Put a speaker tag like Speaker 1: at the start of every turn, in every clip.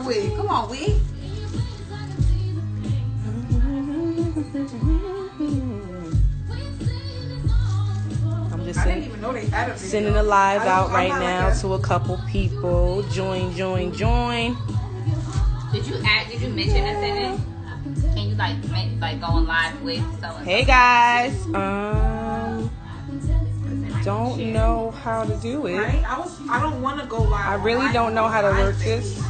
Speaker 1: wig. Come on, wig.
Speaker 2: I'm just
Speaker 1: I didn't even know they had a video.
Speaker 2: sending a live out right now to a couple people. Join.
Speaker 3: Did you mention us in it? Can you like go on live with someone?
Speaker 2: Hey guys. Don't know how to do it.
Speaker 1: Right? I don't want to go live.
Speaker 2: I really don't know how to work this.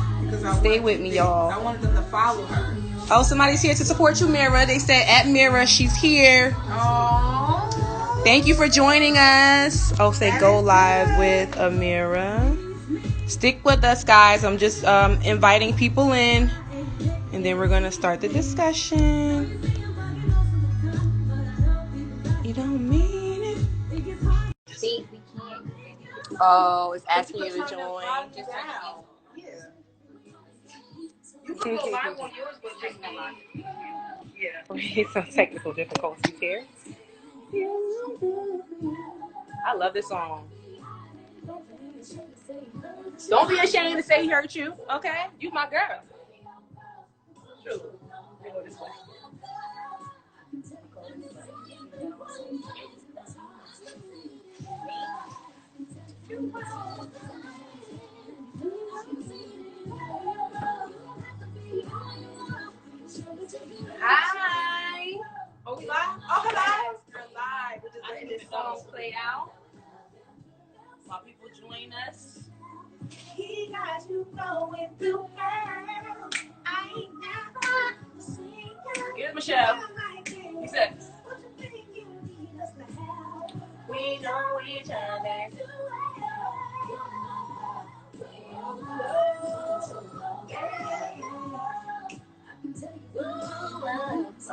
Speaker 2: Stay with me, y'all.
Speaker 1: I wanted them to follow her.
Speaker 2: Oh, somebody's here to support you, Mira. They said at Mira, she's here.
Speaker 1: Oh.
Speaker 2: Thank you for joining us. Oh, say go live with Amira. Stick with us, guys. I'm just inviting people in, and then we're gonna start the discussion. You don't mean it.
Speaker 3: See, we can't.
Speaker 2: Oh, it's asking you to join.
Speaker 3: Just
Speaker 1: Yeah. You can go live on yours, but just not live.
Speaker 2: Yeah. Some technical difficulties here. I love this song. Don't be ashamed to say he hurt you, okay? You my girl. True. Let me go this way.
Speaker 3: Hi.
Speaker 1: Oh, we live? Oh, live. We're live. We're just letting
Speaker 3: This
Speaker 1: this
Speaker 3: song
Speaker 1: song
Speaker 3: play out.
Speaker 2: While people join us.
Speaker 1: He got you going through hell. I ain't never seen you.
Speaker 2: Here's Michelle. He said,
Speaker 1: We know each other.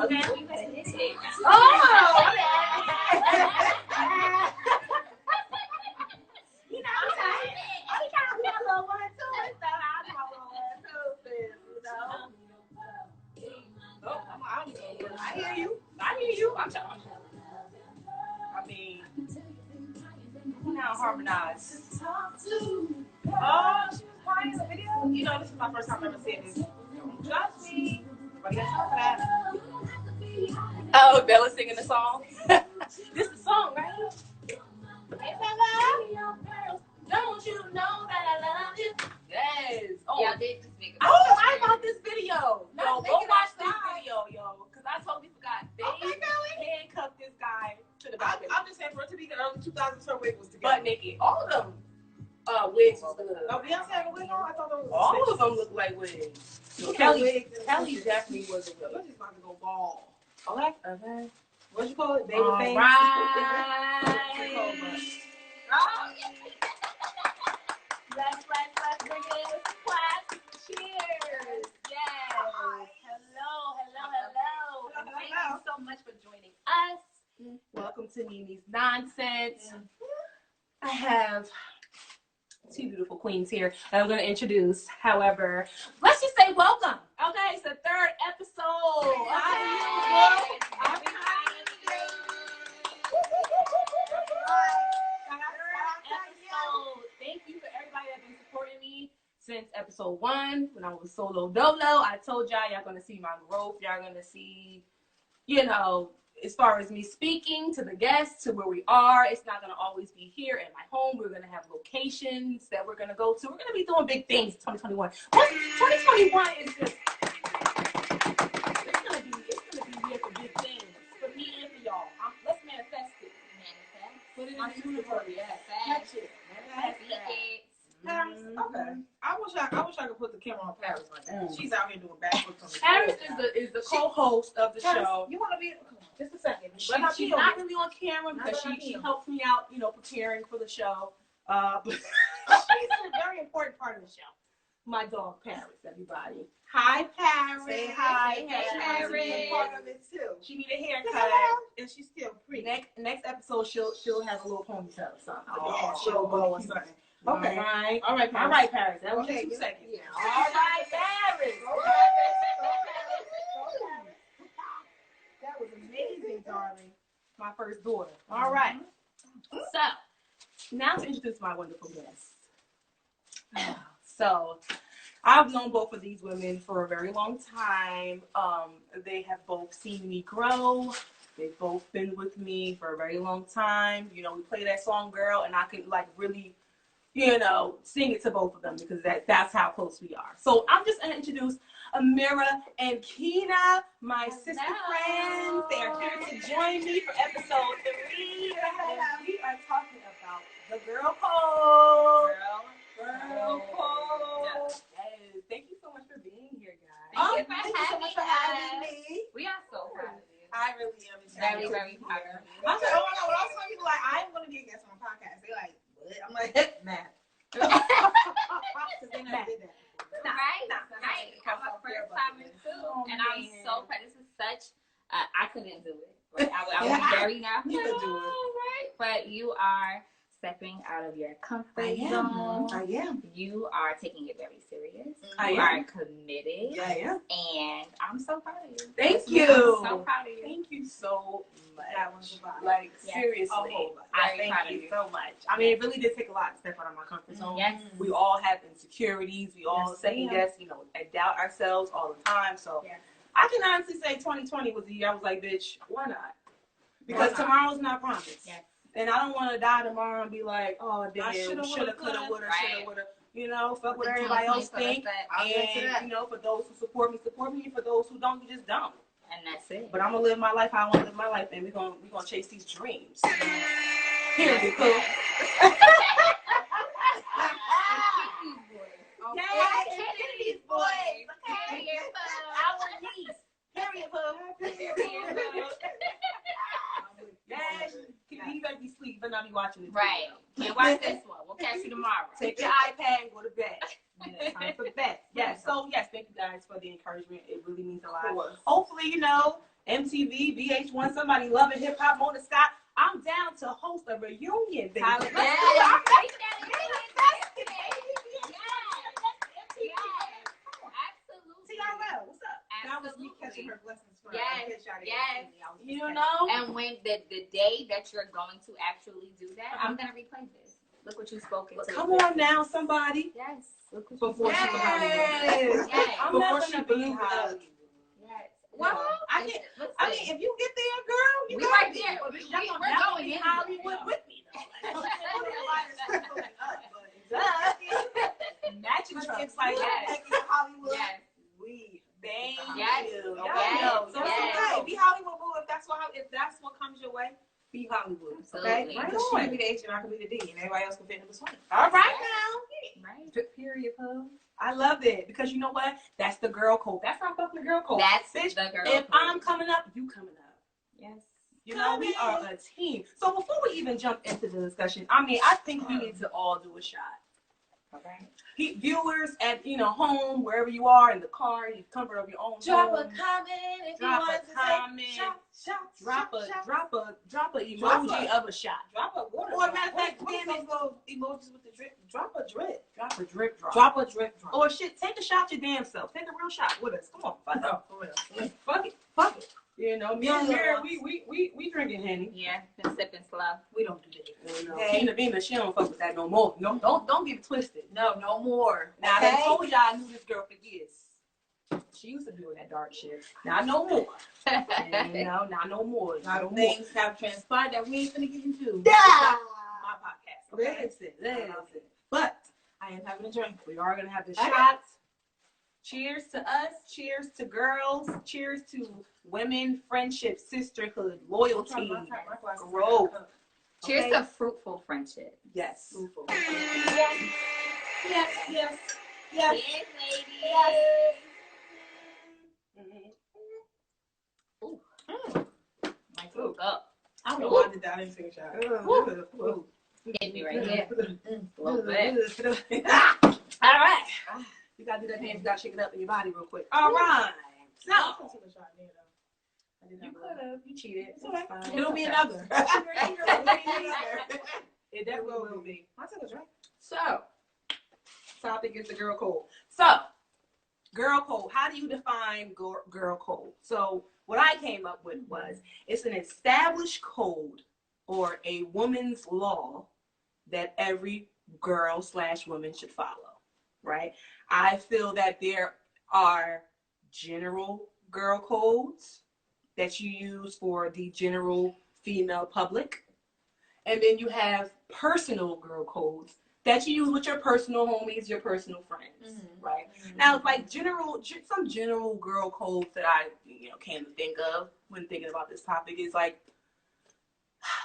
Speaker 3: Okay, we better hit it.
Speaker 1: Oh! You know, I got a little one too, and so I got a little one too, sis, you know.
Speaker 2: oh, I hear you. I'm telling you. I mean, we now harmonize.
Speaker 1: Talk to.
Speaker 2: Oh, she was crying in the video? You know, this is my first time ever seeing this. Don't judge me. Nobody got time for that. Oh, Bella singing the song. This is the song, right? Hey, Bella. Don't you know that I love you? Yes. Oh,
Speaker 3: Yeah, I did this big.
Speaker 2: oh, I got this video. Yo,
Speaker 1: Not
Speaker 2: go
Speaker 1: making
Speaker 2: watch
Speaker 1: it
Speaker 2: this
Speaker 1: outside.
Speaker 2: video, yo. Because I totally forgot. They
Speaker 1: Okay, Kelly.
Speaker 2: handcuffed this guy to the balcony.
Speaker 1: I'm just saying, for it to be the early 2000s, her wig was
Speaker 2: Butt
Speaker 1: together.
Speaker 2: naked. All of them wigs was good.
Speaker 1: Oh, Beyonce had a wig on? I thought that was
Speaker 2: All of them look like wigs.
Speaker 1: Okay,
Speaker 2: Kelly
Speaker 1: wigs.
Speaker 2: definitely was a
Speaker 1: We're
Speaker 2: wig.
Speaker 1: just about to go ball.
Speaker 2: Okay. Okay.
Speaker 1: What you call it? Baby
Speaker 2: All
Speaker 1: thing?
Speaker 2: right.
Speaker 1: Oh,
Speaker 3: Let's bring it. Class. Cheers. Yes. Hello. Thank you so much for joining us.
Speaker 2: Welcome to Nini's Nonsense. I have two beautiful queens here that I'm going to introduce. However, let's just say welcome. Okay, it's the third episode. Thank you for everybody that's been supporting me since episode 1 when I was solo dolo. I told y'all gonna see my growth. Y'all gonna see, you know, as far as me speaking to the guests, to where we are. It's not gonna always be here at my home. We're gonna have locations that we're gonna go to. We're gonna be doing big things in 2021. 2021 is just it's gonna be here for big things for me and for y'all. Let's manifest it. Put it in the universe. Catch it.
Speaker 1: Paris. Okay. I wish I could put the camera on Paris like that. She's out here doing backflips on the
Speaker 2: Paris is the co-host of the
Speaker 1: Paris,
Speaker 2: show.
Speaker 1: you want to be? Just a second.
Speaker 2: She's not really on camera because she helps me out, you know, preparing for the show. But she's a very important part of the show. My dog Paris, everybody. Hi, Paris.
Speaker 1: Say hi,
Speaker 2: Hey,
Speaker 1: Paris.
Speaker 2: Paris.
Speaker 1: She's a part of it too.
Speaker 2: She need a haircut.
Speaker 1: And she's still pretty.
Speaker 2: Next episode, she'll have a little ponytail or something.
Speaker 1: Yeah, she'll go or something. Okay.
Speaker 2: All right, Paris. That was just 2 seconds.
Speaker 1: Yeah.
Speaker 2: All right, Paris.
Speaker 1: That was amazing, darling.
Speaker 2: My first daughter. All right. So, now to introduce my wonderful guest. So, I've known both of these women for a very long time. They have both seen me grow. They've both been with me for a very long time. You know, we play that song "Girl," and I can like really, you know, sing it to both of them because that's how close we are. So I'm just gonna introduce Amira and Keena, my sister friends. They are here to join me for episode 3. And we are talking about the girl code. Girl code. Yes. Thank you so much for being here, guys.
Speaker 3: Thank you so much for having me. We are so proud of you.
Speaker 1: I really am.
Speaker 3: Very, very proud of you.
Speaker 1: I was like, oh my God, when I was telling people, like, I'm going to be a guest on a podcast, they're like, what? I'm like, Matt. Because they never did that.
Speaker 3: Right? Right. I'm a first timer too. And I'm so proud. This is such, I couldn't do it. Right? I would be very nervous.
Speaker 1: You could do it.
Speaker 3: Right? But you are stepping out of your comfort zone.
Speaker 1: I am.
Speaker 3: You are taking it very serious.
Speaker 2: I
Speaker 3: You
Speaker 2: am.
Speaker 3: are committed.
Speaker 1: Yeah, I am.
Speaker 3: And I'm so proud of you.
Speaker 2: Thank you.
Speaker 3: I'm so proud of you.
Speaker 2: Thank you so much.
Speaker 1: That was a vibe.
Speaker 2: Like,
Speaker 3: Yes.
Speaker 2: seriously. I
Speaker 3: Very
Speaker 2: thank
Speaker 3: proud of
Speaker 2: you
Speaker 3: you.
Speaker 2: so much. I mean, it really did take a lot to step out of my comfort zone.
Speaker 3: Yes.
Speaker 2: We all have insecurities. We all
Speaker 1: Yes,
Speaker 2: second
Speaker 1: ma'am.
Speaker 2: guess, you know, and doubt ourselves all the time. So
Speaker 3: Yes.
Speaker 2: I can honestly say 2020 was the year I was like, bitch, why not? Because
Speaker 3: Why not?
Speaker 2: tomorrow's not promised.
Speaker 3: Yes.
Speaker 2: And I don't want to die tomorrow and be like, oh, damn,
Speaker 1: I shoulda,
Speaker 2: shoulda, coulda,
Speaker 1: woulda,
Speaker 2: woulda,
Speaker 3: right.
Speaker 2: shoulda, woulda. You know, fuck what
Speaker 3: The
Speaker 2: everybody else
Speaker 3: 2020
Speaker 2: think.
Speaker 3: put us
Speaker 1: I'll get to that.
Speaker 2: And, you know, for those who support me, and for those who don't, you just don't.
Speaker 3: And that's it.
Speaker 2: But I'm gonna live my life how I want to live my life, and we're gonna chase these dreams. Period. Cool.
Speaker 3: Kennedy's boys. Period.
Speaker 2: Our niece. Period. Yes. You better be asleep, but not be watching it.
Speaker 3: Right. Can't watch this one. We'll catch you tomorrow.
Speaker 2: Take your iPad and go to bed. Time for bed. Yes. So yes, thank you guys for the encouragement. It really means a lot. Hopefully, you know, MTV, VH1, somebody loving hip hop, Mona Scott. I'm down to host a reunion, baby.
Speaker 3: Yes.
Speaker 2: Let's
Speaker 3: Yes.
Speaker 2: do it.
Speaker 3: Absolutely.
Speaker 2: TRL, what's up?
Speaker 1: That was me catching her blessings for
Speaker 3: Yes,
Speaker 1: her pitch out of
Speaker 3: yes.
Speaker 1: it. I was just
Speaker 2: You
Speaker 1: catching
Speaker 2: know?
Speaker 3: And when the day that you're going to actually do that, I'm gonna replay this. Look what you spoke into.
Speaker 2: Come on now, somebody.
Speaker 3: Yes. Look what
Speaker 1: Before
Speaker 3: you
Speaker 1: she
Speaker 3: spoke
Speaker 1: was
Speaker 3: into.
Speaker 1: Hollywood.
Speaker 3: Yes.
Speaker 2: I'm
Speaker 1: Before
Speaker 2: not
Speaker 1: she
Speaker 2: gonna
Speaker 1: blew
Speaker 2: be
Speaker 1: up.
Speaker 2: Hollywood.
Speaker 3: Yes.
Speaker 2: Well, I
Speaker 3: Listen,
Speaker 2: can't-
Speaker 3: listen.
Speaker 2: I mean, if you get there, girl, you
Speaker 3: We
Speaker 2: got
Speaker 3: right
Speaker 2: it.
Speaker 3: there.
Speaker 2: But
Speaker 3: We-
Speaker 2: y'all
Speaker 3: we're
Speaker 2: gonna definitely
Speaker 3: going
Speaker 2: be
Speaker 3: in
Speaker 2: Hollywood
Speaker 3: there.
Speaker 2: with me, though. Matching
Speaker 1: But
Speaker 2: trucks
Speaker 1: if
Speaker 2: like
Speaker 1: you
Speaker 2: that.
Speaker 1: take it to Hollywood,
Speaker 3: Yes.
Speaker 1: we
Speaker 2: Thank
Speaker 3: Yes.
Speaker 2: you.
Speaker 3: Yes.
Speaker 2: I know. So
Speaker 3: Yes.
Speaker 2: it's okay. Be Hollywood, boo. If that's what comes your way, be Hollywood. Okay?
Speaker 3: Absolutely.
Speaker 2: Right
Speaker 1: Because she
Speaker 2: on.
Speaker 1: can be the H and I can be the D, and everybody else can fit in between.
Speaker 2: All right now.
Speaker 3: Right.
Speaker 2: Period, poo. I love it because you know what? That's the girl code. That's not fucking the girl code.
Speaker 3: That's
Speaker 2: Bitch,
Speaker 3: the girl.
Speaker 2: if I'm coming up, you coming up.
Speaker 3: Yes.
Speaker 2: You know, we are a team. So before we even jump into the discussion, I mean, I think we need to all do a shot.
Speaker 3: Okay.
Speaker 2: Viewers at home, wherever you are, in the car, in the comfort of your own
Speaker 1: Drop
Speaker 2: home.
Speaker 1: a comment if
Speaker 2: Drop
Speaker 1: you
Speaker 2: a
Speaker 1: want to
Speaker 2: comment.
Speaker 1: say shot,
Speaker 2: Drop a
Speaker 1: shot.
Speaker 2: emoji
Speaker 1: Drop
Speaker 2: of a shot.
Speaker 1: Drop a water.
Speaker 2: Or matter of fact,
Speaker 1: what
Speaker 2: damn
Speaker 1: those little emojis with the drip? Drop a drip.
Speaker 2: Drop a drip drop.
Speaker 1: Drop a drip. Drop.
Speaker 2: Or shit, take a shot your damn self. Take a real shot with us. Come on, fuck
Speaker 1: No, for real.
Speaker 2: it. Fuck it. Fuck it. You know, me and
Speaker 1: Yeah.
Speaker 2: Mary, we drinking Henny.
Speaker 3: Yeah. Been sipping slow.
Speaker 1: We don't do that.
Speaker 2: You know,
Speaker 1: Okay.
Speaker 2: Tina Bina, she don't fuck with that no more. No, don't get it twisted.
Speaker 1: No, no more.
Speaker 2: Now
Speaker 1: Okay?
Speaker 2: I told y'all I knew this girl for years. She used to do that dark shit. Now no more. You know, now no more.
Speaker 1: A lot
Speaker 2: No
Speaker 1: of
Speaker 2: more.
Speaker 1: things have transpired that we ain't finna get into.
Speaker 2: Yeah. My podcast. Okay?
Speaker 1: Listen.
Speaker 2: But
Speaker 1: I am having a drink.
Speaker 2: we are gonna have the
Speaker 1: Okay.
Speaker 2: shots. Cheers to us. Cheers to girls. Cheers to women, friendship, sisterhood, loyalty, growth.
Speaker 3: Cheers
Speaker 2: Okay.
Speaker 3: to fruitful friendship.
Speaker 2: Yes.
Speaker 1: Yes. Yes. Yes. Yes.
Speaker 3: Yes, ladies.
Speaker 1: Yes.
Speaker 3: Might woke up.
Speaker 1: I don't know why I did that. I didn't take a shot.
Speaker 2: Ooh.
Speaker 3: Hit me right here. A little bit.
Speaker 2: All right. You gotta do that dance. You gotta shake it up in your body real quick. All right. So
Speaker 1: I took a shot there, though. I did
Speaker 2: you
Speaker 1: not
Speaker 2: could have. You cheated.
Speaker 1: It's okay.
Speaker 2: fine.
Speaker 1: It'll be another.
Speaker 2: It definitely will be.
Speaker 1: I took a drink.
Speaker 2: So, topic is the girl code. So, girl code. How do you define girl code? So, what I came up with was it's an established code or a woman's law that every girl/woman should follow. right? I feel that there are general girl codes that you use for the general female public. And then you have personal girl codes that you use with your personal homies, your personal friends, right? Now, like some general girl codes that I, came to think of when thinking about this topic is like,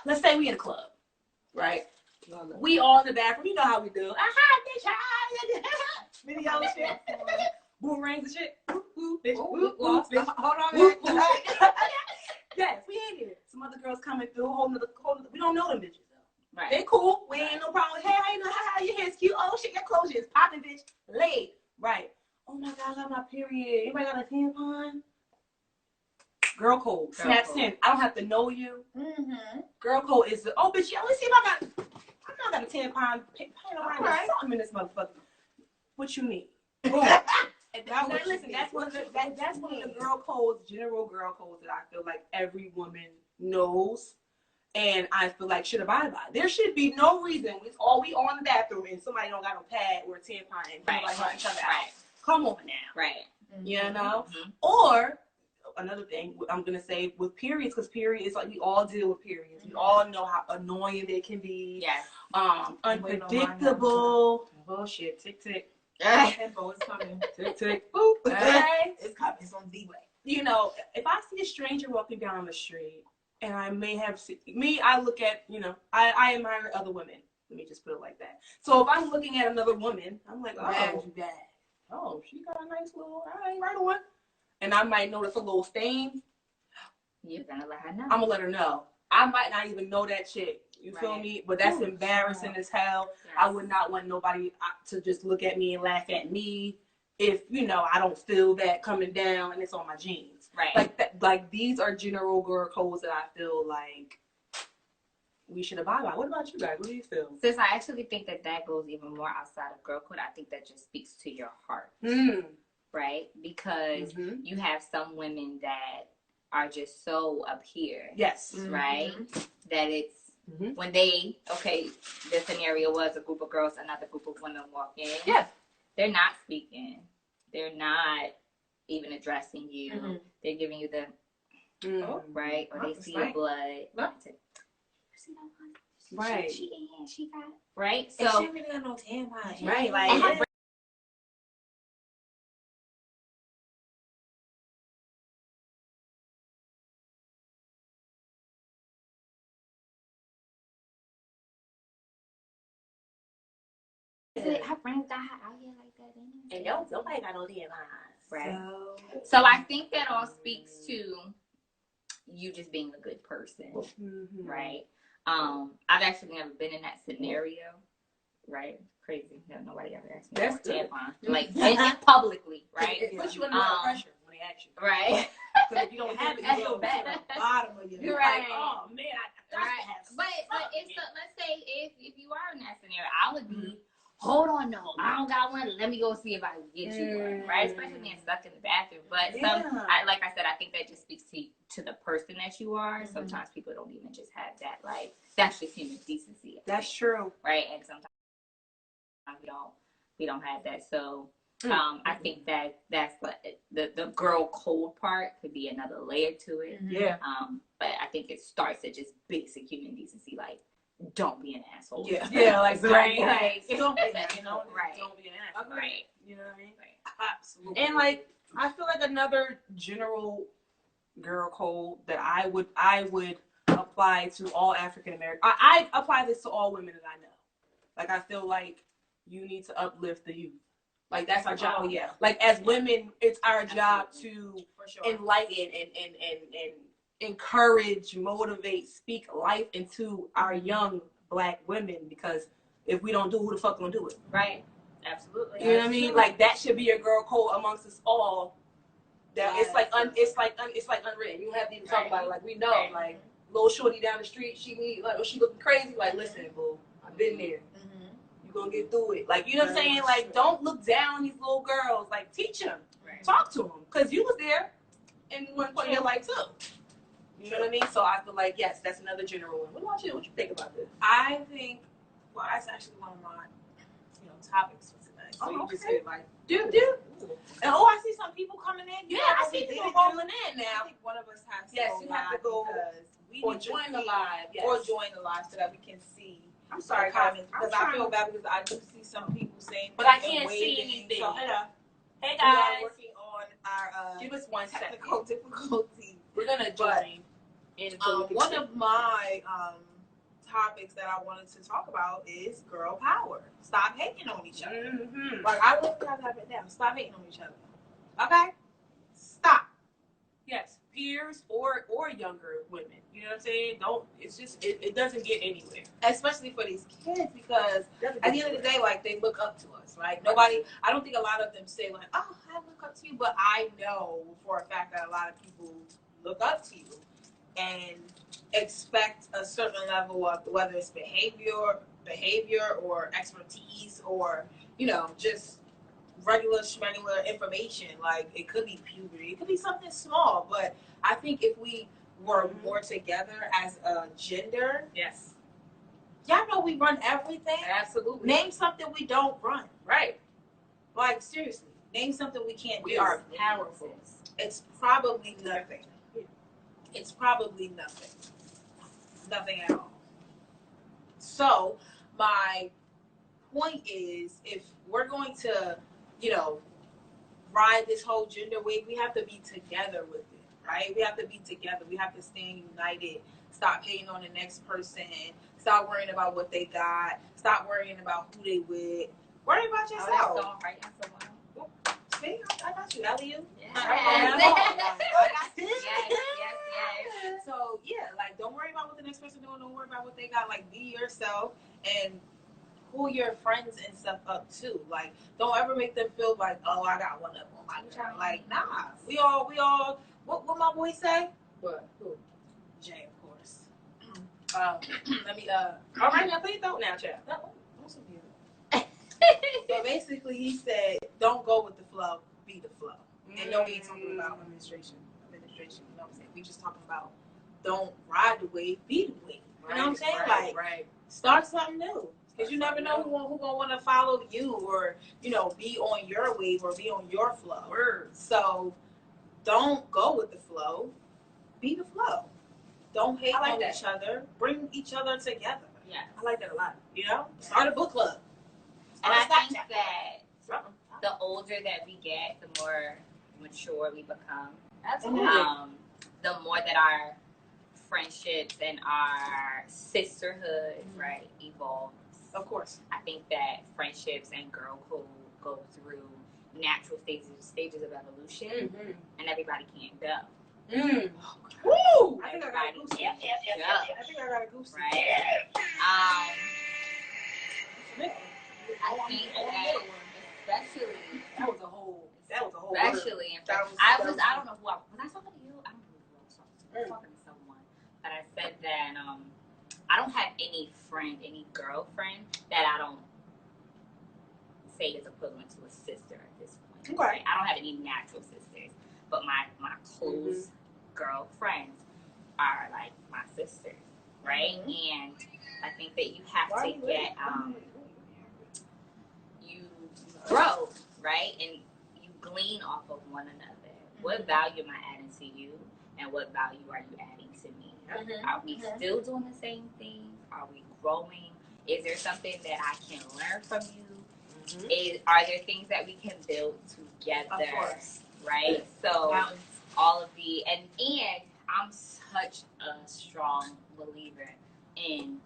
Speaker 2: let's say we in a club, right? We all in the bathroom. You know how we do. Video shit. Boomerangs and shit. Bitch. Hold on. Yes, we ain't here. Some other girls coming through, holding the we don't know them bitches though. Right. They cool. We ain't no problem. Hey, how you know? How your hair's cute? Oh shit, your clothes is popping, bitch. Laid. Right. Oh my god, I got my period. Anybody got a tampon? Girl code. Snaps in. I don't have to know you. Girl code is oh bitch, let me see if I got a tampon around something in this motherfucker. What you mean? Listen, that's one of the girl codes, general girl codes that I feel like every woman knows, and I feel like should abide by. There should be no reason we all in the bathroom and somebody don't got no pad or a tampon and help each other out. Come on now,
Speaker 3: right?
Speaker 2: You know, or another thing I'm gonna say with periods, because periods like we all deal with periods. We all know how annoying they can be.
Speaker 3: Yes.
Speaker 2: Unpredictable. Bullshit. Tick tick.
Speaker 1: Tempo is coming.
Speaker 2: Tick tick. Boop. Okay.
Speaker 1: It's coming. It's on the way.
Speaker 2: You know, if I see a stranger walking down the street, and I may have I look at, I admire other women. Let me just put it like that. So if I'm looking at another woman, I'm like, oh, she got a nice little, right on. And I might notice a little stain.
Speaker 3: You're gonna let her know.
Speaker 2: I'm gonna let her know. I might not even know that chick. You feel me? But that's embarrassing as hell. Yes. I would not want nobody to just look at me and laugh at me if, I don't feel that coming down and it's on my jeans.
Speaker 3: Right.
Speaker 2: Like these are general girl codes that I feel like we should abide by. What about you guys? What do you feel?
Speaker 3: Since I actually think that goes even more outside of girl code, I think that just speaks to your heart. Right? Because you have some women that are just so up here.
Speaker 2: Yes.
Speaker 3: Right? That it's when the scenario was a group of girls, another group of women walk in.
Speaker 2: Yes.
Speaker 3: They're not speaking. They're not even addressing you. They're giving you the right, or they see your blood.
Speaker 2: Right.
Speaker 3: She in here. She got right.
Speaker 1: So
Speaker 3: So
Speaker 1: she really got no tampon.
Speaker 2: Right. Like.
Speaker 3: Her friends got her out here like that,
Speaker 2: and nobody got no tampons.
Speaker 3: Right. So I think that all speaks to you just being a good person, right? I've actually never been in that scenario, right? Crazy. No, nobody ever asked me for a tampon, like publicly, right?
Speaker 2: It puts you under pressure when they ask you,
Speaker 3: right?
Speaker 2: Because if you don't have it, you feel bad at the bottom of your
Speaker 3: right.
Speaker 2: Like, oh man, I
Speaker 3: right.
Speaker 2: have
Speaker 3: But it's let's say if you are in that scenario, I would be. Hold on, no, I don't got one. Let me go see if I can get you one, right? Especially being stuck in the bathroom. But like I said, I think that just speaks to the person that you are. Sometimes people don't even just have that. Like that's just human decency.
Speaker 2: That's true,
Speaker 3: right? And sometimes we don't have that. So I think that's what the girl code part could be another layer to it.
Speaker 2: Yeah.
Speaker 3: But I think it starts at just basic human decency, like. Don't be an asshole.
Speaker 2: Yeah, like
Speaker 3: right.
Speaker 2: Like don't be an
Speaker 3: right.
Speaker 2: Don't be an asshole.
Speaker 3: Right.
Speaker 2: You know what I mean?
Speaker 3: Right.
Speaker 2: Absolutely. And like I feel like another general girl code that I would apply to all African American. I apply this to all women that I know. Like I feel like you need to uplift the youth. Like that's our job. Like as women, it's our job to enlighten and encourage, motivate, speak life into our young Black women, because if we don't do, who the fuck gonna do it?
Speaker 3: Right. Absolutely.
Speaker 2: You know what I mean? Like that should be a girl code amongst us all. That it's like unwritten. You don't have to even talk about it. Like we know, like little shorty down the street, she looking crazy. Like listen, boo, I've been there. You gonna get through it. Like you know what I'm saying? Like don't look down on these little girls. Like teach them, talk to them, cause you was there in one point of your life too. You know what I mean? So I feel like, yes, that's another general one. What about you? What you think about this?
Speaker 1: I think, well, that's actually one of my, topics for today. So you
Speaker 2: Oh,
Speaker 1: just
Speaker 2: okay.
Speaker 1: get like, do. And I see some people coming in. You
Speaker 2: Yeah,
Speaker 1: know
Speaker 2: I
Speaker 1: what we
Speaker 2: see people
Speaker 1: did
Speaker 2: rolling
Speaker 1: do?
Speaker 2: in
Speaker 1: I
Speaker 2: now.
Speaker 1: think one of us has to
Speaker 2: Yes,
Speaker 1: go
Speaker 2: you have to
Speaker 1: live
Speaker 2: go
Speaker 1: because we
Speaker 2: or
Speaker 1: need to
Speaker 2: join the
Speaker 1: see-
Speaker 2: live. Yes.
Speaker 1: or join the live so that we can see.
Speaker 2: I'm sorry,
Speaker 1: the
Speaker 2: guys.
Speaker 1: comments because I feel bad because I do see some people saying,
Speaker 2: But I
Speaker 1: things and
Speaker 2: can't see
Speaker 1: waving.
Speaker 2: anything.
Speaker 1: So,
Speaker 2: Hey
Speaker 1: we are
Speaker 2: guys,
Speaker 1: working on our
Speaker 2: give us 1 second.
Speaker 1: technical difficulties.
Speaker 2: We're gonna join.
Speaker 1: One of my topics that I wanted to talk about is girl power. Stop hating on each other.
Speaker 2: Mm-hmm.
Speaker 1: Like I want to have it down. Stop hating on each other. Okay? Stop.
Speaker 2: Yes, peers or younger women. You know what I'm saying? Don't. It's just it doesn't get anywhere.
Speaker 1: Especially for these kids because at the end of the day, like they look up to us, right? Nobody. I don't think a lot of them say like, "Oh, I look up to you," but I know for a fact that a lot of people look up to you and expect a certain level of whether it's behavior or expertise or just regular schmegular information. Like it could be puberty, it could be something small, but I think if we were more together as a gender,
Speaker 2: Yes,
Speaker 1: y'all know we run everything.
Speaker 2: absolutely.
Speaker 1: Name something we don't run.
Speaker 2: Right.
Speaker 1: Like seriously, name something we can't
Speaker 2: We
Speaker 1: do.
Speaker 2: are powerful.
Speaker 1: It's probably nothing. It's probably nothing. Nothing at all. So my point is, if we're going to, ride this whole gender wave, we have to be together with it, right? We have to be together. We have to stand united. Stop hating on the next person. Stop worrying about what they got. Stop worrying about who they with. Worry about yourself.
Speaker 3: Oh, that's all right. That's a while.
Speaker 1: See, I got you, Elliot.
Speaker 3: Yes.
Speaker 1: I got you.
Speaker 3: Yes.
Speaker 1: So yeah, like don't worry about what the next person doing. Don't worry about what they got. Like be yourself and pull your friends and stuff up too. Like don't ever make them feel like, oh, I got one up on my girl. Like nah, we all. What my boy say?
Speaker 2: What? Who?
Speaker 1: Jay, of course.
Speaker 2: Let me. All right, now please don't now, child.
Speaker 1: No, so basically, he said, don't go with the flow, be the flow. And no, we ain't talking about administration. You know what I'm saying? We just talking about don't ride the wave, be the wave. You know what I'm saying?
Speaker 2: Right.
Speaker 1: Start something new. Because you never know who gonna want to follow you or, be on your wave or be on your flow.
Speaker 2: Word.
Speaker 1: So don't go with the flow, be the flow. Don't hate on each other. Bring each other together.
Speaker 3: Yeah.
Speaker 2: I like that a lot.
Speaker 1: Start a book club.
Speaker 3: And I think that
Speaker 2: Something.
Speaker 3: the older that we get, the more mature we become.
Speaker 2: Absolutely.
Speaker 3: The more that our friendships and our sisterhood, right, evolves.
Speaker 1: Of course.
Speaker 3: I think that friendships and girl code go through natural stages of evolution, and everybody can't go.
Speaker 1: Woo! I
Speaker 3: Everybody
Speaker 1: think
Speaker 3: can't go.
Speaker 1: I think I got a goose.
Speaker 3: Right? I think that especially
Speaker 1: That was a whole
Speaker 3: especially in
Speaker 1: That was-
Speaker 3: I
Speaker 1: that
Speaker 3: was
Speaker 1: was-
Speaker 3: I don't know who I was talking to you? I don't know who I was talking to. I was talking to someone that I said that I don't have any girlfriend that I don't say is equivalent to a sister at this point.
Speaker 1: Okay.
Speaker 3: I don't have any natural sisters, but my close girlfriends are like my sisters, right? And I think that you have to get you grow, right? And you glean off of one another. What value am I adding to you, and what value are you adding to me? Are we still doing the same things? Are we growing? Is there something that I can learn from you? Are there things that we can build together?
Speaker 1: Of course.
Speaker 3: Right? So all of and I'm such a strong believer in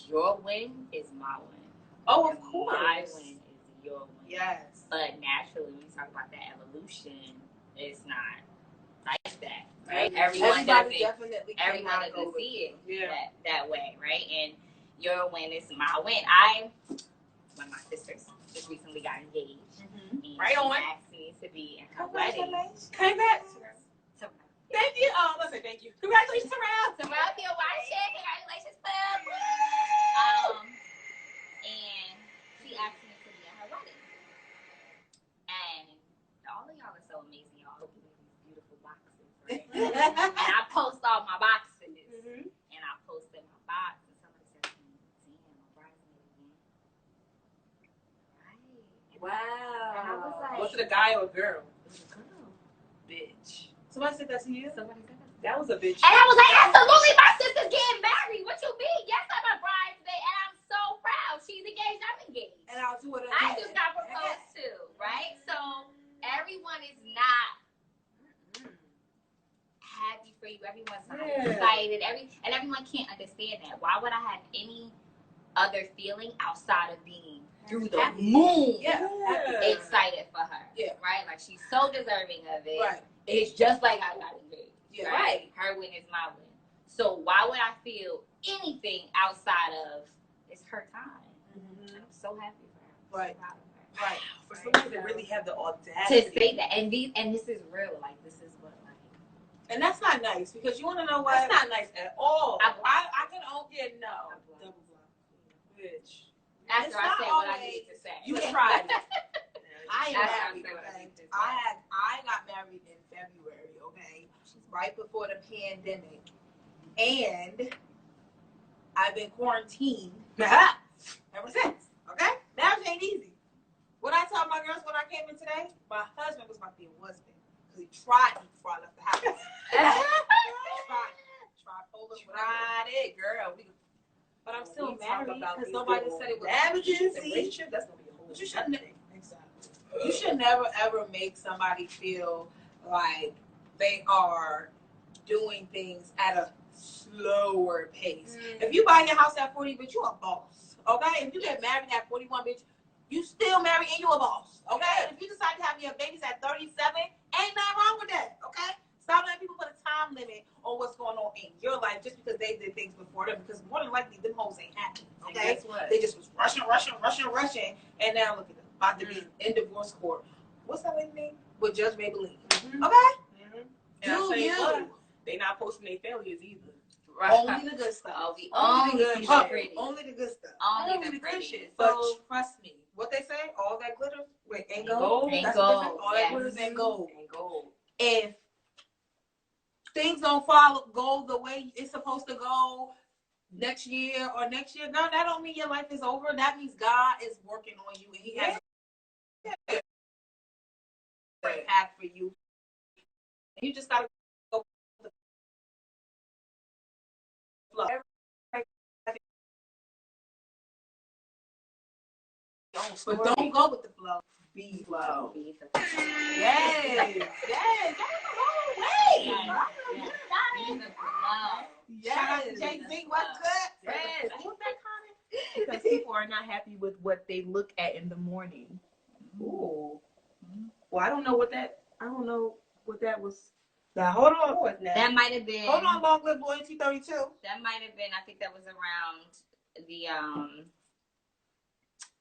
Speaker 3: your win is my win.
Speaker 1: Oh, of course.
Speaker 3: My win is your win.
Speaker 1: Yes.
Speaker 3: But naturally, when you talk about that evolution, it's not like that, right? Everyone
Speaker 1: Everybody
Speaker 3: doesn't
Speaker 1: definitely
Speaker 3: everyone
Speaker 1: cannot go
Speaker 3: doesn't
Speaker 1: with
Speaker 3: see it
Speaker 2: Yeah.
Speaker 3: that way, right? And your win is my win. When my sisters just recently got engaged, and
Speaker 2: Right
Speaker 3: she
Speaker 2: on.
Speaker 3: asked me to be in her wedding.
Speaker 1: Congratulations.
Speaker 2: Congrats.
Speaker 3: So,
Speaker 2: Thank you. Oh, let's say thank you. Congratulations, Terrell.
Speaker 3: so if you're watching, congratulations, Bub. And she asked me to be at her wedding. And all of y'all are so amazing. Y'all open these beautiful boxes, right? And I post all my boxes. And I posted my box, and somebody said to me, damn, a bridesmaid again. Right.
Speaker 2: guy or a girl?
Speaker 3: It was a girl.
Speaker 2: Bitch.
Speaker 1: Somebody said that to you?
Speaker 3: Somebody said that.
Speaker 2: That was a bitch.
Speaker 3: And I was like, absolutely, my sister's getting married. What you mean? Yes, I'm a bridesmaid, and I'm so proud. She's engaged. I'm engaged.
Speaker 1: And I'll do it again.
Speaker 3: I just got proposed to, right? So everyone is not happy for you. Everyone's not excited. And everyone can't understand that. Why would I have any other feeling outside of being through the moon excited for her?
Speaker 1: Yeah.
Speaker 3: Right? Like, she's so deserving of it.
Speaker 1: Right.
Speaker 3: It's just like I got engaged.
Speaker 1: Yeah.
Speaker 3: Right? Her win is my win. So why would I feel anything outside of it's her time?
Speaker 1: Mm-hmm.
Speaker 3: I'm so happy for her.
Speaker 1: Right.
Speaker 3: So proud of her.
Speaker 1: Right.
Speaker 2: For someone to really have the audacity
Speaker 3: To say that, and this is real. Like, this is what, like,
Speaker 1: And that's not nice because you want to know what?
Speaker 2: that's not nice at all.
Speaker 1: I can own it. No. Double block.
Speaker 2: Bitch.
Speaker 3: after
Speaker 1: It's
Speaker 3: I
Speaker 1: not
Speaker 3: say what I
Speaker 1: always-
Speaker 3: need to say.
Speaker 2: You tried it.
Speaker 1: I am
Speaker 3: That's
Speaker 1: married.
Speaker 3: what I'm
Speaker 1: Okay?
Speaker 3: saying.
Speaker 1: I got married in February. Okay, right before the pandemic, and I've been quarantined ever since. Okay, marriage ain't easy. What I told my girls when I came in today, my husband was about to be a husband because he tried me before I left the house.
Speaker 2: Tried it, girl.
Speaker 1: But I'm still
Speaker 2: We talk
Speaker 1: married
Speaker 2: about
Speaker 1: because
Speaker 2: these
Speaker 1: nobody
Speaker 2: little
Speaker 1: said it was
Speaker 2: damages and
Speaker 1: easy.
Speaker 2: relationship. That's gonna be a whole.
Speaker 1: But you shouldn't.
Speaker 2: thing.
Speaker 1: Exactly. You should never ever make somebody feel like they are doing things at a slower pace. If you buy your house at 40, bitch, you a boss. Okay? If you get married at 41, bitch, you still married and you a boss. Okay? And if you decide to have your babies at 37, ain't nothing wrong with that. Okay? Stop letting people put a time limit on what's going on in your life just because they did things before them. Because more than likely, them hoes ain't happy.
Speaker 2: And
Speaker 1: Okay?
Speaker 2: guess what?
Speaker 1: They just was rushing. And now look at them. About to be in divorce court. What's that lady's name? With Judge Maybelline.
Speaker 2: Mhm.
Speaker 1: Okay?
Speaker 2: Mhm. And I
Speaker 1: Do
Speaker 2: tell you
Speaker 1: you?
Speaker 2: what, they not posting their failures either.
Speaker 1: Only the good stuff.
Speaker 3: Oh, we
Speaker 2: Only
Speaker 3: only
Speaker 2: the
Speaker 3: see
Speaker 2: good
Speaker 3: the
Speaker 2: shit.
Speaker 3: pretty.
Speaker 1: Only the good stuff.
Speaker 3: Only
Speaker 2: Only
Speaker 3: the
Speaker 2: the good
Speaker 3: pretty.
Speaker 2: shit.
Speaker 1: But
Speaker 2: So
Speaker 1: trust me, what they say, all that glitter, wait, ain't
Speaker 2: Ain't
Speaker 1: gold.
Speaker 2: gold.
Speaker 3: Ain't
Speaker 1: That's the
Speaker 3: gold,
Speaker 1: difference. All that
Speaker 3: yes.
Speaker 1: glitters ain't gold.
Speaker 2: and gold.
Speaker 1: If things don't go the way it's supposed to go next year, girl, that don't mean your life is over. That means God is working on you and He has a path for you. You just gotta go with the flow. But don't go with the flow. Be flow.
Speaker 3: Be the
Speaker 1: Yes. Yes. That's the whole way.
Speaker 3: Be the flow.
Speaker 1: Shout out to JB. What's good?
Speaker 2: Yes.
Speaker 1: What's that comment?
Speaker 2: Because people are not happy with what they look at in the morning. Ooh. Well, I don't know what that was.
Speaker 1: Now hold on.
Speaker 2: for now.
Speaker 3: That might have been.
Speaker 1: Hold on, long live loyalty 32.
Speaker 3: That might have been. I think that was around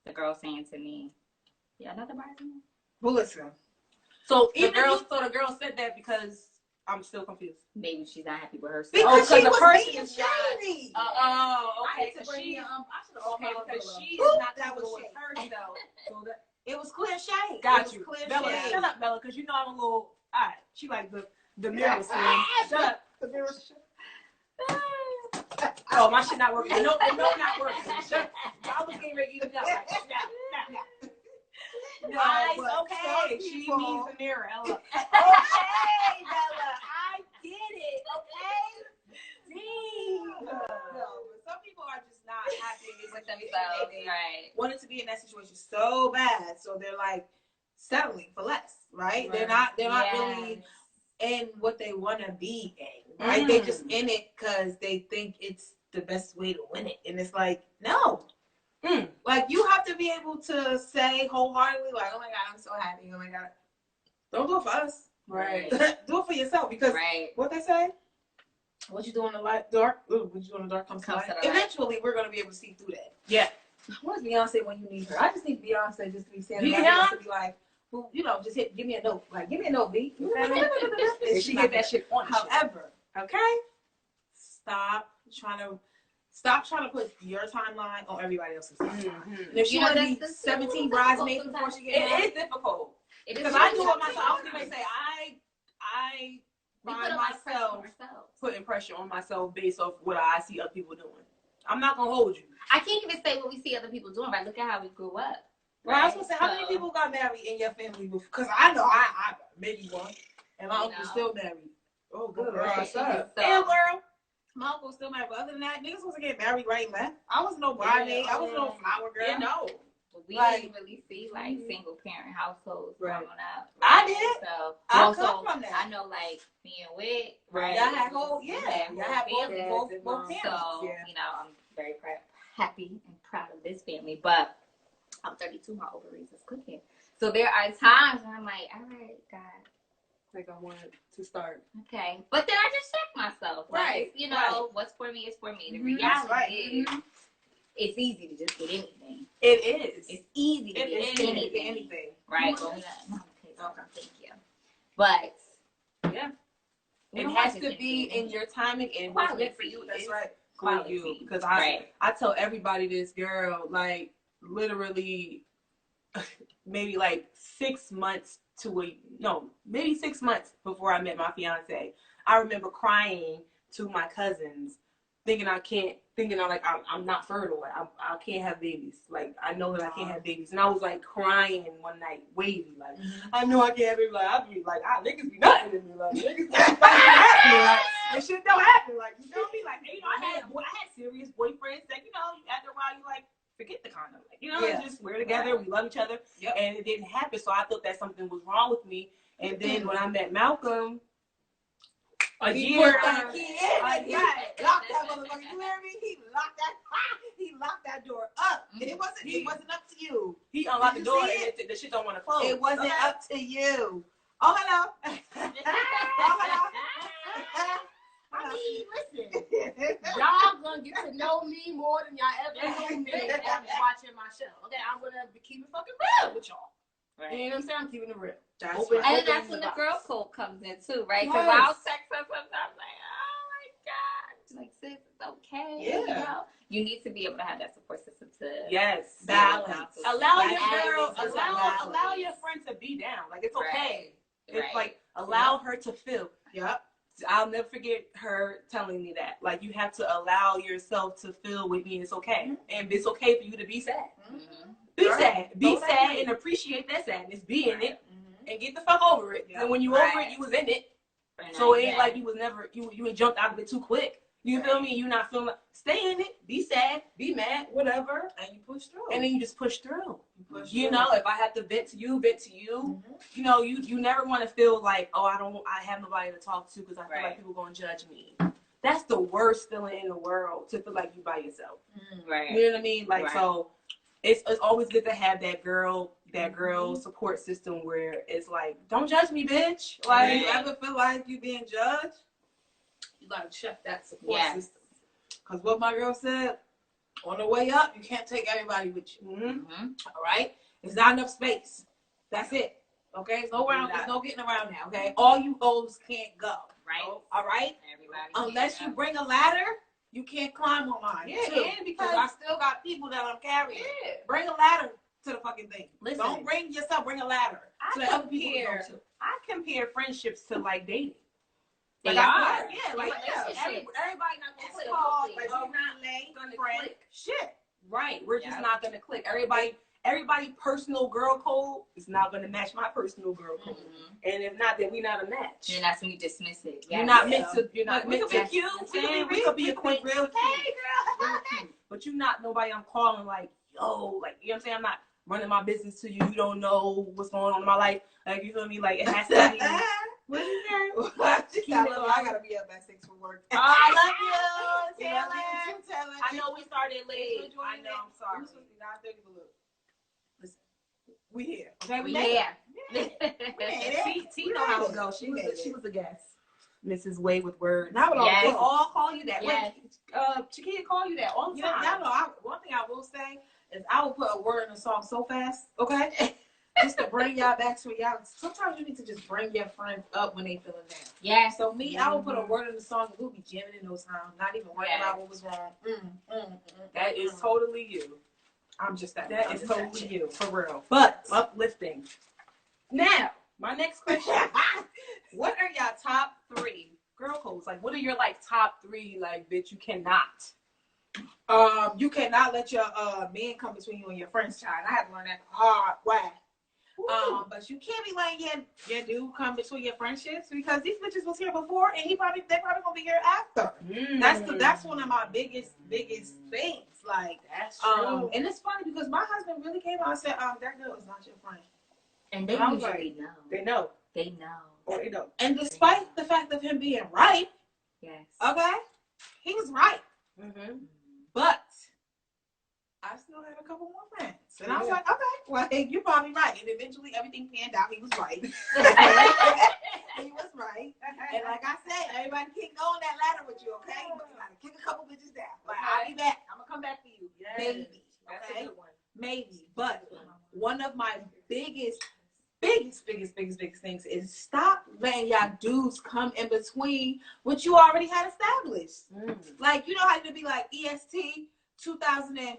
Speaker 3: the girl saying to me, "Yeah, another bridesmaid."
Speaker 1: Well, listen.
Speaker 2: So
Speaker 1: Even
Speaker 2: the girl said that because I'm still confused.
Speaker 3: Maybe she's not happy with herself.
Speaker 1: Because
Speaker 2: Oh,
Speaker 1: she
Speaker 2: 'cause
Speaker 1: was
Speaker 2: the person
Speaker 1: being
Speaker 2: is not-
Speaker 1: shady.
Speaker 2: Okay.
Speaker 1: I
Speaker 2: Because she,
Speaker 1: should have
Speaker 2: okay, because she
Speaker 1: Ooh,
Speaker 2: is not
Speaker 1: that was
Speaker 2: comfortable with
Speaker 1: shade.
Speaker 2: herself. So that
Speaker 1: It was clear shade.
Speaker 2: got
Speaker 1: It was
Speaker 2: you,
Speaker 1: clear
Speaker 2: Bella.
Speaker 1: shade.
Speaker 2: Shut up, Bella, because you know I'm a little. Alright, she like the mirror scene. Shut up.
Speaker 1: The mirror shade.
Speaker 2: Oh, my shit not working. No, not working. Shut up. I was getting ready to eat it up. Like, snap.
Speaker 1: No,
Speaker 2: Nice,
Speaker 1: but
Speaker 2: okay.
Speaker 1: some
Speaker 2: She
Speaker 1: people-
Speaker 2: means the mirror. Ella.
Speaker 1: Okay, Bella, I get it. Okay. No, but some people are just not happy in this
Speaker 3: With
Speaker 1: situation.
Speaker 3: themselves,
Speaker 1: They
Speaker 3: right?
Speaker 1: wanted to be in that situation so bad, so they're like settling for less, right? They're not really in what they want to be in, right? They just in it because they think it's the best way to win it, and it's like no. Like you have to be able to say wholeheartedly, like, "Oh my God, I'm so happy! Oh my God!" Don't do it for us,
Speaker 2: Right.
Speaker 1: do it for yourself because
Speaker 3: Right.
Speaker 1: what they say. What you do in the light dark? Ooh, what you do in the dark comes to
Speaker 3: Comes
Speaker 1: light.
Speaker 3: to the light.
Speaker 1: Eventually, we're gonna be able to see through that.
Speaker 2: Yeah.
Speaker 1: Where's Beyonce when you need her? I just need Beyonce just to be standing
Speaker 2: Yeah.
Speaker 1: right there to be like, well, just give me a note. Like, give me a note, B.
Speaker 2: And she get that shit on.
Speaker 1: However, okay, stop trying to put your timeline on everybody else's timeline. And if she want to be 17 bridesmaids before she get
Speaker 2: It
Speaker 1: married,
Speaker 2: is difficult.
Speaker 3: It is
Speaker 1: because I do it myself. I was gonna say I
Speaker 3: We put
Speaker 1: find
Speaker 3: a lot of pressure on
Speaker 1: myself.
Speaker 3: ourselves.
Speaker 2: Putting pressure on myself based off what I see other people doing. I'm not gonna hold you.
Speaker 3: I can't even say what we see other people doing, but look at how we grew up.
Speaker 1: Well, I was gonna say, how many people got married in your family before? Because I know I maybe one, and my uncle's still married. Oh, good.
Speaker 3: Right.
Speaker 1: So, damn, girl. My uncle's still married, but other than that, niggas supposed to get married right and left. I was no bridesmaid. I was no flower girl.
Speaker 2: Yeah, no.
Speaker 3: We didn't really see like single parent households growing up.
Speaker 1: I did.
Speaker 3: So
Speaker 1: I come from that.
Speaker 3: I know, like me and Wick,
Speaker 1: right? Y'all had whole, y'all had both parents.
Speaker 3: So you know, I'm very happy and proud of this family. But I'm 32. My ovaries is cooking. So there are times when I'm like, all right, God.
Speaker 2: Like I wanted to start.
Speaker 3: Okay. But then I just check myself. Like, you know, what's for me is for me. The reality is, it's easy to just get anything.
Speaker 1: It is.
Speaker 3: It's easy to get
Speaker 1: anything.
Speaker 3: Right? Well, okay, thank you. But,
Speaker 1: yeah. It has to be in your timing and what's meant for you. That's right. For you. Because I tell everybody this, girl, like, literally, maybe like 6 months maybe 6 months before I met my fiance, I remember crying to my cousins, thinking I'm not fertile. I can't have babies. Like, I know that I can't have babies. And I was like crying one night, wavy, like, I know I can't have babies. Like, I be like, niggas be nothing to me. Like, niggas don't happen. Like, this shit don't happen. Like, you know me? Like, you know, I had serious boyfriends that, you know, after a while, you like, forget the condom. Like, you know, just we're together, we love each other. Yep. And it didn't happen. So I thought that something was wrong with me. And then when I met Malcolm, a year after, he locked that motherfucker. You hear me? He locked that door up. Mm-hmm. It wasn't up to you. He unlocked the door and the shit don't want to close. It wasn't up to you. Oh, hello.
Speaker 2: I mean, listen, y'all gonna get to know me more than y'all ever knew me after watching my show. Okay, I'm gonna keep it fucking real with y'all. Right. You know what I'm saying? I'm keeping it real.
Speaker 3: And that's when the girl code comes in too, right? Because I'll text her sometimes like, oh my God. She's like, sis, it's okay.
Speaker 1: Yeah.
Speaker 3: You know? You need to be able to have that support system to
Speaker 1: balance. Allow
Speaker 3: your
Speaker 1: friend to be down. Like, it's okay. It's like, allow her to feel. Yep. I'll never forget her telling me that. Like, you have to allow yourself to feel with me, and it's okay. And it's okay for you to be sad. Mm-hmm. Be sad. Be sad and appreciate that sadness. Be in it and get the fuck over it. And when you over it, you was in it. So it ain't like you was never, you ain't jumped out of it too quick. You feel me? You not feeling like, stay in it, be sad, be mad, whatever. And you push through. And then you just push through. You know, if I have to vent to you, you know, you never want to feel like, oh, I have nobody to talk to because I feel like people going to judge me. That's the worst feeling in the world, to feel like you by yourself. Right. You know what I mean? Like, so it's always good to have that girl support system where it's like, don't judge me, bitch. Like, you ever feel like you being judged? You gotta check that support system. Because what my girl said, on the way up, you can't take everybody with you. All right? There's not enough space. That's it. Okay? There's no getting around that. Okay? All you hoes can't go. Right? All right? Everybody. Unless you bring a ladder, you can't climb on mine. Yeah, and because I still got people that I'm carrying. Yeah. Bring a ladder to the fucking thing. Listen, don't bring yourself, bring a ladder. I compare friendships to like dating.
Speaker 3: They are.
Speaker 1: Everybody not gonna click. Like, we're not gonna click. Shit. Right. We're just not gonna click. Everybody personal girl code is not gonna match my personal girl code. And if not, then we not a match.
Speaker 3: And that's when you dismiss it.
Speaker 1: You're not meant to. You're not meant to. We could be acquainted. Hey, girl. But you're not nobody I'm calling like, yo, like, you know what I'm saying? I'm not running my business to you. You don't know what's going on in my life. Like, you feel me? Like, it has to be. What is that? I gotta be up at 6 for work. Oh, I love you, Taylor. I know we started late. I know. I'm sorry. Listen, we here. Okay, we here. T know how it goes. She was a guest. Mrs. Way with Word. Now they all call you that. Yes. Chiquita call you that all the time. Y'all know. One thing I will say is I will put a word in a song so fast. Okay. Just to bring y'all back to reality. Sometimes you need to just bring your friends up when they feeling down. Yeah. So me, I will put a word in the song and we'll be jamming in those times, not even worrying about what was wrong. That is totally you. I'm just that is totally you, for real. But uplifting. Now, my next question. What are y'all top 3 girl codes? Like, what are your like top 3, like, bitch, you cannot? You cannot let your man come between you and your friend's child. I had to learn that the hard way. But you can't be letting your dude come between your friendships because these bitches was here before and they're probably gonna be here after. That's one of my biggest things. Like
Speaker 2: that's true.
Speaker 1: and it's funny because my husband really came out and said, that girl is not your friend.
Speaker 3: And they usually know.
Speaker 2: They know.
Speaker 3: They know.
Speaker 2: Or they know.
Speaker 1: And despite the fact of him being right,
Speaker 3: yes.
Speaker 1: Okay, he was right.
Speaker 2: Mm-hmm.
Speaker 1: But I still had a couple more friends. And I was like, okay, well, hey, you're probably right. And eventually everything panned out. He was right. He was right. And like I said, everybody can't go on that ladder with you, okay? You gotta kick a couple bitches down. Like, I'll be back. I'm gonna come back for you. Yes. Maybe.
Speaker 2: That's
Speaker 1: Okay?
Speaker 2: a good one.
Speaker 1: Maybe. But one of my biggest things is stop letting y'all dudes come in between what you already had established. Like, you know how to be like EST 2000 and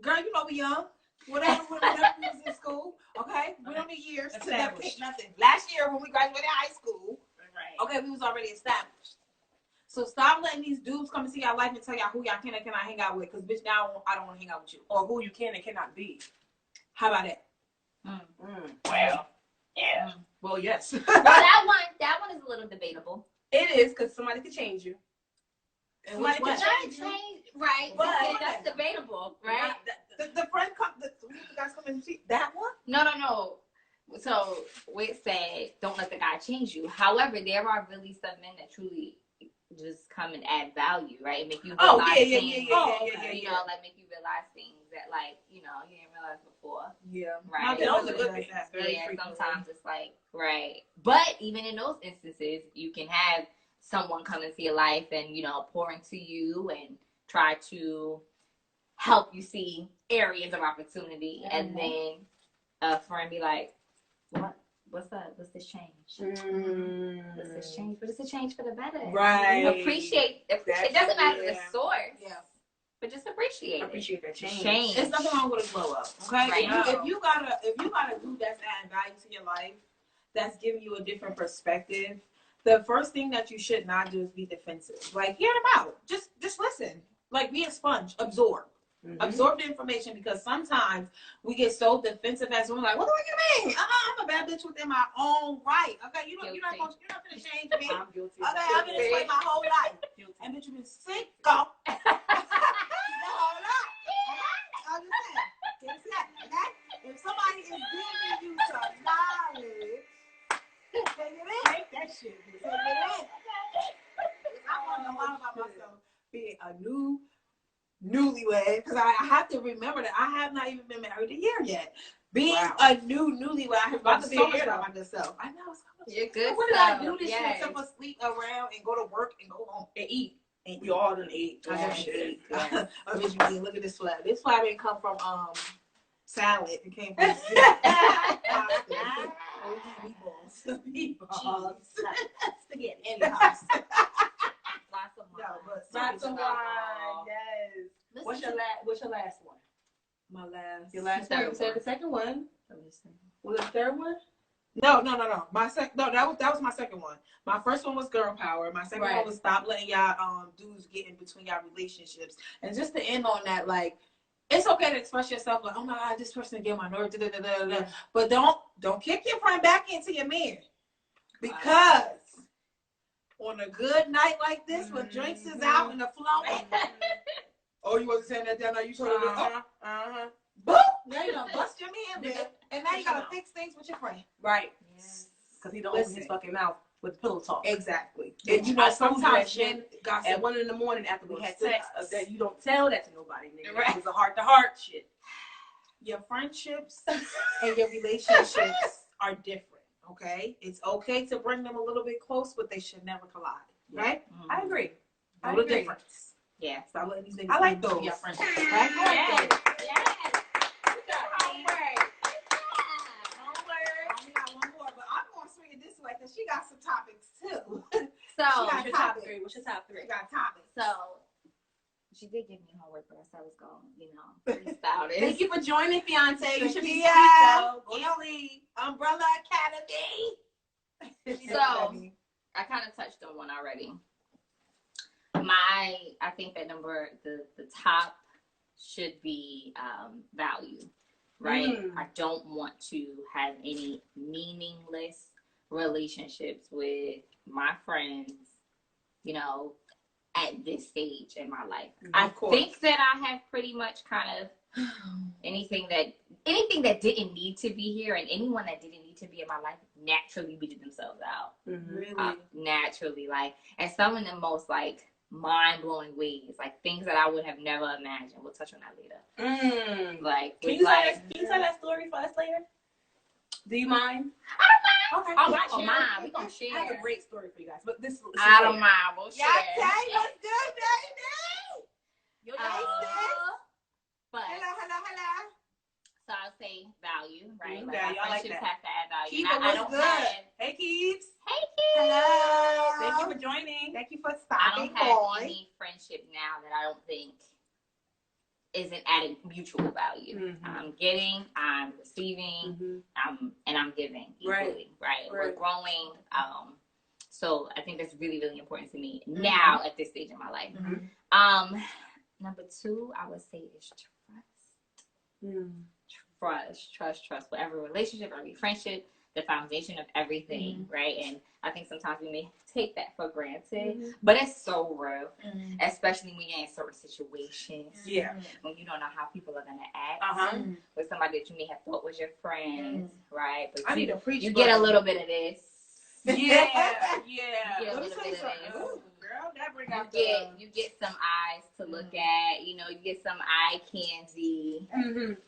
Speaker 1: girl, you know we young. Whatever we was in school, okay? We don't need years to pick nothing. Last year when we graduated high school, okay, we was already established. So stop letting these dudes come and see y'all life and tell y'all who y'all can and cannot hang out with. Because bitch, now I don't want to hang out with you.
Speaker 2: Or who you can and cannot be.
Speaker 1: How about that?
Speaker 2: Well, yeah. Well, yes.
Speaker 3: Well, that one is a little debatable.
Speaker 2: It is because somebody could change you.
Speaker 1: And somebody could change you.
Speaker 3: Right,
Speaker 1: but
Speaker 3: that's debatable, right?
Speaker 1: The friend the guys come and see that one?
Speaker 3: No. So we said don't let the guy change you. However, there are really some men that truly just come and add value, right? Make you realize things. You know, like make you realize things that like, you didn't realize before.
Speaker 1: Yeah.
Speaker 3: Right.
Speaker 1: Those are good things.
Speaker 3: Sometimes it's like, right. But even in those instances, you can have someone come into your life and, pour into you and try to help you see areas of opportunity. Mm-hmm. And then a friend be like, what? What's up? What's this change? What's this change? But it's a change for the better.
Speaker 1: Right.
Speaker 3: Appreciate. It doesn't matter the source.
Speaker 1: Yeah.
Speaker 3: But just appreciate
Speaker 2: that
Speaker 3: change.
Speaker 1: There's nothing wrong with a glow up. Okay.
Speaker 3: Right.
Speaker 1: If you got a dude that's adding value to your life, that's giving you a different perspective, the first thing that you should not do is be defensive. Like, hear them out. Just listen. Like, be a sponge. Absorb. Mm-hmm. Absorb the information because sometimes we get so defensive as we're like, what do you mean? I'm a bad bitch within my own right. Okay, you're not gonna change me.
Speaker 2: I'm guilty.
Speaker 1: Okay, I've been this way my whole life. And bitch, you've been sick. Go. If somebody is giving you some knowledge, take it in. Take that shit. Take it in. I learned a lot about myself being a newlywed because I have to remember that I have not even been married a year yet. Being a newlywed, I have learned so much about myself. I know.
Speaker 3: You're good.
Speaker 1: What did I do this shit except for sleep around and go to work and go home
Speaker 2: and eat? And you all done ate.
Speaker 1: I know shit. Look at this flap. This flap didn't come from salad. It came from meatballs. Spaghetti. Anyhow.
Speaker 3: Lots of wine.
Speaker 2: Yes. What's your last one?
Speaker 1: My last.
Speaker 2: Your last one. Say the second one. Was it the third one?
Speaker 1: No. That was my second one. My first one was girl power. My second one was stop letting y'all dudes get in between y'all relationships. And just to end on that, like, it's okay to express yourself like, oh my God, this person get my nerve. But don't kick your friend back into your man. Because on a good night like this, when drinks is out and the flow, oh, you wasn't saying that down there. You told her, boop. Now you done bust your man there, and now you gotta fix things with your friend.
Speaker 2: Right. Because he don't open his fucking mouth with pillow talk.
Speaker 1: Exactly.
Speaker 2: And sometimes men got at 1 a.m. after we had sex that you don't tell that to nobody, nigga. Right. It's a heart-to-heart shit.
Speaker 1: Your friendships and your relationships are different. Okay, it's okay to bring them a little bit close, but they should never collide. Right?
Speaker 2: Mm-hmm. I agree.
Speaker 1: Know the difference.
Speaker 3: Yeah.
Speaker 1: Stop letting these niggas.
Speaker 2: I like those.
Speaker 1: Your friendships. Right?
Speaker 3: Yes.
Speaker 1: Because she got some topics too.
Speaker 3: So
Speaker 2: what's your top three?
Speaker 1: She got topics.
Speaker 3: So she did give me homework, but I was going, freestyle this.
Speaker 2: Thank you for joining, fiance. You should be sweet, though. Go to sleep.
Speaker 1: Umbrella Academy.
Speaker 3: So I kind of touched on one already. I think that the top should be value, right? I don't want to have any meaningless relationships with my friends, you know, at this stage in my life. I think that I have pretty much kind of anything that didn't need to be here, and anyone that didn't need to be in my life naturally weeded themselves out.
Speaker 1: Really?
Speaker 3: Naturally, like, and some of the most like mind-blowing ways, like things that I would have never imagined. We'll touch on that later. Like,
Speaker 1: can you tell that story for us later? Do you mind?
Speaker 3: I don't mind.
Speaker 1: Okay.
Speaker 3: Oh, I don't mind. We gonna share.
Speaker 1: I have a great story for you guys, but this.
Speaker 3: I don't mind. We'll share.
Speaker 1: What's good, baby?
Speaker 3: Your but
Speaker 1: hello.
Speaker 3: so I'll say value, right?
Speaker 1: Mm,
Speaker 3: like
Speaker 1: value,
Speaker 3: our
Speaker 1: I like
Speaker 3: friendships
Speaker 1: that.
Speaker 3: have to add value.
Speaker 1: Keeps,
Speaker 3: I don't
Speaker 1: good?
Speaker 3: have.
Speaker 1: Hey, Keeps.
Speaker 3: Hey, Keeps.
Speaker 1: Hello. Thank you for joining.
Speaker 4: Thank you for
Speaker 3: I
Speaker 4: stopping
Speaker 3: don't have
Speaker 4: by.
Speaker 3: any friendship now that I don't think isn't adding mutual value.
Speaker 1: Mm-hmm.
Speaker 3: I'm getting, I'm receiving, and I'm giving equally, right? We're growing. So I think that's really, really important to me now at this stage in my life. Number 2, I would say is trust. Trust. Whatever relationship, every friendship, the foundation of everything, right? And I think sometimes we may take that for granted, but it's so real, especially when you're in certain situations.
Speaker 1: Yeah.
Speaker 3: When you don't know how people are gonna act with somebody that you may have thought was your friend, right? But
Speaker 1: I need to preach.
Speaker 3: You get a little bit of this.
Speaker 1: Yeah.
Speaker 3: You get a little bit of this.
Speaker 1: Girl, that bring out
Speaker 3: You get some eyes to look at, you know, you get some eye candy,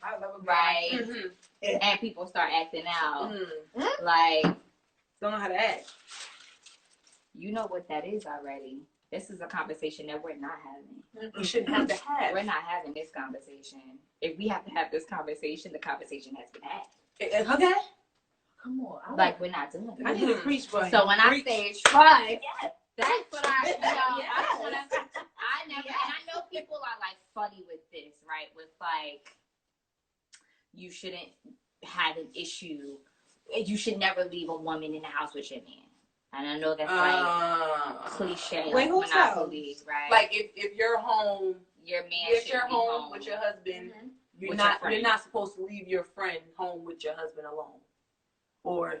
Speaker 1: I love it.
Speaker 3: right? And people start acting out. Like,
Speaker 1: don't know how to act.
Speaker 3: you know what that is already. This is a conversation that we're not having.
Speaker 1: We shouldn't have to have.
Speaker 3: We're not having this conversation. If we have to have this conversation, the conversation has been had.
Speaker 1: Okay. Come on.
Speaker 3: Like, we're not doing it.
Speaker 1: I need to preach, but
Speaker 3: So when I say trust, that's what I, you know, I never, and I know people are like funny with this, right? With like, you shouldn't have an issue. You should never leave a woman in the house with your man. And I know that's like cliche.
Speaker 1: Wait, who's that?
Speaker 3: Right?
Speaker 1: Like if you're home,
Speaker 3: your man
Speaker 1: if
Speaker 3: should
Speaker 1: you're
Speaker 3: be
Speaker 1: home with your husband, you're
Speaker 3: With
Speaker 1: not
Speaker 3: your friend.
Speaker 1: you're not supposed to leave your friend home with your husband alone, or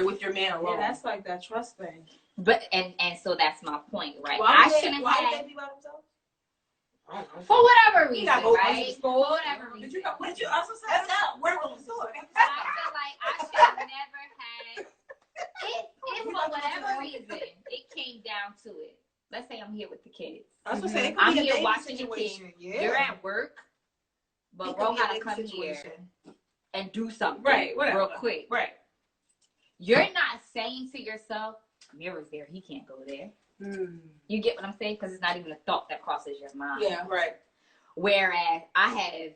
Speaker 1: with your man alone.
Speaker 4: Yeah, that's like that trust thing.
Speaker 3: But and so that's my point, right?
Speaker 1: Why
Speaker 3: I shouldn't
Speaker 1: did
Speaker 3: have.
Speaker 1: they be by themselves?
Speaker 3: For whatever reason,
Speaker 1: gotta go
Speaker 3: right?
Speaker 1: to
Speaker 3: For whatever reason.
Speaker 1: What did you also say? Where was the store?
Speaker 3: I feel like I should have never had it. For whatever reason, it came down to it. Let's say I'm here with the kids.
Speaker 1: I was gonna say, it could
Speaker 3: I'm
Speaker 1: be a
Speaker 3: here
Speaker 1: dating
Speaker 3: watching the
Speaker 1: situation.
Speaker 3: kids. You're at work, but bro gotta come here and do something real quick.
Speaker 1: Right.
Speaker 3: You're not saying to yourself, Mira's there, he can't go there. You get what I'm saying? Because it's not even a thought that crosses your mind.
Speaker 1: Yeah, right.
Speaker 3: Whereas I have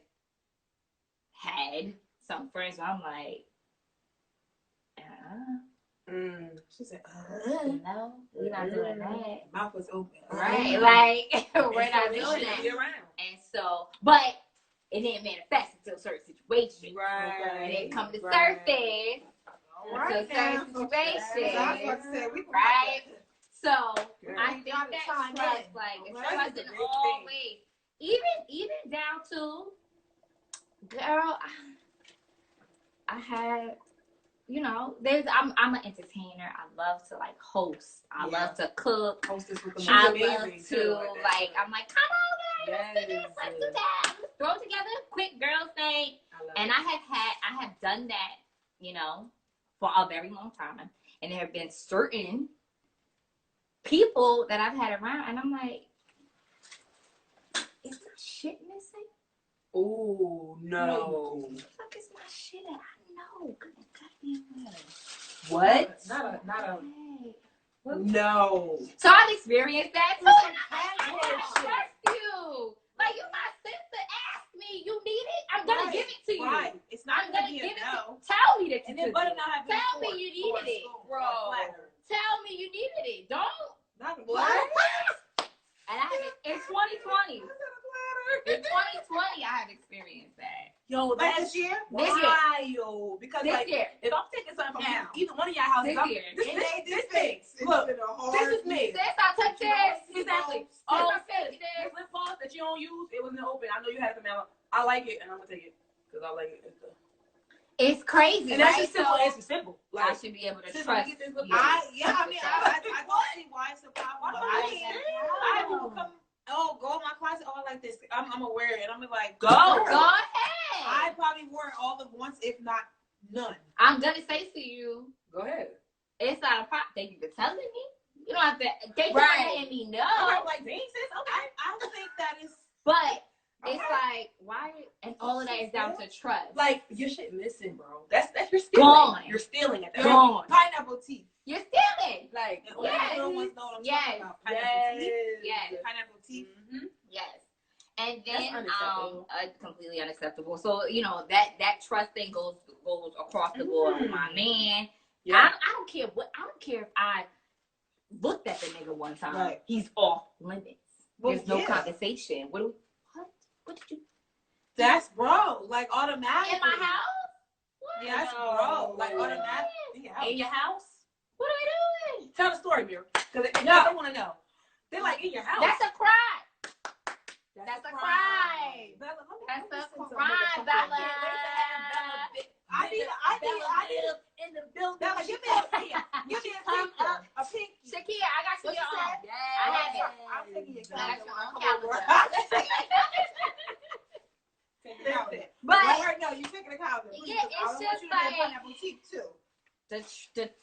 Speaker 3: had some friends where I'm like,
Speaker 1: She said,
Speaker 3: no, we're not doing that.
Speaker 1: mouth was open.
Speaker 3: Right? Like, we're not doing that.
Speaker 1: Be around.
Speaker 3: And so, but it didn't manifest until certain situations.
Speaker 1: Right.
Speaker 3: And it come to surface.
Speaker 1: Right.
Speaker 3: Certain situations.
Speaker 1: Right.
Speaker 3: Right? So
Speaker 1: Girl.
Speaker 3: I think that trust, like, it's trust in all ways. Even down to, girl, I had, you know, I'm an entertainer. I love to like host. I love to cook.
Speaker 1: Hostess with the
Speaker 3: I
Speaker 1: movie
Speaker 3: love
Speaker 1: amazing,
Speaker 3: to
Speaker 1: too,
Speaker 3: like. I'm like, come on, guys, let's do this, let's do that. Let's throw together a quick girl thing. And I have done that, you know, for a very long time. And there have been certain people that I've had around, and I'm like, is my shit missing?
Speaker 1: Oh no!
Speaker 3: What the fuck is my shit at? I know. Goddamn well.
Speaker 1: What?
Speaker 4: Not a.
Speaker 1: No.
Speaker 3: So I've experienced that. So I
Speaker 4: casual
Speaker 3: don't trust you. Like, you my sister asked me, you need it? I'm gonna give it to you.
Speaker 1: Right. It's not
Speaker 3: I'm
Speaker 1: gonna
Speaker 3: gonna
Speaker 1: be
Speaker 3: give
Speaker 1: a
Speaker 3: it
Speaker 1: no.
Speaker 3: to Tell me that you
Speaker 1: And then
Speaker 3: took
Speaker 1: better
Speaker 3: it.
Speaker 1: not have
Speaker 3: Tell me you needed it, bro. Tell me you needed it. Don't.
Speaker 1: What?
Speaker 3: And I have it's 2020. In 2020, I have experienced that.
Speaker 1: Yo,
Speaker 4: This year?
Speaker 3: This year.
Speaker 1: wild. Because
Speaker 3: This
Speaker 1: like,
Speaker 3: year.
Speaker 1: if I'm taking something from
Speaker 4: Now.
Speaker 1: either one of y'all houses,
Speaker 3: This
Speaker 1: I'm,
Speaker 3: year.
Speaker 1: this me. Look, this is me.
Speaker 3: Since I took this,
Speaker 1: He's at
Speaker 2: the open. I know you had it, man. I like it, and I'm gonna take it because I like it.
Speaker 3: It's crazy,
Speaker 2: And that's
Speaker 3: right?
Speaker 2: just simple.
Speaker 3: So
Speaker 2: It's simple.
Speaker 3: I
Speaker 2: Like,
Speaker 3: should be able to
Speaker 2: since
Speaker 3: trust.
Speaker 2: we get this look,
Speaker 3: you.
Speaker 1: I don't see why it's a problem. I have people come, go in my closet, I like this. I'm gonna wear it. I'm like,
Speaker 3: Go ahead.
Speaker 1: I probably wore it all of once, if not none.
Speaker 3: I'm gonna say to you,
Speaker 2: go ahead.
Speaker 3: it's not a problem. Thank you for telling me. You don't have to. Thank you
Speaker 1: Right.
Speaker 3: for letting me know.
Speaker 2: I'm like, dang, sis, okay.
Speaker 1: I think that is
Speaker 3: But it's like, why? And all of that is down to trust.
Speaker 2: Like, your shit missing, bro. That's you're stealing.
Speaker 3: Gone.
Speaker 2: You're stealing at that.
Speaker 3: Gone.
Speaker 1: pineapple teeth.
Speaker 3: You're stealing.
Speaker 2: Like,
Speaker 1: And all
Speaker 3: Yes.
Speaker 1: the little ones know what I'm
Speaker 3: Yes.
Speaker 1: talking about. Pineapple teeth.
Speaker 3: Yes.
Speaker 1: Pineapple teeth.
Speaker 2: Mm-hmm.
Speaker 3: Yes. And
Speaker 2: That's
Speaker 3: then
Speaker 2: unacceptable.
Speaker 3: completely unacceptable. So, you know, that trust thing goes across the board with my man.
Speaker 2: Yeah.
Speaker 3: I don't care if I looked at the nigga one time.
Speaker 1: Right.
Speaker 3: He's off limits.
Speaker 1: Well,
Speaker 3: There's no
Speaker 1: yeah.
Speaker 3: conversation. What did you
Speaker 1: That's bro. Like automatically.
Speaker 3: in my house? What?
Speaker 1: Yes, bro. Like automatically.
Speaker 2: In your house?
Speaker 3: What are we doing?
Speaker 2: Tell the story, Mira. Because they want to know. They're like, in your house.
Speaker 3: That's a crime. That's a crime.
Speaker 1: Bella, let me
Speaker 3: That's
Speaker 1: send
Speaker 3: a
Speaker 1: some
Speaker 3: crime,
Speaker 1: motherfucking-
Speaker 3: Bella.
Speaker 1: I need
Speaker 2: in the building.
Speaker 1: Bella, give me a pinky. Give me a pinky.
Speaker 3: Shakia, I got you
Speaker 1: What you
Speaker 3: your
Speaker 1: said?
Speaker 3: own. I have it.
Speaker 1: I'm taking your
Speaker 3: I got
Speaker 1: calendar.
Speaker 3: your own
Speaker 1: Come on,
Speaker 3: calendar.
Speaker 1: bro. Take your calendar.
Speaker 3: But
Speaker 1: Right, no, you taking the calendar.
Speaker 3: Yeah, it's
Speaker 1: I want
Speaker 3: just
Speaker 1: you to get
Speaker 3: like-
Speaker 1: pineapple teeth too.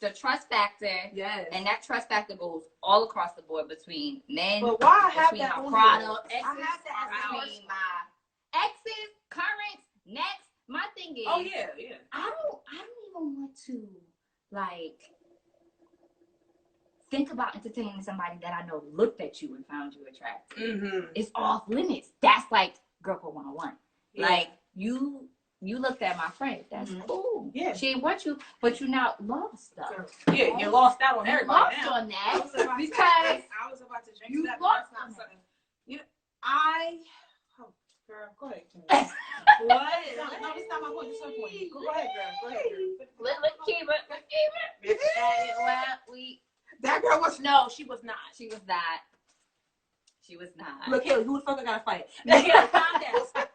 Speaker 3: the trust factor,
Speaker 2: Yes.
Speaker 3: and that trust factor goes all across the board between men,
Speaker 1: But why I have
Speaker 3: between
Speaker 1: that
Speaker 3: my
Speaker 1: on
Speaker 3: product,
Speaker 1: here? I have to ask that
Speaker 3: between my exes, currents, next. My thing is,
Speaker 2: Oh, yeah.
Speaker 3: I don't even want to like think about entertaining somebody that I know looked at you and found you attractive.
Speaker 2: Mm-hmm.
Speaker 3: It's off limits. That's like girl code 101.
Speaker 2: Yeah.
Speaker 3: Like you looked at my friend. That's
Speaker 1: Mhm.
Speaker 3: cool.
Speaker 1: Yeah.
Speaker 3: She didn't want you, but you now lost stuff.
Speaker 2: Yeah, you lost out on
Speaker 3: You
Speaker 2: everybody
Speaker 3: lost
Speaker 2: now.
Speaker 3: on that because
Speaker 1: I was about to drink
Speaker 3: you
Speaker 1: that.
Speaker 3: lost
Speaker 1: That's
Speaker 3: on
Speaker 1: not
Speaker 3: that.
Speaker 1: something. Girl, go ahead. Kim.
Speaker 2: What?
Speaker 1: No, this not my point. This is her point. Go ahead, girl. Go ahead, girl.
Speaker 3: let's keep it. Well,
Speaker 1: That girl was.
Speaker 2: No, she was not.
Speaker 3: she was not. She was not.
Speaker 2: Look, Haley, who the fuck I gotta fight? Look, Haley, calm down.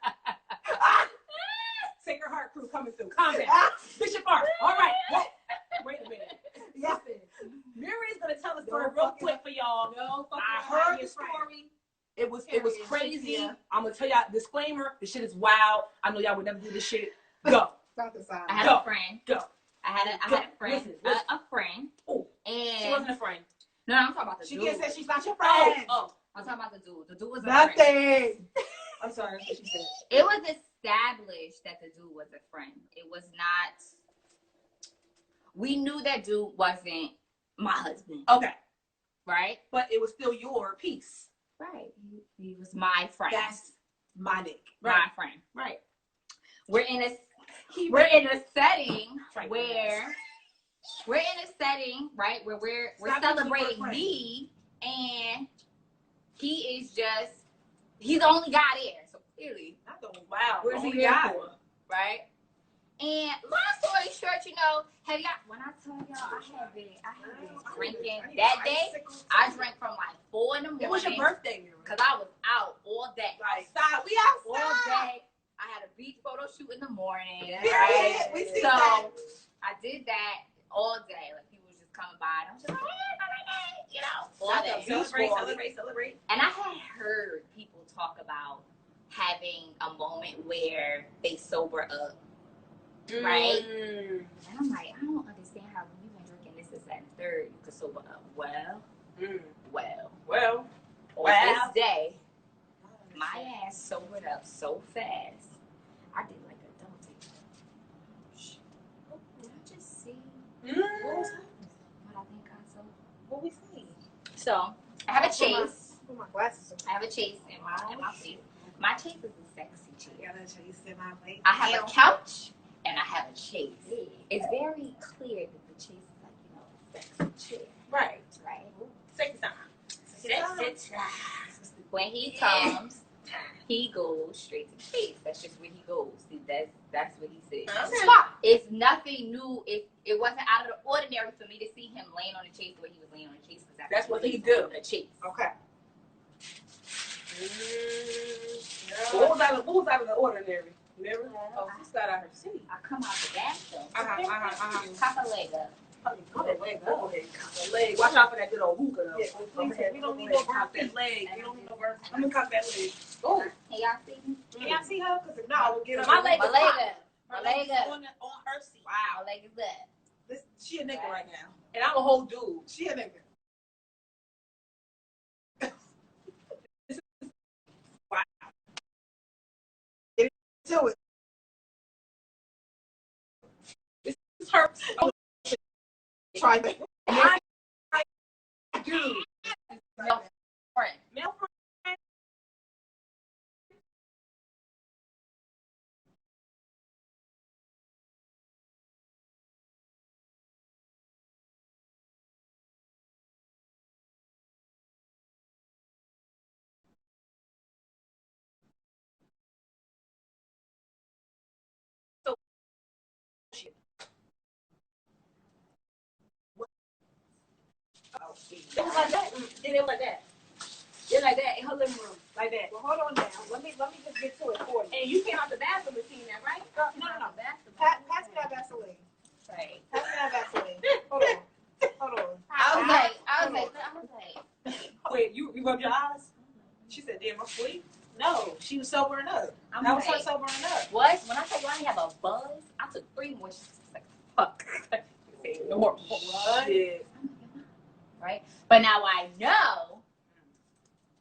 Speaker 2: Sacred Heart crew coming through. Calm down. Bishop Art. All right. Wait a minute.
Speaker 1: Yes.
Speaker 2: Mira is gonna tell the story
Speaker 1: No
Speaker 2: real
Speaker 1: fucking-
Speaker 2: quick for y'all.
Speaker 1: No, fucking
Speaker 2: I
Speaker 1: hide
Speaker 2: heard
Speaker 1: your
Speaker 2: the
Speaker 1: friend.
Speaker 2: story. It was
Speaker 1: Period.
Speaker 2: crazy.
Speaker 1: Yeah.
Speaker 2: I'm gonna tell y'all disclaimer. The shit is wild. I know y'all would never do this shit. Go.
Speaker 1: Stop the sign.
Speaker 3: I had
Speaker 2: Go.
Speaker 3: a friend.
Speaker 2: Go.
Speaker 3: I had a friend.
Speaker 2: Listen.
Speaker 3: A friend.
Speaker 2: Oh.
Speaker 3: And
Speaker 2: She wasn't a friend.
Speaker 3: no, I'm talking about the
Speaker 1: She
Speaker 3: dude.
Speaker 1: can't say she's not your friend.
Speaker 2: Oh.
Speaker 3: I'm talking about the dude. The dude was a friend.
Speaker 1: Nothing. I'm sorry. That's what she said.
Speaker 3: It was established that the dude was a friend. It was not. We knew that dude wasn't my husband,
Speaker 2: Okay.
Speaker 3: right?
Speaker 2: But it was still your piece.
Speaker 3: Right. He was my friend.
Speaker 1: That's my dick.
Speaker 3: my friend.
Speaker 2: Right.
Speaker 3: We're in a setting
Speaker 2: Right.
Speaker 3: where right, where we're
Speaker 1: Stop
Speaker 3: celebrating
Speaker 1: using the word
Speaker 3: me, and he's the only guy there. So clearly,
Speaker 1: Not the
Speaker 2: Wow.
Speaker 1: Where's
Speaker 2: Only
Speaker 1: he at?
Speaker 2: God.
Speaker 3: right? And long story short, you know, when I tell y'all I have been drinking that day, I drank from like 4 in the morning.
Speaker 2: It was your birthday, Mira.
Speaker 3: Because I was out all day.
Speaker 1: Outside. We
Speaker 3: All
Speaker 1: outside.
Speaker 3: day. I had a beach photo shoot in the morning.
Speaker 2: Yeah.
Speaker 1: Period.
Speaker 3: Right?
Speaker 1: We see
Speaker 3: So
Speaker 1: that.
Speaker 3: I did that all day. Like people was just coming by and I was just like, hey, you know, all day.
Speaker 2: Celebrate.
Speaker 3: And I had heard people talk about having a moment where they sober up. Right?
Speaker 2: Mm.
Speaker 3: And I'm like, I don't understand how when you've been drinking this, and third, you could sober up. Well,
Speaker 2: Well.
Speaker 3: on this day, my ass sobered up so fast. I did like a double take. Did I just see
Speaker 1: What was that?
Speaker 3: what I think I saw?
Speaker 1: What we see?
Speaker 3: So I have a chase.
Speaker 1: Put my glasses on.
Speaker 3: I have a chase in my face. My chase is a sexy chair.
Speaker 1: Gotta show you see my face.
Speaker 3: I have a couch and I have a chase. It's very clear that the chase is like, you know, a sexy chair.
Speaker 2: Right.
Speaker 3: Right?
Speaker 2: Sexy time.
Speaker 3: Sexy time. When he comes, he goes straight to the chase. That's just where he goes. See, that's what he said.
Speaker 2: Okay.
Speaker 3: It's nothing new. It wasn't out of the ordinary for me to see him laying on the chase the way he was laying on the chase. Because
Speaker 2: That's what he
Speaker 3: do.
Speaker 2: do.
Speaker 3: The chase.
Speaker 1: Okay.
Speaker 3: What
Speaker 2: Who's out of the ordinary? Mirror? Oh, who's got out her seat?
Speaker 3: I come out the bathroom.
Speaker 2: Uh-huh.
Speaker 3: Pop a leg up.
Speaker 2: The leg. Watch out for that good old hookah though.
Speaker 1: Yeah, we don't need no burn that leg. We don't need no burn. I'm gonna cock that leg.
Speaker 2: Oh,
Speaker 3: Can y'all see me?
Speaker 1: Can y'all see her? Because if not, I will get her.
Speaker 2: My leg
Speaker 3: My
Speaker 2: is
Speaker 3: leg
Speaker 2: hot.
Speaker 3: up.
Speaker 1: Her
Speaker 3: My leg
Speaker 1: leg is
Speaker 3: up.
Speaker 1: on her seat.
Speaker 3: My leg is up.
Speaker 1: She a nigga right now.
Speaker 2: And I'm a whole dude.
Speaker 1: She a nigga. Wow. Get to it.
Speaker 2: This hurts. Oh,
Speaker 1: Try that.
Speaker 2: I do.
Speaker 3: No friend.
Speaker 2: Male friend. It was like that. Then it was like that. It like that in her living room, like that.
Speaker 1: Well, hold on now. Let me just get to it for you.
Speaker 2: And you came out the bathroom and seen that, right?
Speaker 1: No.
Speaker 3: Basketball.
Speaker 1: Pass me that Vaseline.
Speaker 3: Right.
Speaker 1: Pass me that Vaseline. Hold on.
Speaker 3: I was like,
Speaker 2: Wait, you rubbed your eyes? She said, "Damn, I'm sweet."
Speaker 1: No, she was sobering up.
Speaker 3: I'm
Speaker 1: That was her
Speaker 3: like,
Speaker 1: sobering up.
Speaker 3: what? When I tell you I didn't have a buzz, I took 3 more. She's like, fuck. Normal.
Speaker 2: Shit.
Speaker 3: Right? But now I know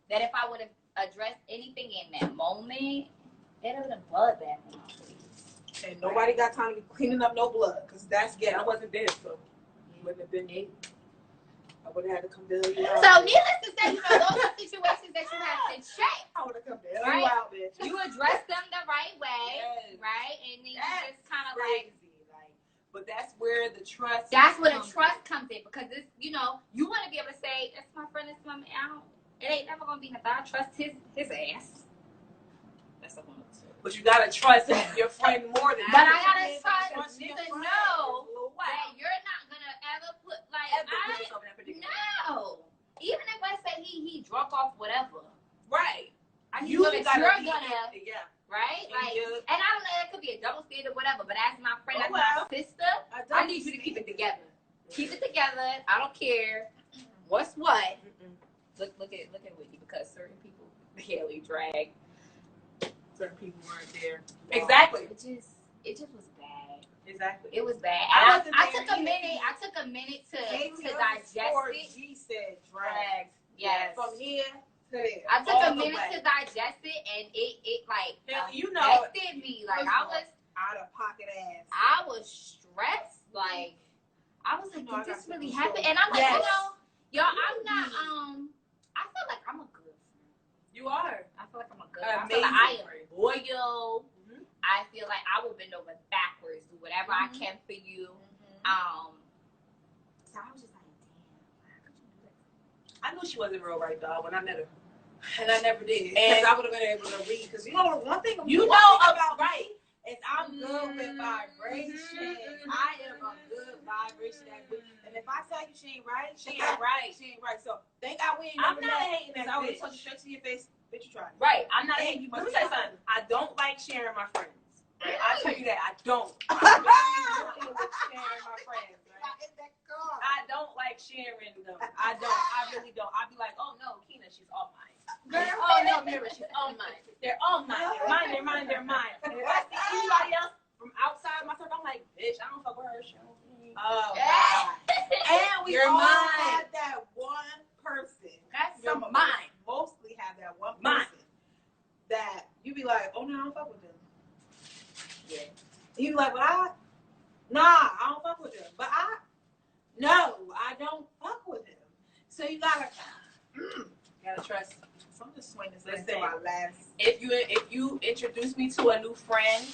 Speaker 3: that if I would have addressed anything in that moment, it would have blood bath in my face.
Speaker 1: And nobody got time to be cleaning up no blood, because that's
Speaker 2: Yeah, I
Speaker 1: ghetto.
Speaker 2: wasn't there, so wouldn't have been me.
Speaker 1: I would have had to come bail you out.
Speaker 3: So needless to say, those are situations that you have to check.
Speaker 1: I would have come bail
Speaker 3: Right.
Speaker 1: you out, bitch.
Speaker 3: You address them the right way,
Speaker 1: Yes.
Speaker 3: right? And then you
Speaker 1: That's
Speaker 3: just kind of
Speaker 1: crazy.
Speaker 3: like,
Speaker 2: But that's where the trust.
Speaker 3: that's where the
Speaker 2: comes
Speaker 3: trust comes in, because it's, you know, you want to be able to say, that's my friend, that's my man. It ain't never gonna be nothing. I trust his ass. That's a one.
Speaker 2: But you gotta trust your friend more than
Speaker 3: But
Speaker 2: that.
Speaker 3: I gotta trust
Speaker 1: your
Speaker 3: to
Speaker 1: friend.
Speaker 3: know
Speaker 1: Wow.
Speaker 3: that you're not gonna ever put like
Speaker 2: Ever put yourself in that predicament.
Speaker 3: no. Even if I say he drunk off whatever,
Speaker 2: Right.
Speaker 3: I need
Speaker 2: You
Speaker 3: to know that
Speaker 2: gotta
Speaker 3: you're
Speaker 2: be
Speaker 3: gonna
Speaker 2: yeah.
Speaker 3: right.
Speaker 2: And
Speaker 3: Like,
Speaker 2: you-
Speaker 3: and I don't know, it could be a double standard, whatever. But as my friend,
Speaker 1: Oh,
Speaker 3: as
Speaker 1: well.
Speaker 3: my sister, I need you to keep it together. Keep it together. I don't care what's what. Look at Whitney, because certain people barely drag.
Speaker 2: Certain people weren't there. Exactly.
Speaker 3: It just was bad.
Speaker 2: Exactly.
Speaker 3: It was bad.
Speaker 2: I
Speaker 3: And
Speaker 2: wasn't
Speaker 3: I
Speaker 2: there
Speaker 3: took a
Speaker 2: either.
Speaker 3: minute. I took a minute to
Speaker 1: Haley
Speaker 3: digest
Speaker 1: underscore
Speaker 3: it.
Speaker 1: G said drag.
Speaker 3: Yes.
Speaker 1: From here to there.
Speaker 3: I took
Speaker 2: all
Speaker 3: a
Speaker 2: the
Speaker 3: minute
Speaker 2: way.
Speaker 3: to digest it, and it like
Speaker 2: Haley, you know,
Speaker 3: affected me. Like I was
Speaker 1: Out of pocket ass.
Speaker 3: I was stressed. Like I was like,
Speaker 1: You know, I
Speaker 3: did this
Speaker 1: got
Speaker 3: really
Speaker 1: some
Speaker 3: happen?
Speaker 1: control.
Speaker 3: And I'm like,
Speaker 2: Yes.
Speaker 3: you know, y'all, I'm not. I feel like I'm a good friend.
Speaker 2: you are
Speaker 3: I feel like I'm a good. I feel like I am loyal.
Speaker 2: Mhm.
Speaker 3: I feel like I will bend over backwards, do whatever I can for you. So I was just like, damn, how could you do that?
Speaker 2: I knew she wasn't real right, dog, when I met her.
Speaker 1: And I never did.
Speaker 2: And-
Speaker 1: Because I would have been able to read. Because you know, one thing
Speaker 2: You
Speaker 1: one
Speaker 2: know
Speaker 1: thing
Speaker 2: about
Speaker 1: me is I'm good with vibration.
Speaker 2: Mhm.
Speaker 1: I am a good vibration. And if I tell you she ain't right,
Speaker 2: She ain't right.
Speaker 1: She ain't right. So thank God we ain't
Speaker 2: I'm
Speaker 1: never
Speaker 2: not
Speaker 1: met.
Speaker 2: hating that
Speaker 1: I would
Speaker 2: bitch.
Speaker 1: have told you straight to your face, bitch, you tried.
Speaker 2: Right. I'm not
Speaker 1: And
Speaker 2: hating.
Speaker 1: you
Speaker 2: Let me
Speaker 1: must
Speaker 2: tell you
Speaker 1: be
Speaker 2: something. I don't like sharing my friends. Right? I tell you that I don't.
Speaker 1: Ah!
Speaker 2: I'm very with sharing my friends. Right?
Speaker 1: In that car.
Speaker 2: I don't like sharing them. I don't. I really don't. I'd be like, oh no, Keena, she's all mine.
Speaker 1: Girl.
Speaker 2: Oh no, Mira, she's all mine. They're all mine. They're mine. They're mine. They're mine. And if I see anybody else from outside my circle, I'm like, bitch, I don't fuck with her. She don't fuck with me.
Speaker 1: Oh, God. And we
Speaker 2: You're
Speaker 1: all
Speaker 2: mine.
Speaker 1: had that one person.
Speaker 3: That's
Speaker 2: You're
Speaker 1: Some of
Speaker 2: mine.
Speaker 1: us mostly have that one
Speaker 2: Mine.
Speaker 1: person that you be like, oh no, I don't fuck with them.
Speaker 3: Yeah.
Speaker 1: You be like, but I don't fuck with them. But no, I don't fuck with them. So you gotta
Speaker 2: Trust.
Speaker 1: So I'm just swinging this
Speaker 2: Listen.
Speaker 1: into my last.
Speaker 2: If you introduce me to a new friend,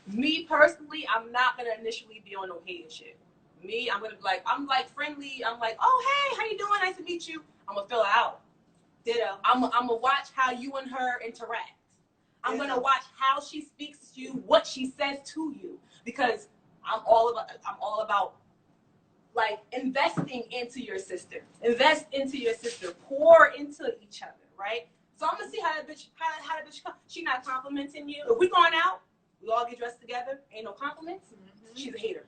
Speaker 2: me personally, I'm not gonna initially be on no hating shit. Me, I'm gonna be like, I'm like friendly. I'm like, oh hey, how you doing? Nice to meet you. I'm gonna fill her out.
Speaker 1: Ditto.
Speaker 2: I'm gonna watch how you and her interact. I'm
Speaker 1: Yeah.
Speaker 2: gonna watch how she speaks to you, what she says to you, because I'm all about like investing into your sister. Invest into your sister. Pour into each other, right? So I'm gonna see how that bitch come. She not complimenting you, if we going out, we all get dressed together, ain't no compliments, she's a hater.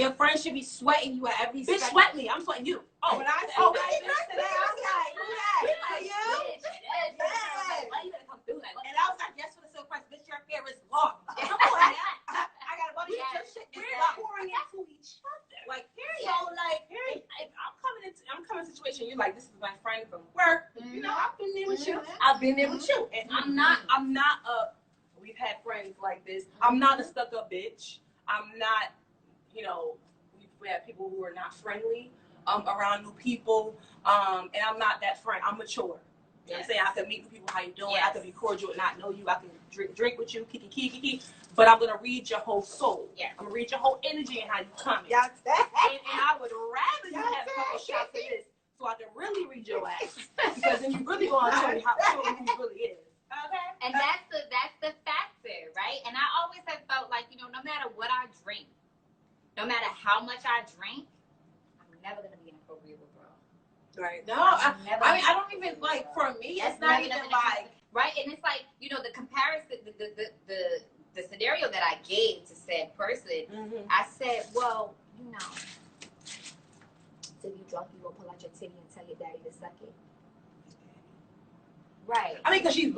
Speaker 1: Your friend should be sweating you at every
Speaker 2: Bitch,
Speaker 1: second.
Speaker 2: sweat me. I'm sweating you. Oh,
Speaker 1: When I
Speaker 2: we
Speaker 1: get
Speaker 2: dressed
Speaker 1: today, I was like, who that?
Speaker 3: Like,
Speaker 1: You?
Speaker 3: bitch,
Speaker 1: Yes.
Speaker 3: why you gotta come through? Like,
Speaker 1: And I was like, yes, for the silk price. Bitch, your hair is long. Come on now. I got a bunch of your shit.
Speaker 2: we're
Speaker 1: It's
Speaker 2: pouring into each other.
Speaker 1: like, period.
Speaker 2: So like, I'm coming in a situation. You're like, this is my friend from work. You know, I've been there with you. I've been there with you, and I'm not a. We've had friends like this. I'm not a stuck-up bitch. I'm not. You know, we have people who are not friendly around new people, and I'm not that friend. I'm mature. You know what I'm saying? I can meet new people. How you doing? I can be cordial and not know you. I can drink with you, kiki. But I'm gonna read your whole soul.
Speaker 3: Yeah.
Speaker 2: I'm gonna read your whole energy and how you come.
Speaker 1: Y'all
Speaker 2: And I would rather you have a couple shots of this so I can really read your ass. Because then you really gonna show me who you really is. Okay?
Speaker 3: and that's the factor, right? And I always have felt like, you know, no matter what I drink, no matter how much I drink, I'm never gonna be inappropriate with bro.
Speaker 2: Right. No,
Speaker 3: I'm
Speaker 2: I
Speaker 3: never
Speaker 2: mean,
Speaker 3: gonna
Speaker 2: I don't
Speaker 3: be
Speaker 2: even,
Speaker 3: inappropriate
Speaker 2: like,
Speaker 3: with bro.
Speaker 2: for me,
Speaker 3: That's
Speaker 2: it's not
Speaker 3: never
Speaker 2: even
Speaker 3: gonna
Speaker 2: like,
Speaker 3: right? And it's like, you know, the comparison, the scenario that I gave to said person, I said, well, you know, so you drunk, you gonna pull out your titty and tell your daddy to suck it. Right.
Speaker 2: I mean, because she's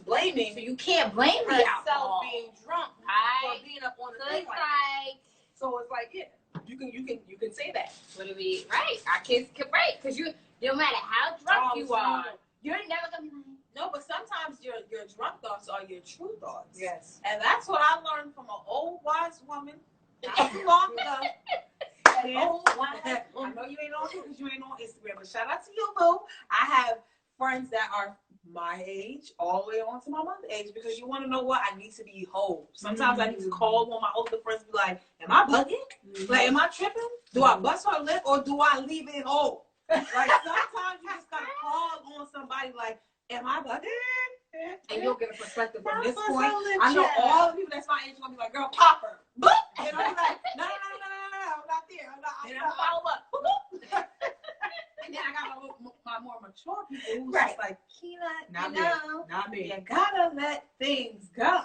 Speaker 2: blaming
Speaker 3: So you can't blame me
Speaker 2: herself
Speaker 3: alcohol.
Speaker 2: being drunk
Speaker 3: Right.
Speaker 2: for being up on the
Speaker 3: So
Speaker 2: thing
Speaker 3: it's
Speaker 2: like that.
Speaker 3: like,
Speaker 2: So it's like, yeah, you can say that.
Speaker 3: what do we, right? Our kids can, right? Because no matter how drunk
Speaker 2: Oh,
Speaker 3: you
Speaker 2: so-
Speaker 3: are, you're never gonna be like,
Speaker 1: No, but sometimes your drunk thoughts are your true thoughts.
Speaker 2: Yes.
Speaker 1: And that's what I learned from an old wise woman not too long ago. Old wise
Speaker 2: I
Speaker 1: woman.
Speaker 2: know you ain't on because you ain't on Instagram, but shout out to you, boo. I have friends that are my age all the way on to my mother's age because you want to know what? I need to be whole. Sometimes I need to call one of my older friends and be like, am I bugging? Like, am I tripping? Do I bust her lip or do I leave it whole? Like, sometimes you just gotta call on somebody like, am I bugging?
Speaker 3: and you'll get a perspective from this
Speaker 2: Bust
Speaker 3: point.
Speaker 2: her lip,
Speaker 1: I know
Speaker 2: child.
Speaker 1: all the people that's my age gonna be like, girl, pop her. Boop. And I'm like, no, I'm not there.
Speaker 2: And I follow up.
Speaker 1: And then I got my more mature people who's
Speaker 2: Right.
Speaker 1: just like, Keela,
Speaker 2: Not
Speaker 1: you
Speaker 2: me.
Speaker 1: know,
Speaker 2: Not me.
Speaker 1: you gotta let things go.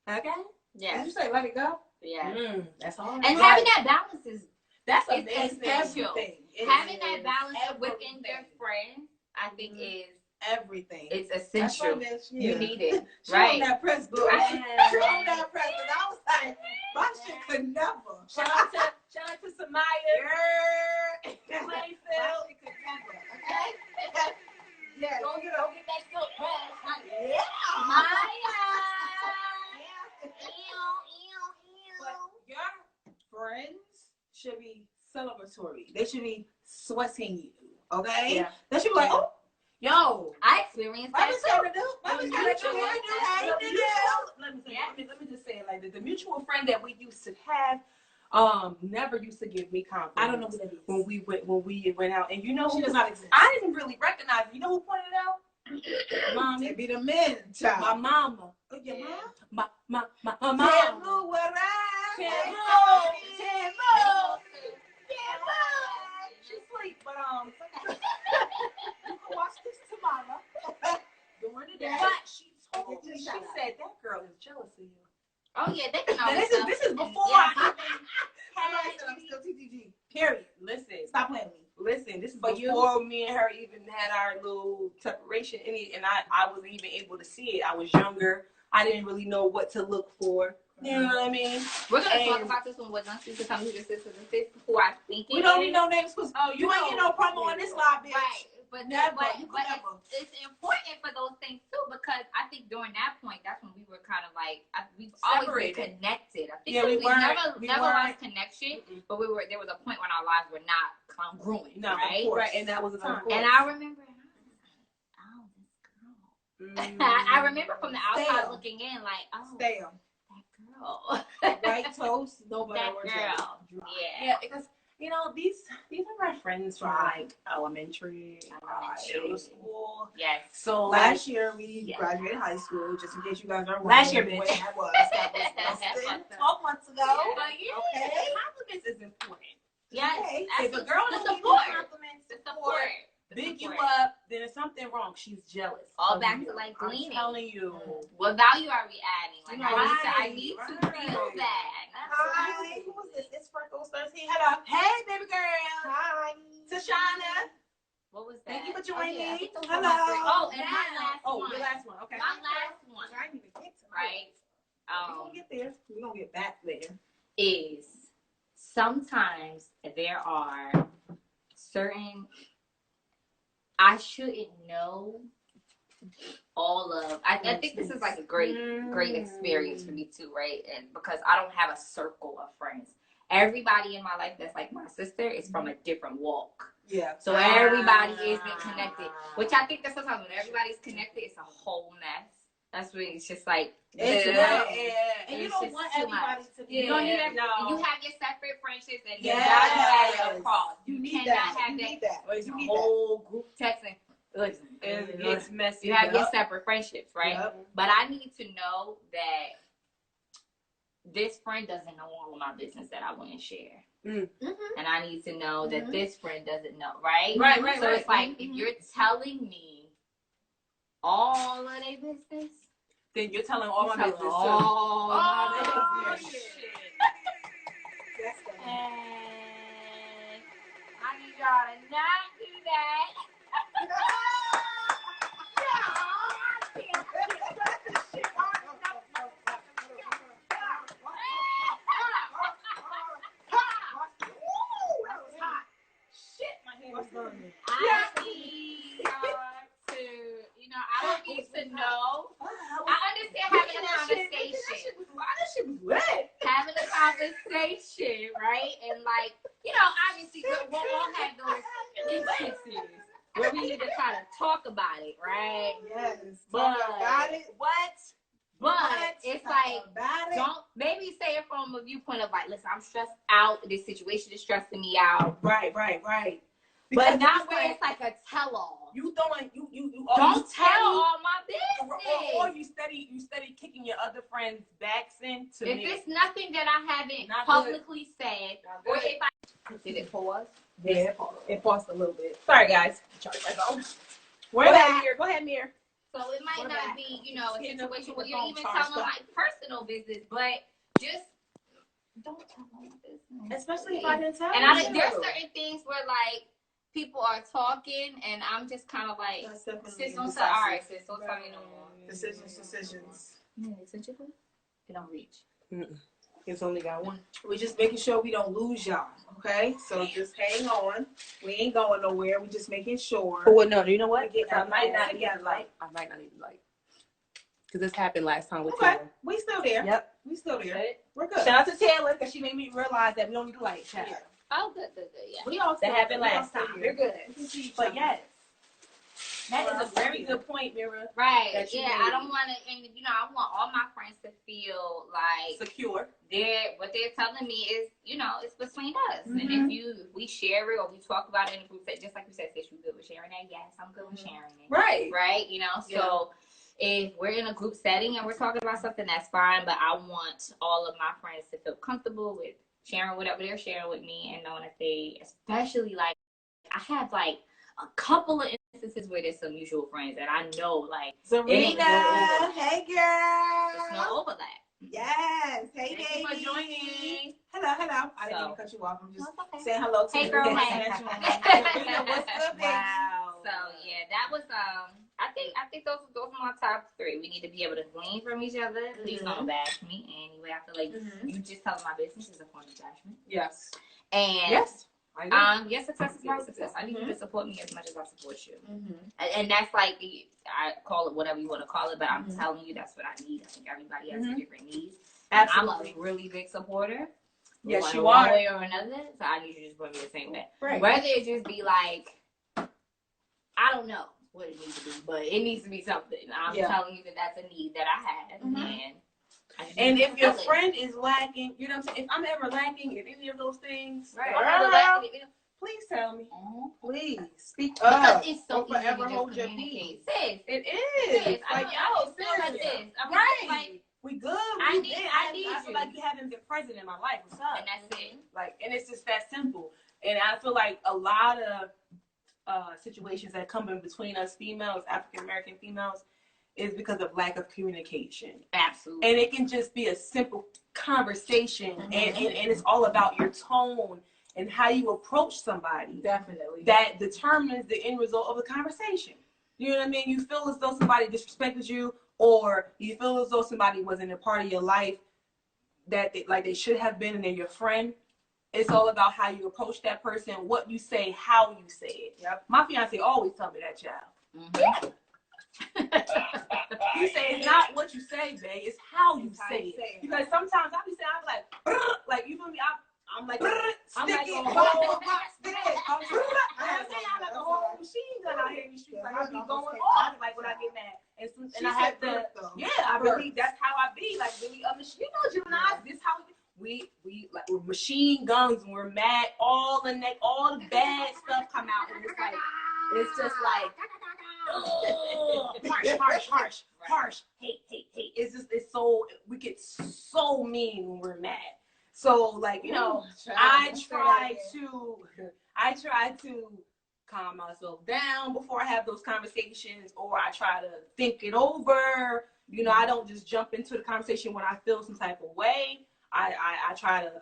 Speaker 1: Okay? Did
Speaker 3: Yeah,
Speaker 1: you say let it go?
Speaker 3: yeah.
Speaker 2: That's all.
Speaker 3: And having that balance is
Speaker 2: that's
Speaker 3: it's
Speaker 2: amazing.
Speaker 3: essential.
Speaker 1: Everything. It
Speaker 3: having
Speaker 1: is
Speaker 3: that balance within your
Speaker 1: everything.
Speaker 3: friends. I think is
Speaker 1: Everything.
Speaker 3: it's
Speaker 1: That's
Speaker 3: essential.
Speaker 1: why, bitch,
Speaker 3: You
Speaker 1: yeah.
Speaker 3: need it,
Speaker 1: She
Speaker 3: right?
Speaker 1: on that press, boo.
Speaker 3: Right.
Speaker 1: She on that press. And I was like, my shit could never.
Speaker 2: Shout out to Samaya.
Speaker 1: Girl.
Speaker 2: Playfield.
Speaker 1: My shit could never. Okay? Yeah.
Speaker 3: Go get that silk press.
Speaker 1: Yeah. But your friends should be celebratory. They should be sweating you. Okay?
Speaker 2: Yeah.
Speaker 1: They should be like, oh, yo.
Speaker 3: I experienced
Speaker 1: My
Speaker 3: that
Speaker 1: bitch
Speaker 3: too.
Speaker 1: never do. My bitch never do.
Speaker 2: Let me just say it like this. The mutual friend that we used to have never used to give me compliments.
Speaker 1: I don't know who that is.
Speaker 2: when we went out, and you know
Speaker 1: She
Speaker 2: who
Speaker 1: does not exist.
Speaker 2: I didn't really recognize it. You know who pointed it out? Mommy.
Speaker 1: It be the men,
Speaker 2: My
Speaker 1: child.
Speaker 2: mama.
Speaker 1: Oh, your
Speaker 3: Yeah.
Speaker 1: mom?
Speaker 2: My
Speaker 1: Tell
Speaker 2: mama.
Speaker 1: me where I
Speaker 2: Tell She sleep, but you can watch this tomorrow during the day.
Speaker 3: But
Speaker 2: She told me, she said that girl is jealous of you.
Speaker 3: Oh yeah, they can
Speaker 2: Now,
Speaker 3: always
Speaker 2: this is before
Speaker 3: Yeah.
Speaker 2: I
Speaker 1: I'm still TTG.
Speaker 2: period. Listen,
Speaker 1: Stop playing with me.
Speaker 2: listen. This is
Speaker 1: But
Speaker 2: before me and her even had our little separation, and I wasn't even able to see it. I was younger. I didn't really know what to look for. You know what I mean?
Speaker 3: We're gonna talk
Speaker 2: And-
Speaker 3: about this one with us. You can tell me who the sisters and sis who I think it
Speaker 1: We don't
Speaker 3: is.
Speaker 1: need no names because you ain't get no promo on this live, bitch.
Speaker 3: Right, but
Speaker 1: Never.
Speaker 3: but,
Speaker 1: You
Speaker 3: but
Speaker 1: could never.
Speaker 3: it's important for those things too, because I think during that point, that's when we were kind of like we've always
Speaker 2: Separated.
Speaker 3: been connected. I think
Speaker 1: Yeah,
Speaker 3: that
Speaker 1: we
Speaker 3: we
Speaker 1: weren't-
Speaker 3: never
Speaker 1: weren't.
Speaker 3: lost connection, but there was a point when our lives were not congruent,
Speaker 2: No,
Speaker 3: right?
Speaker 2: of course. Right, and that was the time.
Speaker 3: And I remember, and I was like, oh, this girl. I remember from the outside
Speaker 1: Stale.
Speaker 3: looking in, like, oh,
Speaker 1: Stale.
Speaker 3: that girl,
Speaker 1: White toast, no butter
Speaker 3: that
Speaker 1: or
Speaker 3: girl,
Speaker 1: jelly.
Speaker 3: yeah.
Speaker 2: Yeah, because you know these are my friends from like elementary, middle school.
Speaker 3: Yes.
Speaker 2: So
Speaker 1: Last year we
Speaker 3: Yeah.
Speaker 1: graduated high school, just in case you guys are
Speaker 2: Last year,
Speaker 1: wondering
Speaker 2: bitch.
Speaker 1: when that was. That was less than 12 months ago.
Speaker 2: But yeah,
Speaker 1: Okay.
Speaker 2: compliments is important.
Speaker 3: Yes.
Speaker 1: Okay.
Speaker 2: If a
Speaker 3: Absolutely.
Speaker 2: girl
Speaker 3: The
Speaker 2: don't give you
Speaker 3: support.
Speaker 2: compliments,
Speaker 3: The support. The
Speaker 2: big you
Speaker 3: support.
Speaker 2: up,
Speaker 4: then there's something wrong. She's jealous.
Speaker 3: All
Speaker 4: of
Speaker 3: back
Speaker 4: you.
Speaker 3: to like
Speaker 4: I'm
Speaker 3: gleaning.
Speaker 4: telling you.
Speaker 3: What value are we adding? Like
Speaker 4: Right,
Speaker 3: I need to feel that.
Speaker 1: Hi, who is this? It's Freckles 13. Hello.
Speaker 4: Hey, baby girl.
Speaker 1: Hi.
Speaker 4: Tashana.
Speaker 3: What was that?
Speaker 4: Thank you for joining.
Speaker 3: I think those were
Speaker 1: Hello.
Speaker 3: my three. Oh, and my last
Speaker 4: Oh,
Speaker 3: one.
Speaker 4: your last one. Okay.
Speaker 3: My last one,
Speaker 1: I didn't even get to
Speaker 3: right?
Speaker 1: We're gonna get there. We're gonna get back there.
Speaker 3: Is sometimes there are certain I shouldn't know all of. I think this is like a great experience for me too, right? And because I don't have a circle of friends. Everybody in my life that's like my sister is from a different walk.
Speaker 1: Yeah.
Speaker 3: So everybody isn't connected. Which I think that sometimes when everybody's connected, it's a whole mess. That's when it's just like
Speaker 1: It's
Speaker 3: yeah.
Speaker 1: and you
Speaker 3: It's
Speaker 1: don't
Speaker 3: just
Speaker 1: want
Speaker 3: too
Speaker 1: everybody to be.
Speaker 3: You don't need that.
Speaker 4: No.
Speaker 3: You have your separate friendships and
Speaker 1: Yes.
Speaker 3: your value across.
Speaker 1: You need
Speaker 3: cannot
Speaker 1: that.
Speaker 3: have
Speaker 1: You
Speaker 3: that.
Speaker 1: need that.
Speaker 4: Or it's
Speaker 1: You
Speaker 4: a
Speaker 1: need
Speaker 4: whole group.
Speaker 3: Texting. Listen,
Speaker 4: It's messy.
Speaker 3: you have your
Speaker 4: Yup.
Speaker 3: separate friendships, right?
Speaker 1: Yep.
Speaker 3: But I need to know that this friend doesn't know all of my business that I wouldn't share. And I need to know that this friend doesn't know, right?
Speaker 4: Right.
Speaker 3: So it's like, if you're telling me all of their business,
Speaker 4: Then you're telling all my
Speaker 3: telling
Speaker 4: business too.
Speaker 3: all my
Speaker 1: Oh,
Speaker 3: business.
Speaker 1: shit. That's the
Speaker 3: And I need y'all to not do that. I need y'all to, I don't need to know. I understand having a conversation.
Speaker 1: That shit was wet.
Speaker 3: Having a conversation, right? And like, obviously we'll have those instances where we need to kind of talk about it, right?
Speaker 1: Yes.
Speaker 3: But-
Speaker 1: Talk about it. What?
Speaker 3: But it's like,
Speaker 1: about it.
Speaker 3: don't maybe say it from a viewpoint of like, listen, I'm stressed out. This situation is stressing me out.
Speaker 4: Right.
Speaker 3: But not where it's like a tell-all.
Speaker 4: You throwing you
Speaker 3: Don't tell
Speaker 4: steady-
Speaker 3: all my business.
Speaker 4: or you steady kicking your other friends' backs into
Speaker 3: If
Speaker 4: me.
Speaker 3: it's nothing that I haven't
Speaker 4: Not
Speaker 3: publicly said,
Speaker 4: Not
Speaker 3: or
Speaker 4: good.
Speaker 3: if I did it pause.
Speaker 1: Yeah, it paused a little bit.
Speaker 4: Sorry guys. Charge my phone. Go ahead, Mir.
Speaker 3: So it might
Speaker 1: What
Speaker 3: not
Speaker 1: about-
Speaker 3: be, a
Speaker 1: Getting the
Speaker 3: situation where you're
Speaker 1: phone
Speaker 3: even
Speaker 1: charged
Speaker 3: telling
Speaker 1: up.
Speaker 3: like personal business, but just don't tell all my business.
Speaker 4: Especially if I didn't tell
Speaker 3: And
Speaker 4: you.
Speaker 3: there's certain things where like people are talking, and I'm just kind of like,
Speaker 1: That's definitely
Speaker 3: sis, don't say,
Speaker 1: indecisive.
Speaker 3: all right, sis, don't tell me no more.
Speaker 1: Decisions.
Speaker 3: It don't reach.
Speaker 4: It's only got one.
Speaker 1: We're just making sure we don't lose y'all, okay? So just hang on. We ain't going nowhere. We're just making sure.
Speaker 4: Well, no, you know what?
Speaker 1: We get
Speaker 4: I might not
Speaker 1: together.
Speaker 4: need light. I might not need light. Because this happened last time with
Speaker 1: Okay,
Speaker 4: Taylor.
Speaker 1: we still there.
Speaker 4: Yep.
Speaker 1: We still there.
Speaker 4: Okay.
Speaker 1: We're good.
Speaker 4: Shout out to Taylor because she made me realize that we don't need the light. Shout out.
Speaker 1: Yeah.
Speaker 3: Oh, good, yeah.
Speaker 1: We all
Speaker 4: That
Speaker 1: still-
Speaker 4: happened
Speaker 1: we all
Speaker 4: last
Speaker 1: still
Speaker 4: time.
Speaker 1: here.
Speaker 4: We're good.
Speaker 1: We can see each
Speaker 4: But
Speaker 1: other.
Speaker 4: yes, that is a very good point, Mira.
Speaker 3: Right.
Speaker 4: That you
Speaker 3: Yeah,
Speaker 4: made.
Speaker 3: I don't want to, and I want all my friends to feel like
Speaker 4: Secure.
Speaker 3: what they're telling me is, it's between us.
Speaker 1: Mhm.
Speaker 3: And if we share it or we talk about it in a group, just like you said, sis, you good with sharing that? Yes, I'm good with sharing it.
Speaker 4: Right.
Speaker 3: Right? So if we're in a group setting and we're talking about something, that's fine. But I want all of my friends to feel comfortable with sharing whatever they're sharing with me, and knowing that they, especially like, I have like a couple of instances where there's some mutual friends that I know, like,
Speaker 1: Serena, hey girl.
Speaker 3: there's no overlap.
Speaker 1: Yes. Hey,
Speaker 3: Thank you for
Speaker 1: baby.
Speaker 3: joining.
Speaker 1: Hello. I didn't
Speaker 3: So-
Speaker 1: mean to cut you off. I'm just
Speaker 3: No, it's okay.
Speaker 1: saying hello to
Speaker 3: Hey,
Speaker 1: you.
Speaker 3: girl,
Speaker 1: Yes,
Speaker 3: hey.
Speaker 1: Serena, what's good, baby?
Speaker 4: Wow.
Speaker 3: So yeah, that was I think those are my top 3. We need to be able to glean from each other. Please don't bash me anyway. I feel like you just telling my business is a form of bashment.
Speaker 4: Yes.
Speaker 3: And
Speaker 4: Yes. I agree.
Speaker 3: your success is my success. I need you to support me as much as I support you.
Speaker 1: Mm-hmm.
Speaker 3: And that's like, I call it whatever you want to call it, but I'm telling you that's what I need. I think everybody has different needs.
Speaker 4: Absolutely.
Speaker 3: I'm a really big supporter.
Speaker 4: Yes,
Speaker 3: one
Speaker 4: you
Speaker 3: one
Speaker 4: are.
Speaker 3: way or another. So I need you to just put me the same way.
Speaker 4: Right.
Speaker 3: Whether it just be like, I don't know what it needs to be, but it needs to be something. I'm telling you that that's a need that I have. And I just
Speaker 4: And
Speaker 3: need to
Speaker 4: if your
Speaker 3: fulfill it.
Speaker 4: friend is lacking, you know what I'm saying? If I'm ever lacking in any of those things,
Speaker 3: Right.
Speaker 4: if I'm ever lacking in any- please tell me.
Speaker 1: Please speak
Speaker 3: Because
Speaker 1: up.
Speaker 3: it's so
Speaker 1: Don't
Speaker 3: easy to
Speaker 1: forever
Speaker 3: just
Speaker 1: hold your
Speaker 3: communicate.
Speaker 1: peace.
Speaker 3: Sis,
Speaker 4: It
Speaker 3: sis,
Speaker 4: is.
Speaker 3: I
Speaker 4: Like,
Speaker 3: don't feel like
Speaker 1: serious.
Speaker 3: this. I'm
Speaker 4: right.
Speaker 3: like,
Speaker 4: we good.
Speaker 3: I
Speaker 4: We
Speaker 3: need-
Speaker 4: good.
Speaker 3: I need
Speaker 4: I feel
Speaker 3: you.
Speaker 4: like you haven't been present in my life. What's up?
Speaker 3: and that's it.
Speaker 4: Like, and it's just that simple. And I feel like a lot of
Speaker 2: situations that come in between us females, African American females, is because of lack of communication.
Speaker 3: Absolutely.
Speaker 2: And it can just be a simple conversation, and it's all about your tone and how you approach somebody.
Speaker 1: Definitely.
Speaker 2: That determines the end result of the conversation. You know what I mean? You feel as though somebody disrespected you, or you feel as though somebody wasn't a part of your life that they should have been, and they're your friend. It's all about how you approach that person, what you say, how you say it.
Speaker 1: Yep.
Speaker 2: My fiance always tell me that, child. You say it's not what you say, babe. It's how you say it. Because sometimes I be saying, I'm like, you feel me? I'm like, I'm like a whole stick. I'm like a whole machine gun out here in the streets. Like I be going off, like when I get mad, and I have to. Yeah, I really. That's how I be. Like really, a machine. You know, Gemini. This how we like we're machine guns and we're mad. All the bad stuff come out, and it's just like. Harsh, hate. It's so, we get so mean when we're mad. So like, you know, I try to calm myself down before I have those conversations, or I try to think it over. You know, I don't just jump into the conversation when I feel some type of way. I try to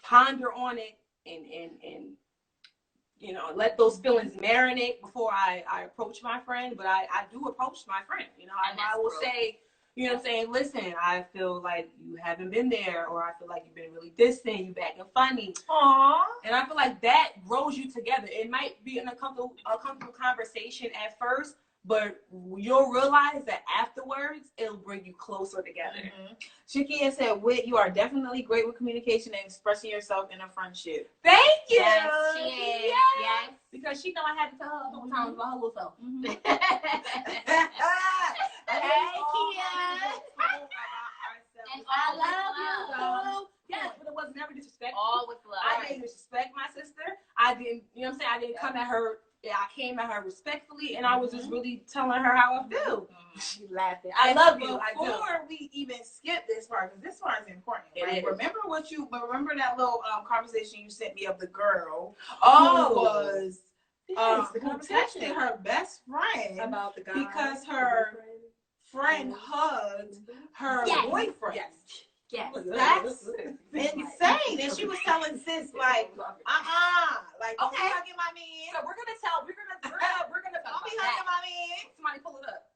Speaker 2: ponder on it and you know, let those feelings marinate before I approach my friend. But I do approach my friend. You know, I will say, you know what I'm saying, listen, I feel like you haven't been there, or I feel like you've been really distant, you back and funny.
Speaker 1: Aww.
Speaker 2: And I feel like that grows you together. It might be an uncomfortable conversation at first, but you'll realize that afterwards, it'll bring you closer together.
Speaker 1: Mm-hmm. Shakia said, Whit, you are definitely great with communication and expressing yourself in a friendship.
Speaker 2: Thank you.
Speaker 3: Yes, she is. Yes.
Speaker 2: Because she know I had to tell her a couple times about her little self.
Speaker 3: Hey, Kia. And
Speaker 2: I
Speaker 3: all
Speaker 2: love
Speaker 3: love.
Speaker 2: you. Yes, but it was never disrespectful.
Speaker 3: All with love.
Speaker 2: I didn't disrespect my sister. I didn't, you know what I'm saying? I didn't come at her. Yeah, I came at her respectfully, and I was just really telling her how I feel.
Speaker 1: She laughing.
Speaker 2: I love you. I do.
Speaker 1: Before we even skip this part, because this part is important, right?
Speaker 2: It is.
Speaker 1: Remember that little conversation you sent me of the girl
Speaker 2: Oh.
Speaker 1: who was
Speaker 2: The
Speaker 1: who texted her best friend
Speaker 2: about the guy
Speaker 1: because her friend hugged her boyfriend.
Speaker 2: Yes.
Speaker 3: Yes.
Speaker 1: That's insane. And she was telling sis like, like don't be hugging my man.
Speaker 2: So we're gonna don't be
Speaker 1: hugging my man.
Speaker 2: Somebody pull it up.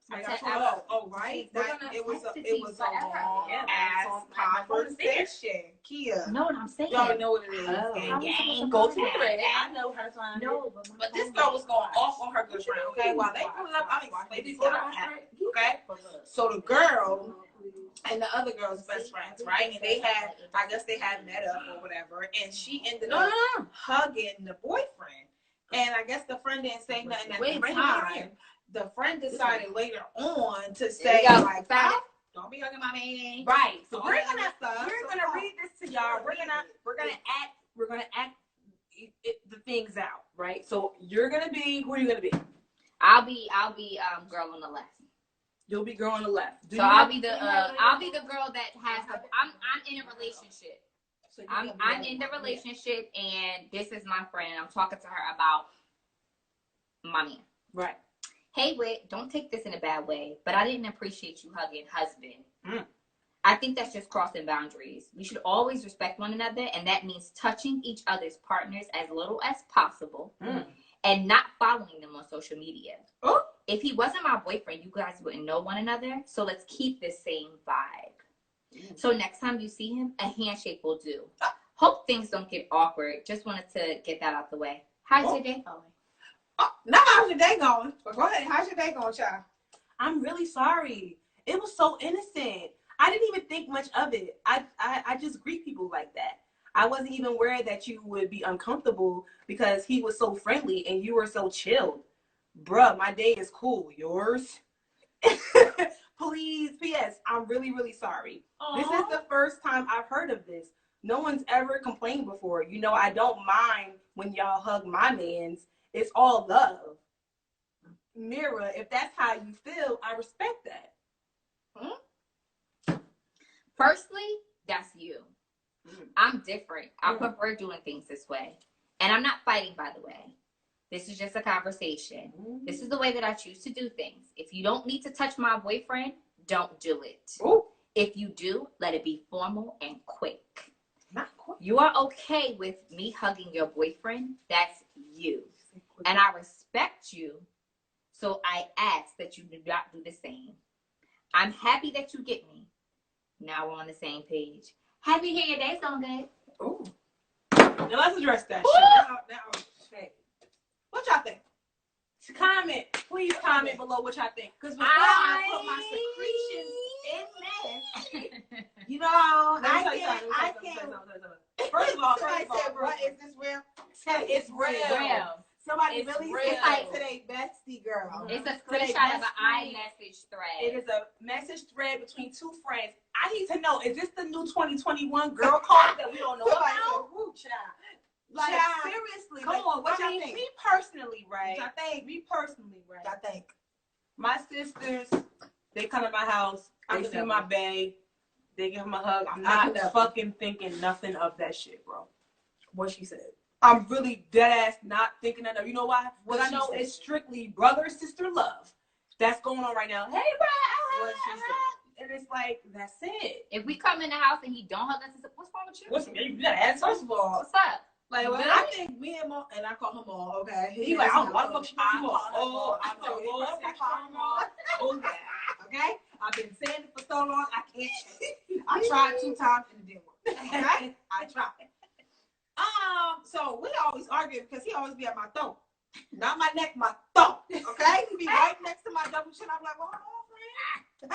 Speaker 1: Right. It was a
Speaker 3: forever.
Speaker 1: long ass conversation. Kia.
Speaker 3: Know what I'm saying?
Speaker 1: Y'all know what it is.
Speaker 3: Gang.
Speaker 2: Go to the red. I know her son.
Speaker 3: No,
Speaker 1: But this girl was going off on her good friend. Okay, while they pull it up, I'm explaining what happened. Okay, so the girl and the other girl's best friends, right? And I guess they had met up or whatever, and she ended up hugging the boyfriend. And I guess the friend didn't say nothing at the time. The friend decided later on to say, like, don't be hugging my man.
Speaker 2: Right. So we're
Speaker 1: gonna
Speaker 2: gonna read this to y'all. We're gonna act the things out, right? So you're gonna be, who are you gonna be?
Speaker 3: I'll be girl on the left.
Speaker 2: You'll be girl on the left.
Speaker 3: I'll be the girl that has I'm in a relationship. I'm in the relationship, and this is my friend. I'm talking to her about my man.
Speaker 2: Right.
Speaker 3: Hey, Whit, don't take this in a bad way, but I didn't appreciate you hugging husband. I think that's just crossing boundaries. We should always respect one another, and that means touching each other's partners as little as possible and not following them on social media.
Speaker 1: Oh.
Speaker 3: If he wasn't my boyfriend, you guys wouldn't know one another, so let's keep this same vibe. So next time you see him, a handshake will do. Hope things don't get awkward. Just wanted to get that out the way. How's your day going?
Speaker 1: Now how's your day going? But go ahead. How's your day going, child?
Speaker 2: I'm really sorry. It was so innocent. I didn't even think much of it. I just greet people like that. I wasn't even aware that you would be uncomfortable because he was so friendly and you were so chilled. Bruh, my day is cool. Yours? Please, P.S. I'm really, really sorry. Aww. This is the first time I've heard of this. No one's ever complained before. You know, I don't mind when y'all hug my mans. It's all love. Mira, if that's how you feel, I respect that.
Speaker 3: Firstly, that's you. I'm different. I prefer doing things this way. And I'm not fighting, by the way. This is just a conversation. This is the way that I choose to do things. If you don't need to touch my boyfriend, don't do it.
Speaker 1: Ooh.
Speaker 3: If you do, let it be formal and quick.
Speaker 1: Not quick.
Speaker 3: You are okay with me hugging your boyfriend. That's you. And I respect you. So I ask that you do not do the same. I'm happy that you get me. Now we're on the same page. Happy to hear your day's going good.
Speaker 1: Ooh. Now let's address that shit. Now, hey. What y'all think? Comment. Please comment below what y'all think. Because before I put my secretions in this, you know, I can't. First of all, what is this real? It's real. Somebody
Speaker 3: It's
Speaker 1: really
Speaker 3: real.
Speaker 1: said like today, bestie girl.
Speaker 3: It's a screenshot of an iMessage thread.
Speaker 1: It is a message thread between two friends. I need to know, is this the new 2021 girl code that we don't know about? Like, seriously.
Speaker 4: Come on, what y'all think?
Speaker 1: Me personally, right?
Speaker 4: What y'all think?
Speaker 1: Me personally, right?
Speaker 4: I think.
Speaker 1: My sisters, they come to my house. They see my bae. They give him a hug. I'm not fucking thinking nothing of that shit, bro.
Speaker 4: What she said.
Speaker 1: I'm really dead ass not thinking of. You know why?
Speaker 4: What
Speaker 1: Because I
Speaker 4: she
Speaker 1: know
Speaker 4: said.
Speaker 1: it's strictly brother sister love that's going on right now. Hey, bro.
Speaker 4: What she said.
Speaker 1: And it's like, that's it.
Speaker 3: If we come in the house and he don't hug us, what's wrong with you?
Speaker 1: You gotta ask first of all.
Speaker 3: What's up?
Speaker 4: Like, well, I think me and Mom, and I call him Mom, okay?
Speaker 1: He like, I don't know why the fuck she knows you
Speaker 4: I
Speaker 1: all.
Speaker 4: call him Mom.
Speaker 1: Oh, yeah.
Speaker 4: Okay? I've been saying it for so long, I can't change. I tried 2 times and it didn't work. Okay? I tried. So we always argue because he always be at my throat. Not my neck, my throat. Okay? He be right next to my double chin. I'm like, well, hold on, friend.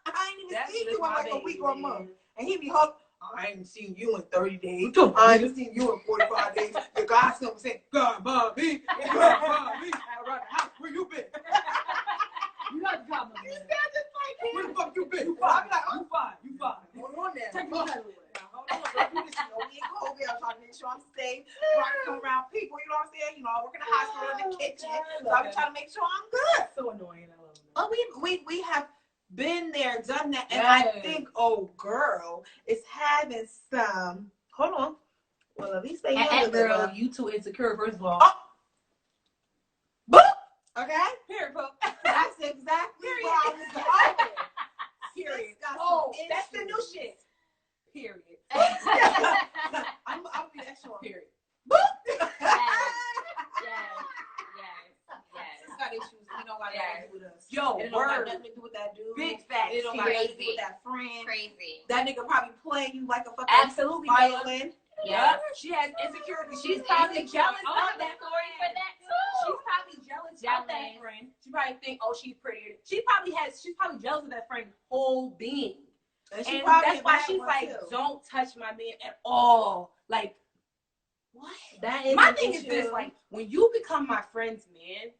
Speaker 4: I ain't even seen you in like a week or a month. And he be hooked. I ain't seen you in 30 days. I ain't seen you in 45 days. The guy's gonna say, God, Bobby. God, Bobby. Around the house, where you been?
Speaker 1: You got the problem.
Speaker 4: You sound just like him. Where the fuck you been?
Speaker 1: You fine.
Speaker 4: I'm like,
Speaker 1: You fine. You fine.
Speaker 4: hold on now.
Speaker 1: Take me another way.
Speaker 4: Hold on, bro. You just know we in COVID. I'm trying to make sure I'm safe. Right, come around people. You know what I'm saying? You know, I work in the hospital in the kitchen, so I'm trying to make sure I'm good.
Speaker 1: So annoying. I love it.
Speaker 4: But we have been there, done that, and I think, oh girl, is having some. Hold on. Well, at least they know
Speaker 1: Girl, you too insecure. First of all.
Speaker 4: Oh. Boop. Okay.
Speaker 1: Period, bro.
Speaker 4: That's exactly what I was going.
Speaker 1: Period.
Speaker 4: Oh,
Speaker 1: That's the new shit. Period.
Speaker 4: I'm be that short.
Speaker 1: Period.
Speaker 3: Yes.
Speaker 4: She's got issues. We know why that do with us.
Speaker 1: Yo,
Speaker 4: It don't got
Speaker 1: word.
Speaker 4: nothing to do with that dude.
Speaker 1: Big facts.
Speaker 4: It don't got nothing to do
Speaker 3: Crazy.
Speaker 4: with that friend.
Speaker 3: Crazy.
Speaker 4: That nigga probably playing you like a fucking
Speaker 1: Absolutely.
Speaker 4: violin.
Speaker 3: Yeah.
Speaker 1: She has insecurity.
Speaker 3: She's probably jealous
Speaker 1: Oh,
Speaker 3: of that story for that
Speaker 1: She's
Speaker 3: too.
Speaker 1: probably jealous of that friend. She probably think, oh, she's prettier. She's probably jealous of that friend's whole being.
Speaker 4: And
Speaker 1: And
Speaker 4: probably
Speaker 1: that's why
Speaker 4: a bad
Speaker 1: she's
Speaker 4: one,
Speaker 1: like,
Speaker 4: too.
Speaker 1: don't touch my man at all. Like, what?
Speaker 4: That is
Speaker 1: My
Speaker 4: an
Speaker 1: thing is
Speaker 4: issue.
Speaker 1: this, like, when you become my friend's man,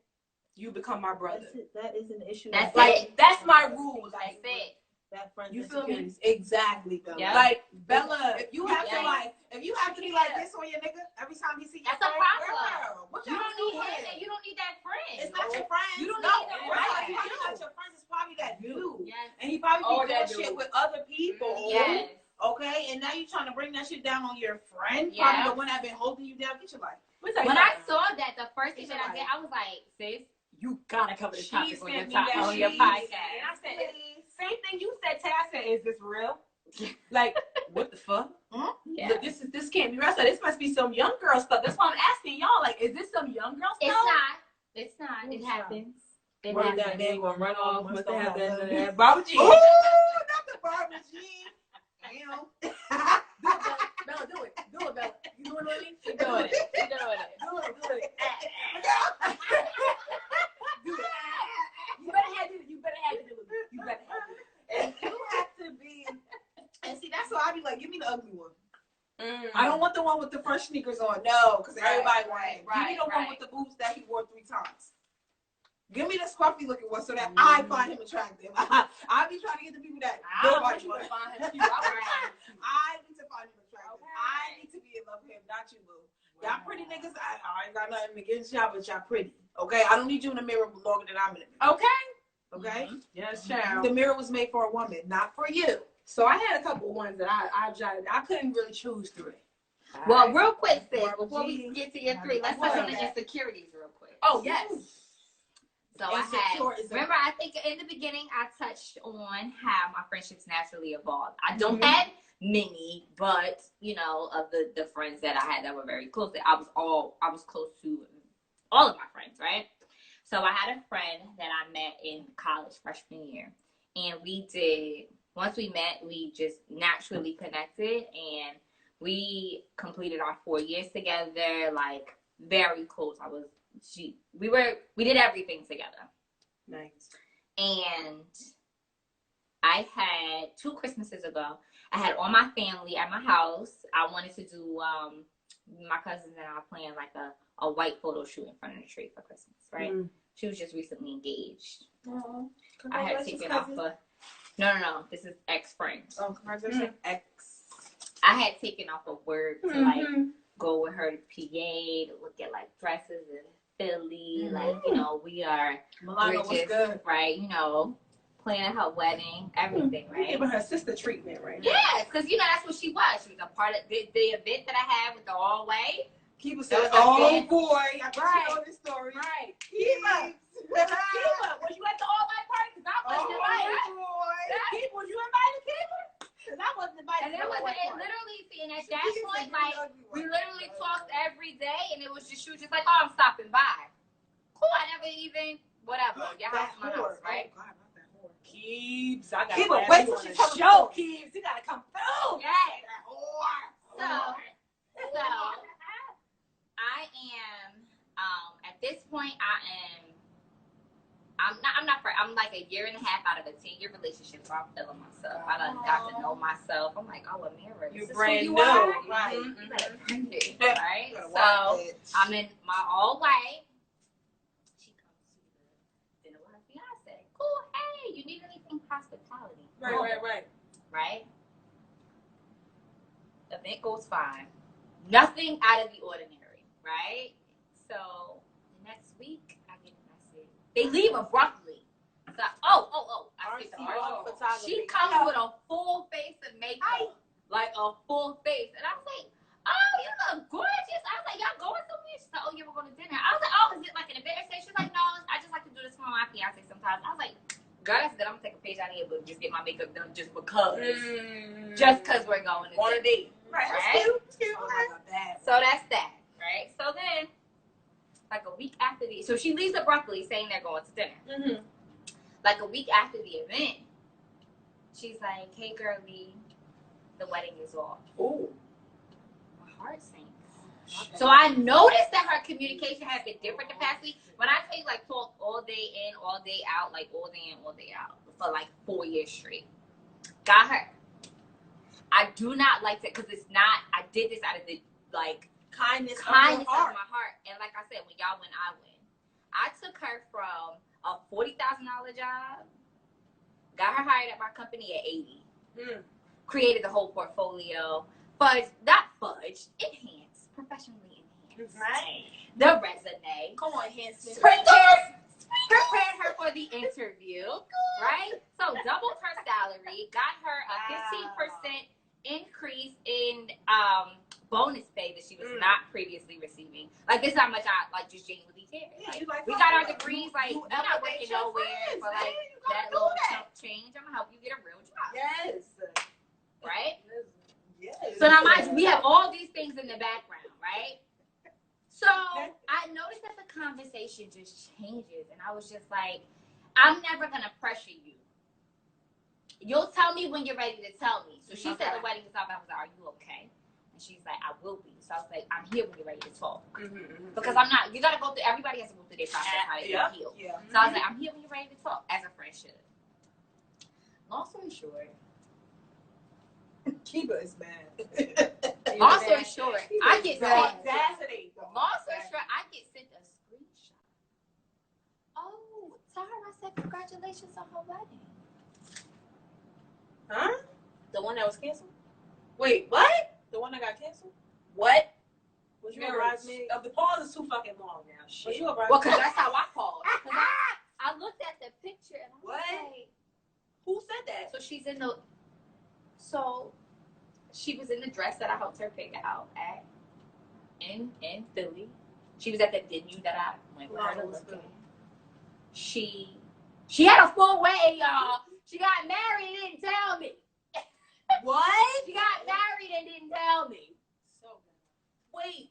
Speaker 1: you become my brother.
Speaker 4: That is an issue.
Speaker 3: That's
Speaker 1: Like, that's my rule.
Speaker 3: That's
Speaker 1: Like,
Speaker 3: it.
Speaker 4: that friend.
Speaker 1: You feel me?
Speaker 4: Exactly, Bella.
Speaker 3: Yeah.
Speaker 1: like Bella,
Speaker 4: If you have to be like this on your nigga every time you see your
Speaker 3: That's a
Speaker 4: friend,
Speaker 3: problem.
Speaker 4: girl, what
Speaker 3: You
Speaker 4: y'all
Speaker 3: don't need
Speaker 4: doing?
Speaker 3: him and you don't need that friend.
Speaker 4: It's not your friend.
Speaker 3: You don't
Speaker 4: no,
Speaker 3: need that
Speaker 4: right.
Speaker 3: friend.
Speaker 4: It's probably not your friend. It's probably that dude.
Speaker 3: Yes.
Speaker 4: And he probably
Speaker 1: Oh,
Speaker 4: be
Speaker 1: that
Speaker 4: doing shit
Speaker 1: dude.
Speaker 4: with other people.
Speaker 3: Yes.
Speaker 4: Okay, and now you're trying to bring that shit down on your friend.
Speaker 3: Yeah.
Speaker 4: Probably the one that been holding you down. Get your life.
Speaker 3: When I saw that, the first thing that I did, I was like, sis,
Speaker 1: you gotta cover this
Speaker 4: She
Speaker 1: topic on your,
Speaker 4: sent me that
Speaker 1: on your
Speaker 4: shit.
Speaker 1: podcast. And I said, same thing you said, Tay. I said, is this real? Like, what the fuck?
Speaker 3: yeah.
Speaker 1: Look, this can't be real. I said, this must be some young girl stuff. That's why I'm asking y'all, like, is this some young girl
Speaker 3: It's
Speaker 1: stuff?
Speaker 3: not. It's not. It happens. It
Speaker 1: Word that
Speaker 3: happens.
Speaker 1: they ain't gonna run off.
Speaker 4: Must
Speaker 1: Must
Speaker 4: have
Speaker 1: have
Speaker 4: happened.
Speaker 1: that. Barbara G.
Speaker 4: Ooh, not the Barbara Jean. Damn.
Speaker 1: Bella, do it. Do it, Bella. You doing what I mean?
Speaker 3: She's doing it. She's doing it.
Speaker 1: Do it. Do it. Do it. You better have to. You better have to do it. You better have to.
Speaker 4: And you have to be. And see, that's why I be like, give me the ugly one.
Speaker 1: Mm.
Speaker 4: I don't want the one with the fresh sneakers on. No, because
Speaker 1: Right,
Speaker 4: everybody
Speaker 3: right,
Speaker 4: want it. Give me the one
Speaker 3: right.
Speaker 4: with the boots that he wore 3 times. Give me the scruffy looking one so that I find him attractive. I be trying to get the people that
Speaker 1: I don't want
Speaker 4: nobody
Speaker 1: you to
Speaker 4: wants.
Speaker 1: find him cute. I want
Speaker 4: I need to find him attractive.
Speaker 3: Okay.
Speaker 4: I need to be in love with him, not you, boo. Y'all pretty niggas, I ain't got nothing against y'all, but y'all pretty. Okay? I don't need you in the mirror longer than I'm in the mirror.
Speaker 1: Okay.
Speaker 4: Okay?
Speaker 1: Yes, child.
Speaker 4: The mirror was made for a woman, not for you.
Speaker 1: So I had a couple ones that I jotted. I couldn't really choose 3.
Speaker 3: Well, real quick, sis,
Speaker 4: Barbara
Speaker 3: before
Speaker 4: G.
Speaker 3: we get to your 3, let's touch on the insecurities real quick.
Speaker 2: Oh, yes.
Speaker 3: So I
Speaker 4: Insecure
Speaker 3: had,
Speaker 4: is a-
Speaker 3: remember, I think in the beginning I touched on how my friendships naturally evolved. I don't have many, but you know, of the friends that I had that were very close, I was close to all of my friends, right? So I had a friend that I met in college freshman year, and once we met, we just naturally connected, and we completed our 4 years together, like very close. We did everything together.
Speaker 4: Nice.
Speaker 3: And I had 2 Christmases ago, I had all my family at my house. I wanted to do, my cousins and I planned like a white photo shoot in front of the tree for Christmas, right? She was just recently engaged.
Speaker 4: Oh,
Speaker 3: I had taken off no, this is ex-friend.
Speaker 4: Oh, congratulations, ex.
Speaker 3: I had taken off of work to like go with her to PA to look at like dresses in Philly. Like, you know,
Speaker 4: Milano was good.
Speaker 3: right, you know, planning her wedding, everything,
Speaker 4: You're
Speaker 3: right?
Speaker 4: giving her sister treatment right now.
Speaker 3: Yes, because you know that's what she was. She was a part of the event that I had with the all white.
Speaker 4: Kiba
Speaker 3: That
Speaker 4: said,
Speaker 3: was
Speaker 4: "Oh
Speaker 3: a
Speaker 4: boy, I bet
Speaker 3: Right.
Speaker 4: you know this story."
Speaker 2: Right.
Speaker 4: Kiba,
Speaker 2: Kiba, was you at the all white party? Because I
Speaker 4: oh
Speaker 2: wasn't invited.
Speaker 4: boy.
Speaker 2: Kiba, was you invited, Kiba? Because I wasn't invited.
Speaker 3: And it was literally, and at that point, like, we literally talked every day, and it was just, she was just like, oh, I'm stopping by. Cool, I never even, whatever. Your house, my house, right?
Speaker 4: Oh, God, not that whore.
Speaker 2: Keebs, I got
Speaker 4: Kiba, wait till she tells the
Speaker 2: show.
Speaker 4: story.
Speaker 2: Keebs, you gotta come through.
Speaker 3: Yes.
Speaker 4: That whore.
Speaker 3: So, I am, at this point, I'm like a year and a half out of a 10-year relationship, so I'm feeling myself. I done got to know myself. I'm like, oh, Amira,
Speaker 2: You're
Speaker 3: this is
Speaker 2: brand
Speaker 3: who you
Speaker 2: new.
Speaker 3: are?
Speaker 2: Right.
Speaker 3: You better bring it,
Speaker 4: You
Speaker 3: right?
Speaker 4: better
Speaker 3: So,
Speaker 4: watch it.
Speaker 3: I'm in my all white. She comes to the dinner with her fiance. Cool, hey, you need anything hospitality? Right? Event goes fine. Nothing out of the ordinary, right? So, next week, I get a message. They leave abruptly. So, I skipped the part. She comes with a full face of makeup. Like a full face. And I was like, oh, you look gorgeous. I was like, y'all going somewhere? She said, oh, yeah, we're going to dinner. I was like, oh, is it like an event? She's like, no, I just like to do this for my fiance sometimes. I was like, girl, that's good. I'm going to take a page out of here, but just get my makeup done just because. Just because we're going to
Speaker 4: On a date. Right. That's cute.
Speaker 3: So that's that, right? So then, like a week after so she leaves abruptly saying they're going to dinner. Like a week after the event, she's like, hey, girlie, the wedding is off.
Speaker 4: Ooh.
Speaker 3: My heart sinks. So I noticed that her communication has been different the past week. When I tell you, like, talk all day in, all day out, like all day in, all day out, for like 4 years straight. Got her. I do not like that because it's not, I did this out of the, like, kindness of my heart. And like I said, when y'all win, I win. I took her from a $40,000 job, got her hired at my company at 80, created the whole portfolio, enhanced, professionally enhanced.
Speaker 4: Right.
Speaker 3: The resume.
Speaker 4: Come on, Hanson.
Speaker 3: Prepared her for the interview, right? So doubled her salary, got her a 15% increase in bonus pay that she was not previously receiving. Like, this is how much I like just genuinely care. Like, we got our degrees, like, we're not working nowhere for like that little chump change. I'm gonna help you get a real job.
Speaker 4: Yes.
Speaker 3: Right?
Speaker 4: Yes.
Speaker 3: So now mind you, we have all these things in the background, right? So I noticed that the conversation just changes, and I was just like, I'm never gonna pressure you. You'll tell me when you're ready to tell me. So she said the wedding is off. I was like, are you okay? And she's like, I will be. So I was like, I'm here when you're ready to talk. Because I'm not, you gotta go through, everybody has to go through their process, how they heal.
Speaker 4: Yeah.
Speaker 3: So I was like, I'm here when you're ready to talk, as a friend should. Long story short.
Speaker 4: Kiba is mad.
Speaker 3: Long story short, I get
Speaker 4: audacity.
Speaker 3: Long story short, I get sent a screenshot. Oh, Tara, I said congratulations on her wedding.
Speaker 4: Huh?
Speaker 1: The one that was canceled?
Speaker 4: Wait, what?
Speaker 1: The one that got canceled? What?
Speaker 4: Was you a bridesmaid?
Speaker 1: The pause is too fucking long now. Shit.
Speaker 4: Was you a bridesmaid?
Speaker 3: Well, because that's how I called. I looked at the picture and I was
Speaker 4: What?
Speaker 3: like,
Speaker 1: Who said that?
Speaker 3: so she's in the. So she was in the dress that I helped her pick out at in Philly. She was at the venue that I went with her to look at. She had a full wedding, y'all. She got married and didn't tell me.
Speaker 4: What?
Speaker 3: She got married and didn't tell me.
Speaker 4: Wait.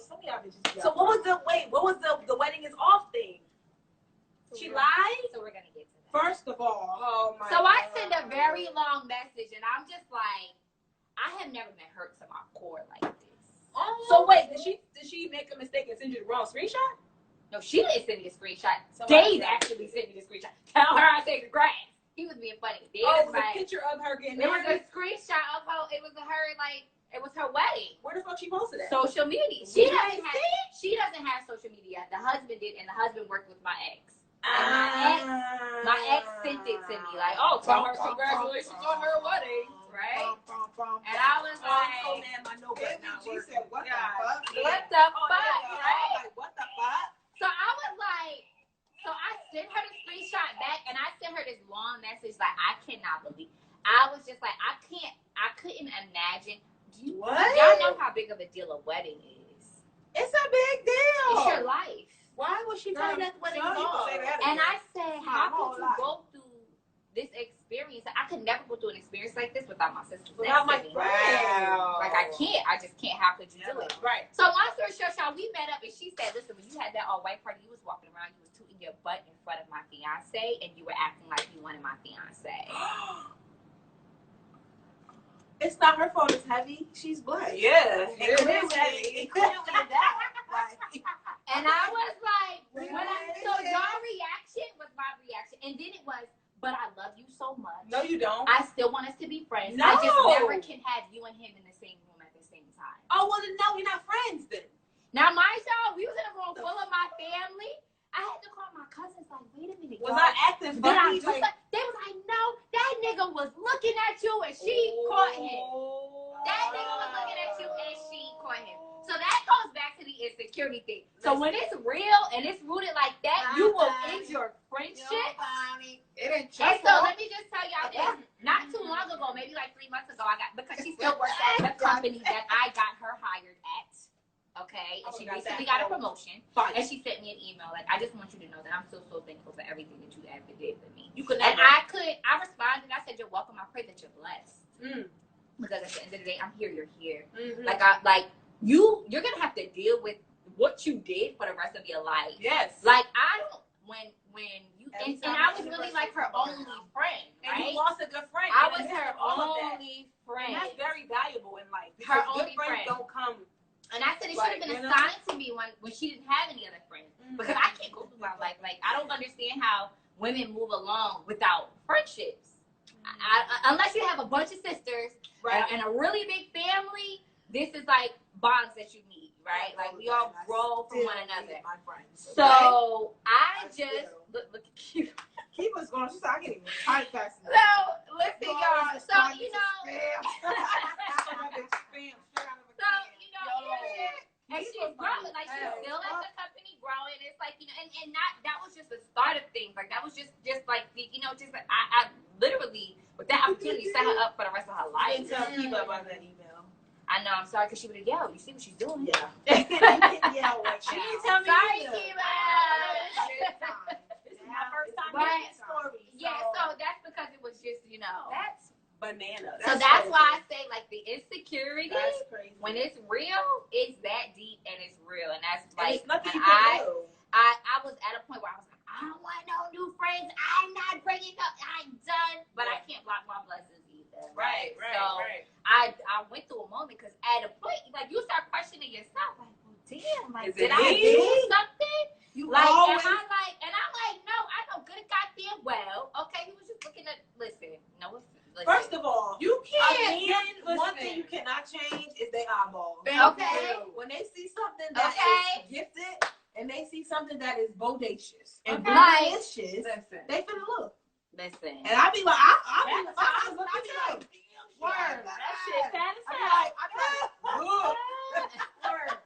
Speaker 1: Some of y'all bitches.
Speaker 4: So what was the wedding is off thing? She lied?
Speaker 3: So we're gonna get to that.
Speaker 4: First of all, oh my
Speaker 3: So I
Speaker 4: God.
Speaker 3: send a very long message and I'm just like, I have never been hurt to my core like this.
Speaker 4: So wait, did she make a mistake and send you the wrong screenshot?
Speaker 3: No, she didn't send me the screenshot.
Speaker 4: Somebody
Speaker 3: Dave actually sent me the screenshot. Tell her I take the grass. He was being funny. Dave
Speaker 4: Oh, it
Speaker 3: was
Speaker 4: was a
Speaker 3: like,
Speaker 4: picture of her getting
Speaker 3: it was a
Speaker 4: married.
Speaker 3: screenshot of her. It was her wedding.
Speaker 4: Where the fuck she posted that?
Speaker 3: Social media. She doesn't have social media. The husband did, and the husband worked with my ex. My ex sent it to me like, oh, tell her congratulations on her wedding, right? And I was like,
Speaker 4: oh man, my notebook not
Speaker 1: She
Speaker 4: working.
Speaker 1: said, what the fuck?
Speaker 3: what the fuck,
Speaker 4: Yeah.
Speaker 3: right?
Speaker 4: Like, what the fuck?
Speaker 3: So I was like, so I sent her the screenshot back, and I sent her this long message like, I cannot believe. I was just like, I couldn't imagine.
Speaker 4: What?
Speaker 3: Y'all know how big of a deal a wedding is.
Speaker 4: It's a big deal.
Speaker 3: It's your life.
Speaker 4: Why would she tell you that's what it's
Speaker 1: Some people
Speaker 4: called?
Speaker 1: say that
Speaker 3: And
Speaker 1: again.
Speaker 3: I said,
Speaker 4: My
Speaker 3: how
Speaker 4: whole
Speaker 3: could you
Speaker 4: life.
Speaker 3: go through this experience? I could never go through an experience like this without my sister.
Speaker 4: Without my
Speaker 3: next to me.
Speaker 4: friend.
Speaker 3: Like, I can't. I just can't. How could you do it?
Speaker 4: Right.
Speaker 3: So long story short, y'all, we met up and she said, listen, when you had that all-white party, you was walking around, you was tooting your butt in front of my fiance, and you were acting like you wanted my fiance.
Speaker 4: It's not her fault. It's heavy. She's black.
Speaker 1: Yeah.
Speaker 4: It clearly that. Like,
Speaker 3: And I was like, so your reaction was my reaction. And then it was, but I love you so much.
Speaker 4: no, you don't.
Speaker 3: I still want us to be friends.
Speaker 4: No.
Speaker 3: I just never can have you and him in the same room at the same time.
Speaker 4: Oh well, then no, we're not friends then.
Speaker 3: Now, mind y'all, we was in a room full of my family. I had to call my cousins like, wait a minute,
Speaker 4: Was
Speaker 3: y'all.
Speaker 4: I acting
Speaker 3: Did I
Speaker 4: funny?
Speaker 3: do something? They was like, no, that nigga was looking at you and she caught him. That nigga was looking at you and she caught him. So that goes back to the insecurity thing. So when it's real and it's rooted like that, you will end your friendship.
Speaker 4: It ain't
Speaker 3: And so let me just tell y'all this. Not too long ago, maybe like 3 months ago, because she still works at the company that I got her hired at. Okay, and she recently got a promotion, and she sent me an email like, "I just want you to know that I'm so thankful for everything that you ever did for me."
Speaker 4: You could
Speaker 3: And
Speaker 4: never.
Speaker 3: I responded. I said, "You're welcome. I pray that you're blessed." Because at the end of the day, I'm here. You're here.
Speaker 4: Mm-hmm.
Speaker 3: You're gonna have to deal with what you did for the rest of your life.
Speaker 4: Yes.
Speaker 3: Like I don't when you
Speaker 4: Every
Speaker 3: and
Speaker 4: time
Speaker 3: I
Speaker 4: my
Speaker 3: was really
Speaker 4: anniversary
Speaker 3: like her
Speaker 4: comes
Speaker 3: only
Speaker 4: around.
Speaker 3: friend,
Speaker 4: And
Speaker 3: right?
Speaker 4: you lost a good friend.
Speaker 3: I
Speaker 4: in
Speaker 3: was
Speaker 4: the midst
Speaker 3: her
Speaker 4: of all of that.
Speaker 3: only
Speaker 4: And
Speaker 3: friend.
Speaker 4: that's very valuable in life.
Speaker 3: Her
Speaker 4: Because
Speaker 3: only
Speaker 4: good friends
Speaker 3: friend.
Speaker 4: don't come.
Speaker 3: And I said it should have been
Speaker 4: you know?
Speaker 3: assigned to me when she didn't have any other friends. Because I can't go through my life. Like, I don't understand how women move along without friendships. Unless you have a bunch of sisters and a really big family, this is like bonds that you need, right? Like, we all grow from one another.
Speaker 4: My friends.
Speaker 3: So, I just, look at you.
Speaker 4: Keep us going. She's like, I can't even type fast enough.
Speaker 3: So, listen, y'all. So, you know. So, you know, and she's growing, like she's still at the company growing. It's like, you know, and that was just the start of things. Like that was just like the, you know, just like I literally with that opportunity set her up for the rest of her life.
Speaker 4: Didn't tell Kiva about that email.
Speaker 3: I know, I'm sorry, because she would have yelled. You see what she's doing?
Speaker 4: Yeah. You can yell right
Speaker 1: She
Speaker 4: now.
Speaker 1: didn't tell me
Speaker 3: Sorry,
Speaker 1: either.
Speaker 3: Kiva.
Speaker 4: This is my first time
Speaker 3: But-
Speaker 4: hearing this story.
Speaker 3: Yeah, so that's because it was just, you know.
Speaker 4: That's bananas.
Speaker 3: So that's why I say, like, the insecurity,
Speaker 4: That's crazy.
Speaker 3: when it's real, it's that deep and it's real. And that's
Speaker 4: And
Speaker 3: like,
Speaker 4: it's nothing you
Speaker 3: and
Speaker 4: can do.
Speaker 3: I was at a point where I was like, I don't want no new friends. I'm not bringing up. I'm done. But I can't block my blessings either.
Speaker 4: Right.
Speaker 3: So I went through a moment because at a point, like, you start questioning yourself. Like, well, damn, like,
Speaker 4: Is it
Speaker 3: did I
Speaker 4: me?
Speaker 3: do something?
Speaker 4: You
Speaker 3: Like,
Speaker 4: always,
Speaker 3: am I like, and I'm like, no, I know good goddamn well. Okay, he was just looking at, listen.
Speaker 4: first of all,
Speaker 1: You can't.
Speaker 4: one thing you cannot change is their eyeballs.
Speaker 3: Okay.
Speaker 4: When they see something that
Speaker 3: Okay.
Speaker 4: is gifted and they see something that is bodacious and
Speaker 3: Okay.
Speaker 4: bodacious,
Speaker 1: Listen.
Speaker 4: they finna look.
Speaker 3: Listen.
Speaker 4: And I be like, I be
Speaker 1: That's
Speaker 4: like,
Speaker 1: how
Speaker 4: I be like, damn,
Speaker 1: Word. That shit fat as
Speaker 4: I
Speaker 1: hell.
Speaker 4: be like,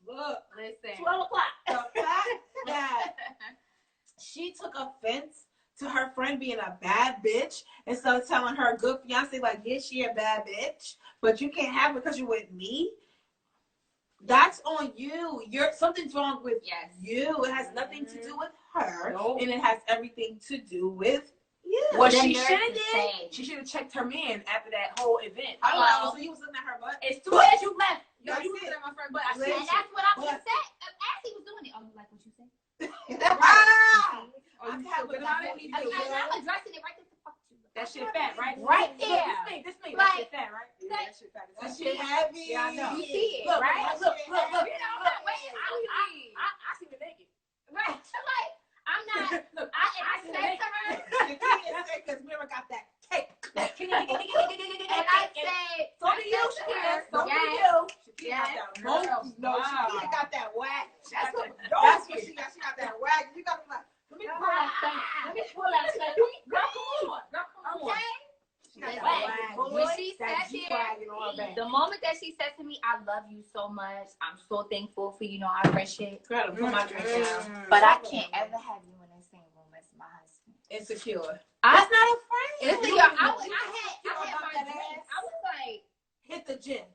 Speaker 4: look,
Speaker 3: Listen.
Speaker 4: 12 o'clock. The fact that she took offense to her friend being a bad bitch instead of telling her good fiance, like, yeah, she a bad bitch, but you can't have it because you're with me. That's on you. Something's wrong with you. It has nothing to do with her, and it has everything to do with you.
Speaker 2: What she should have did, she should have checked her man after that whole event.
Speaker 4: So you was looking at her butt.
Speaker 2: As soon as you left, you was looking at my friend butt.
Speaker 3: And that's what I was saying. As he was doing it, oh, you like what you said?
Speaker 4: I'm addressing
Speaker 3: it right there.
Speaker 2: That shit fat, right?
Speaker 3: Right there.
Speaker 2: This me. That shit fat, right?
Speaker 4: Yeah, that shit fat. That shit heavy.
Speaker 2: Yeah, I know.
Speaker 3: You see it,
Speaker 4: Look,
Speaker 3: right?
Speaker 4: Look.
Speaker 3: You know,
Speaker 2: I see the naked.
Speaker 3: right? Like, I'm not.
Speaker 2: Look,
Speaker 3: I said to her,
Speaker 4: The key is because Mira got that cake.
Speaker 3: and I said,
Speaker 2: so do you, Shakira. So do
Speaker 3: Yes.
Speaker 2: you.
Speaker 4: Shakira got that monkey. No,
Speaker 2: Wow.
Speaker 4: Shakira got that whack. That's what she got. She got that whack. You got to be like, let me pull that thing.
Speaker 3: let me pull that thing.
Speaker 2: Girl, come on. Girl, come on.
Speaker 3: Okay.
Speaker 4: She got that
Speaker 3: Listen,
Speaker 4: whack.
Speaker 3: when she
Speaker 4: That
Speaker 3: said
Speaker 4: G-Wagon on her back.
Speaker 3: the moment that she said to me, I love you so much. I'm so thankful for you. Know I appreciate.
Speaker 4: Girl, put my drink down.
Speaker 3: But I can't ever have you in the same room as my husband.
Speaker 4: Insecure.
Speaker 3: That's
Speaker 4: not a friend.
Speaker 3: It's I had my drink. I was like,
Speaker 4: hit the gym.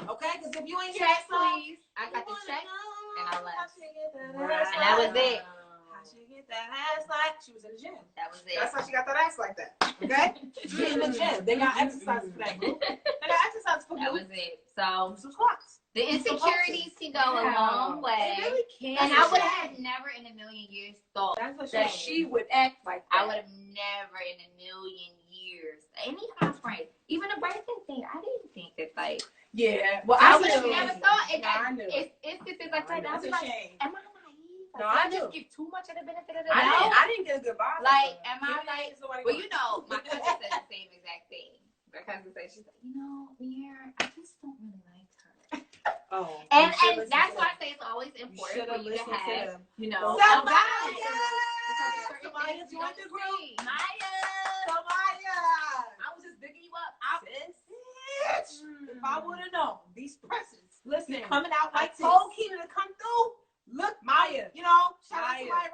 Speaker 4: Okay? Because if you ain't
Speaker 3: check, please. I got the check, and I left. And that was it.
Speaker 4: How she get that ass like she was in the gym.
Speaker 3: That was it.
Speaker 4: That's how she got that ass like that. Okay? She in the gym. They got exercises for that group. They got exercises for
Speaker 3: That
Speaker 4: group.
Speaker 3: was it. So
Speaker 4: Some squats.
Speaker 3: the insecurities can go a long way.
Speaker 4: They really can.
Speaker 3: And I would have never in a million years thought
Speaker 4: That's a
Speaker 2: That
Speaker 4: shame.
Speaker 2: she would act like that.
Speaker 3: I would have never in a million years. And even my friends, even the birthday thing, I didn't think that like
Speaker 2: Yeah. Well,
Speaker 3: I
Speaker 2: I
Speaker 3: would have
Speaker 2: knew.
Speaker 3: never thought it.
Speaker 4: No, I knew.
Speaker 3: It's instances like that. I
Speaker 4: That's
Speaker 3: was
Speaker 4: a
Speaker 3: like,
Speaker 4: shame.
Speaker 3: am I naive? Like,
Speaker 2: No,
Speaker 3: did
Speaker 2: I
Speaker 3: I just
Speaker 2: knew.
Speaker 3: give too much of the benefit of the
Speaker 2: I
Speaker 3: doubt?
Speaker 2: didn't get a good vibe.
Speaker 3: Like, am I
Speaker 4: Maybe
Speaker 3: like?
Speaker 4: somebody
Speaker 3: Well,
Speaker 4: goes,
Speaker 3: you know, my cousin said the same exact thing. My cousin said, she's like, you know, Mira, I just don't really like her.
Speaker 4: Oh.
Speaker 3: And that's why I say it's always important for you to have, you know,
Speaker 4: Somebody joined the group.
Speaker 3: Maya.
Speaker 4: I was just digging you up. Bitch. If I would have known these presents,
Speaker 2: Listen,
Speaker 4: coming out
Speaker 2: I
Speaker 4: like
Speaker 2: told
Speaker 4: this. Keena to come through. Look,
Speaker 2: Maya.
Speaker 4: you know, shout out to
Speaker 2: Maya.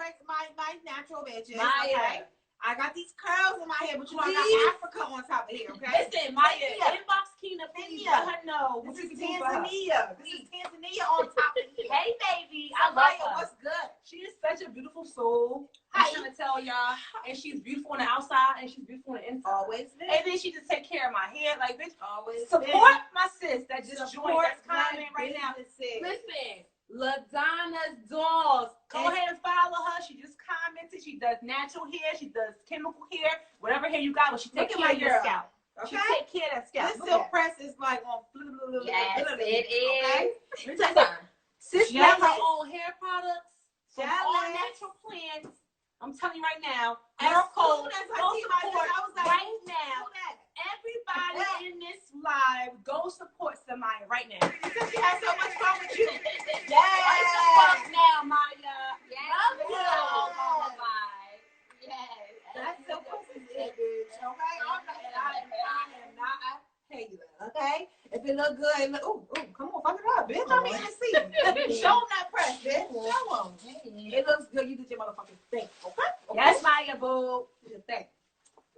Speaker 4: my natural bitches.
Speaker 2: Maya.
Speaker 4: Okay? I got these curls in my hair, but you know, I
Speaker 2: Please.
Speaker 4: got Africa on top of here, okay?
Speaker 2: Listen, Maya,
Speaker 4: Tanzania.
Speaker 2: inbox Keena, please
Speaker 4: Tanzania.
Speaker 2: let her know what
Speaker 4: This
Speaker 2: you
Speaker 4: is
Speaker 2: can do for her.
Speaker 4: Tanzania. This is Tanzania on top of here.
Speaker 2: Hey, baby, I love
Speaker 4: Maya,
Speaker 2: her.
Speaker 4: what's good?
Speaker 2: She is such a beautiful soul.
Speaker 4: Hi.
Speaker 2: I'm trying to tell y'all, and she's beautiful on the outside, and she's beautiful on the inside.
Speaker 4: Always been.
Speaker 2: And then she just take care of my hair, like bitch.
Speaker 4: Always
Speaker 2: Support my sis that just joined.
Speaker 4: Support
Speaker 2: That's commenting right now.
Speaker 4: businesses.
Speaker 2: Listen, LaDonna's Dolls. Go
Speaker 4: Yes.
Speaker 2: ahead and follow her. She just commented. She does natural hair. She does chemical hair. Whatever hair you got, but she takes
Speaker 4: Look
Speaker 2: care
Speaker 4: at my
Speaker 2: of your
Speaker 4: girl.
Speaker 2: scalp.
Speaker 4: Okay?
Speaker 2: She take care of that scalp.
Speaker 4: This
Speaker 2: Look
Speaker 4: silk
Speaker 2: at
Speaker 4: press is like on.
Speaker 3: Yes, it is.
Speaker 4: Okay?
Speaker 2: that. Let me tell you something. Sis
Speaker 4: Jealous.
Speaker 2: has her own hair products. From all
Speaker 4: Jealous.
Speaker 2: natural plants. I'm telling you right now.
Speaker 4: As
Speaker 2: Girl
Speaker 4: soon
Speaker 2: code.
Speaker 4: as I
Speaker 2: Go
Speaker 4: see my
Speaker 2: support
Speaker 4: dress, I was like,
Speaker 2: right
Speaker 4: who
Speaker 2: now.
Speaker 4: that?
Speaker 2: Everybody in this live, go support Samaya right now.
Speaker 4: Because she has so much fun with you.
Speaker 2: Right the fuck now, Maya.
Speaker 3: Yes,
Speaker 2: Love
Speaker 3: yes.
Speaker 2: you.
Speaker 3: Mama vibe. Yes.
Speaker 4: That's so pussy, bitch. Okay? I am not a hater. Okay? If it look good, ooh, come on, fuck it up, bitch. I mean, I see you. Show them that press, bitch. Show them. It looks good. You did your motherfucking thing. Okay?
Speaker 2: Yes, Maya, boo.
Speaker 4: Do your thing.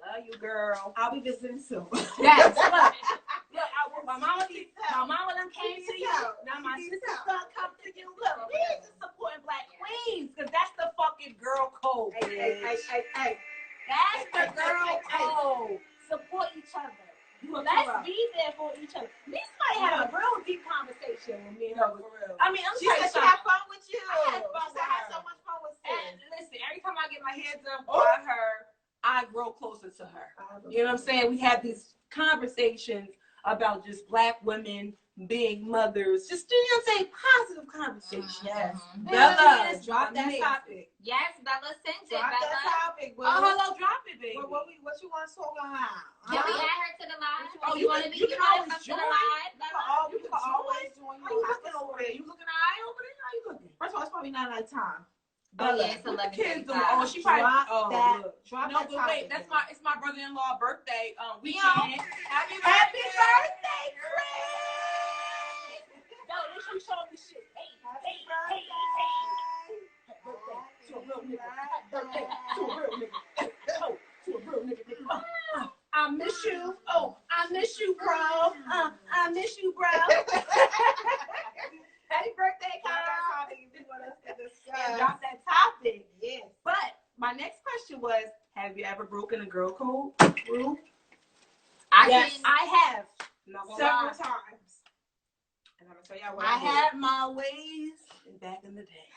Speaker 2: Love you, girl.
Speaker 4: I'll be visiting soon.
Speaker 2: Yes. Look, my mama done came to you. Now my sister's gonna come to you. Look, we is just supporting Black queens, because that's the fucking girl code.
Speaker 4: Hey.
Speaker 2: That's the girl code. Support each other. Let's be there for each other. Me and somebody had a real deep conversation with me and her.
Speaker 4: For real.
Speaker 2: I mean, I'm
Speaker 4: She
Speaker 2: telling you
Speaker 4: said she
Speaker 2: something.
Speaker 4: had fun with you.
Speaker 2: I had fun
Speaker 4: She
Speaker 2: with
Speaker 4: said I had
Speaker 2: her.
Speaker 4: so much fun with
Speaker 2: And
Speaker 4: sis.
Speaker 2: listen, every time I get my hair done by her, I grow closer to her. You know what I'm saying? We have these conversations about just Black women being mothers. Just, you know what I'm saying? Positive conversations.
Speaker 4: Yes.
Speaker 3: Mhm.
Speaker 4: Bella,
Speaker 2: It's
Speaker 4: drop that
Speaker 2: amazing.
Speaker 4: topic.
Speaker 3: Yes, Bella sent it.
Speaker 4: Drop that
Speaker 3: Bella.
Speaker 4: topic.
Speaker 2: Oh, hello, drop it, baby.
Speaker 4: What you want to talk about?
Speaker 3: Can we add her to the live?
Speaker 2: Oh,
Speaker 3: you want to be?
Speaker 2: you can
Speaker 3: wanna
Speaker 2: always
Speaker 3: come to the
Speaker 2: join.
Speaker 3: live?
Speaker 4: You can always join.
Speaker 2: How you looking over there? You looking all right over there? How you looking?
Speaker 4: First of all, it's probably not night time.
Speaker 3: Oh yeah, it's
Speaker 2: What the
Speaker 3: 11:35.
Speaker 2: kids doing? Oh, she probably.
Speaker 4: Drop
Speaker 2: Oh,
Speaker 4: that.
Speaker 2: look.
Speaker 4: Drop
Speaker 2: No,
Speaker 4: that
Speaker 2: but
Speaker 4: topic.
Speaker 2: wait, it's my brother-in-law birthday weekend.
Speaker 4: Yo.
Speaker 2: Happy
Speaker 4: Happy
Speaker 2: birthday,
Speaker 4: birthday, Chris!
Speaker 2: Yo, this you show me shit. Hey,
Speaker 4: Happy
Speaker 2: hey,
Speaker 4: birthday!
Speaker 2: hey, hey. Birthday to a real nigga. Birthday to a real nigga. I miss you. Oh, I miss you, bro. I miss you, bro. Happy birthday, Kyle. And drop that topic.
Speaker 4: Yes.
Speaker 2: But my next question was, have you ever broken a girl code rule?
Speaker 4: Yes,
Speaker 2: I have.
Speaker 4: several times. And I'm gonna tell y'all what
Speaker 1: I
Speaker 4: I did.
Speaker 1: had my ways back in the day.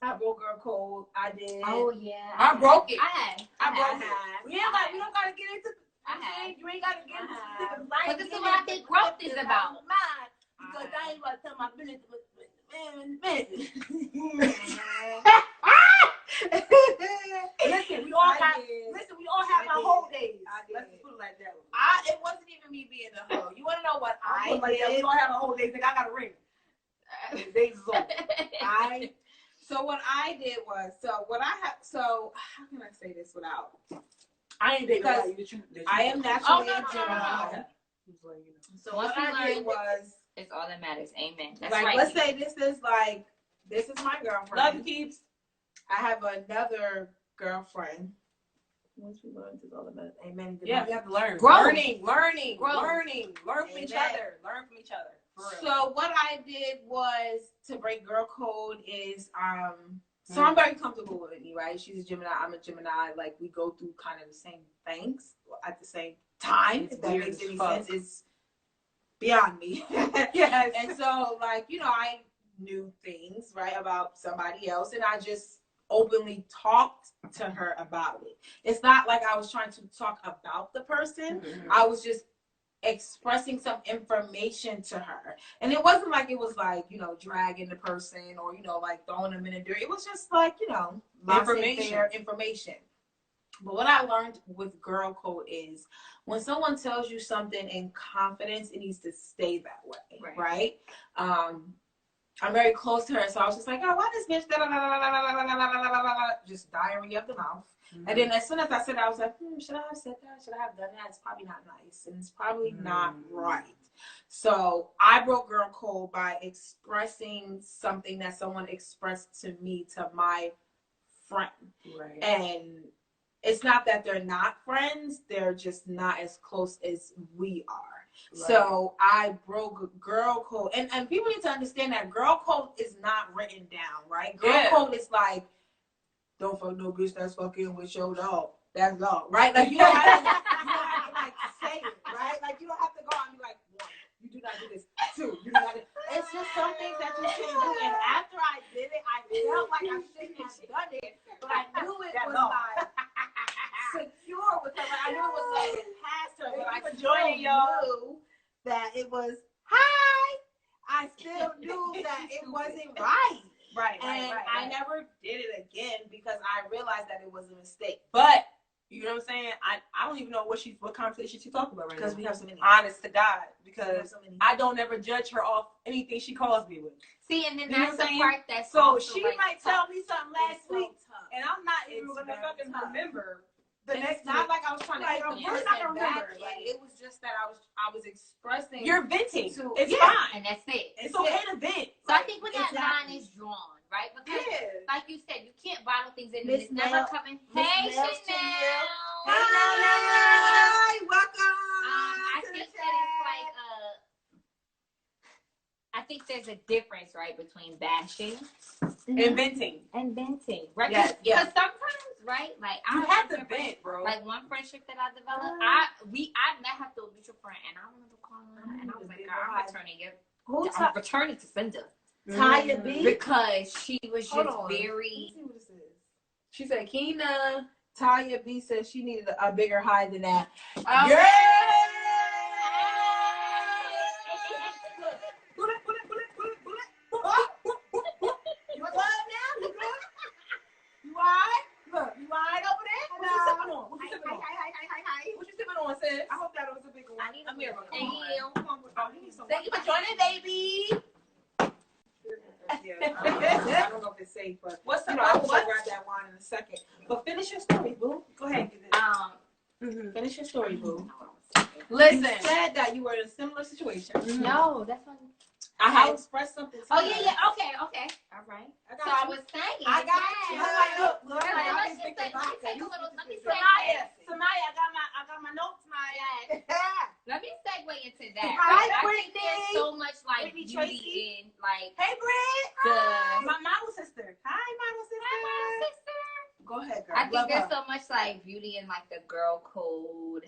Speaker 4: I broke girl code. I did.
Speaker 3: Oh yeah.
Speaker 1: I broke it.
Speaker 3: I broke it.
Speaker 1: We don't gotta get into. You ain't gotta get into the
Speaker 3: But this is what I think growth is about.
Speaker 1: Because I ain't about to tell my business. Listen, we all have. Listen, we all have our whole days. Let's just put it like that.
Speaker 4: It wasn't even me being a hoe. You want to know what I
Speaker 1: Like that. We
Speaker 4: did?
Speaker 1: all have our whole days. Like I got a ring. Days is over.
Speaker 4: So what I did was, how can I say this without?
Speaker 1: I ain't dating
Speaker 4: Because
Speaker 1: nobody that you
Speaker 4: I am naturally
Speaker 3: no,
Speaker 4: a Gemini.
Speaker 3: no.
Speaker 4: So
Speaker 3: Once
Speaker 4: what
Speaker 3: you
Speaker 4: I did
Speaker 3: learn-
Speaker 4: was,
Speaker 3: It's all that matters. Amen. That's
Speaker 4: like,
Speaker 3: right.
Speaker 4: let's say this is my girlfriend.
Speaker 1: Love you, keeps.
Speaker 4: I have another girlfriend. Once we learn, it's all about amen.
Speaker 1: Yeah, we have to learn.
Speaker 3: Growth.
Speaker 1: Learning.
Speaker 3: Growth.
Speaker 1: Learn from each
Speaker 4: Amen.
Speaker 1: other. Learn from each other. For real.
Speaker 4: So what I did was to break girl code is so I'm very comfortable with me, right? She's a Gemini, I'm a Gemini. Like we go through kind of the same things at the same time.
Speaker 1: It's
Speaker 4: if that
Speaker 1: weird
Speaker 4: makes
Speaker 1: as
Speaker 4: any
Speaker 1: fuck.
Speaker 4: sense, it's beyond me.
Speaker 1: Yes.
Speaker 4: And so, like, I knew things, right, about somebody else, and I just openly talked to her about it. It's not like I was trying to talk about the person. I was just expressing some information to her. And it wasn't like it was like, dragging the person or, like throwing them in the dirt. It was just like, information. But what I learned with girl code is when someone tells you something in confidence, it needs to stay that way, right? I'm very close to her, so I was just like, oh, why this bitch, just diarrhea of the mouth. And then as soon as I said that, I was like, should I have said that? Should I have done that? It's probably not nice, and it's probably not right. So I broke girl code by expressing something that someone expressed to me, to my friend.
Speaker 1: Right.
Speaker 4: And it's not that they're not friends, they're just not as close as we are. Right. So I broke girl code. And people need to understand that girl code is not written down, right? Girl code is like, don't fuck no bitch that's fucking with your dog. That's all, right? Like, you don't have to like, say it, right? Like, you don't have to go out and be like, one, you do not do this. Two, you do not do this. It's just some things that you shouldn't do. And after I did it, I felt like I shouldn't have done it. But I knew it was like secure with her. But I knew it was like past her. But I still knew that it was hi. I still knew that it wasn't right.
Speaker 1: Right.
Speaker 4: I never did it again because I realized that it was a mistake.
Speaker 1: But you know what I'm saying? I don't even know what conversation she's talking about right now.
Speaker 4: Because we have so many.
Speaker 1: Honest to God, because
Speaker 4: so many.
Speaker 1: I don't ever judge her off anything she calls me with.
Speaker 3: See, and then
Speaker 1: You know
Speaker 3: that's
Speaker 1: what
Speaker 3: the
Speaker 1: I'm
Speaker 3: part that's
Speaker 1: So
Speaker 3: also,
Speaker 1: she
Speaker 3: like,
Speaker 1: might tell me something last
Speaker 4: so
Speaker 1: week,
Speaker 4: tough.
Speaker 1: and I'm not even
Speaker 4: It's
Speaker 1: gonna
Speaker 4: very
Speaker 1: fucking
Speaker 4: tough.
Speaker 1: remember
Speaker 4: The next, not like I was trying to
Speaker 1: Like,
Speaker 4: get
Speaker 1: of
Speaker 4: the
Speaker 1: course
Speaker 4: person
Speaker 1: I don't
Speaker 4: back.
Speaker 1: remember.
Speaker 4: Like, it was just that I was expressing.
Speaker 1: you're venting.
Speaker 4: To-
Speaker 1: It's
Speaker 4: yeah.
Speaker 1: fine.
Speaker 3: and that's it.
Speaker 1: It's okay to vent.
Speaker 3: So I think when that line
Speaker 4: Exactly.
Speaker 3: is drawn, right? Because
Speaker 1: Yeah.
Speaker 3: like you said, you can't bottle things in, and
Speaker 4: Miss
Speaker 3: it's never
Speaker 4: Nell-
Speaker 3: coming.
Speaker 4: Miss
Speaker 3: Hey,
Speaker 4: Nell
Speaker 3: Chanel.
Speaker 4: Chanel.
Speaker 3: Hey,
Speaker 4: Hi, welcome.
Speaker 3: I
Speaker 4: to the
Speaker 3: think that
Speaker 4: chat.
Speaker 3: it's like I think there's a difference, right, between bashing
Speaker 1: And venting.
Speaker 3: and venting, right?
Speaker 4: Yes, yeah.
Speaker 3: Because sometimes, right, like
Speaker 1: You
Speaker 3: I
Speaker 1: have to
Speaker 3: remember,
Speaker 1: vent, bro.
Speaker 3: Like one friendship that I developed, I met her through a mutual friend, and I remember calling her, and I was like, "Girl, I'm returning it. I'm returning to sender
Speaker 4: Taya B.
Speaker 3: because she was
Speaker 4: Hold
Speaker 3: just
Speaker 4: on.
Speaker 3: very."
Speaker 4: Let's see what this is. She said, Keena, Taya B said she needed a bigger high than that.
Speaker 3: Oh,
Speaker 4: You what now? You good? You alright? Look, you alright over there?
Speaker 1: What you sipping on? What you sipping on?
Speaker 4: Hi.
Speaker 1: What you sipping on, sis?
Speaker 4: I hope that was a bigger one.
Speaker 3: I need a
Speaker 4: Miracle.
Speaker 3: Thank you.
Speaker 4: Thank you for joining, baby. I don't know if it's safe, but
Speaker 1: What's the
Speaker 4: I will
Speaker 1: what?
Speaker 4: grab that wine in a second. But finish your story, boo. Go ahead. Finish your story, boo.
Speaker 1: Listen.
Speaker 4: You said that you were in a similar situation.
Speaker 3: No, that's not.
Speaker 4: I had expressed something. To
Speaker 3: Oh
Speaker 4: her.
Speaker 3: yeah. Okay. All right.
Speaker 4: I
Speaker 3: So
Speaker 4: got
Speaker 3: I was saying.
Speaker 4: I got you.
Speaker 3: yeah.
Speaker 4: I'm like, look,
Speaker 3: Let me
Speaker 4: I've
Speaker 3: just
Speaker 4: been thinking about
Speaker 3: take
Speaker 4: that.
Speaker 3: a little. Let me
Speaker 1: Samaya,
Speaker 4: ahead, girl.
Speaker 3: I think
Speaker 4: Love
Speaker 3: there's
Speaker 4: her.
Speaker 3: so much like beauty in like the girl code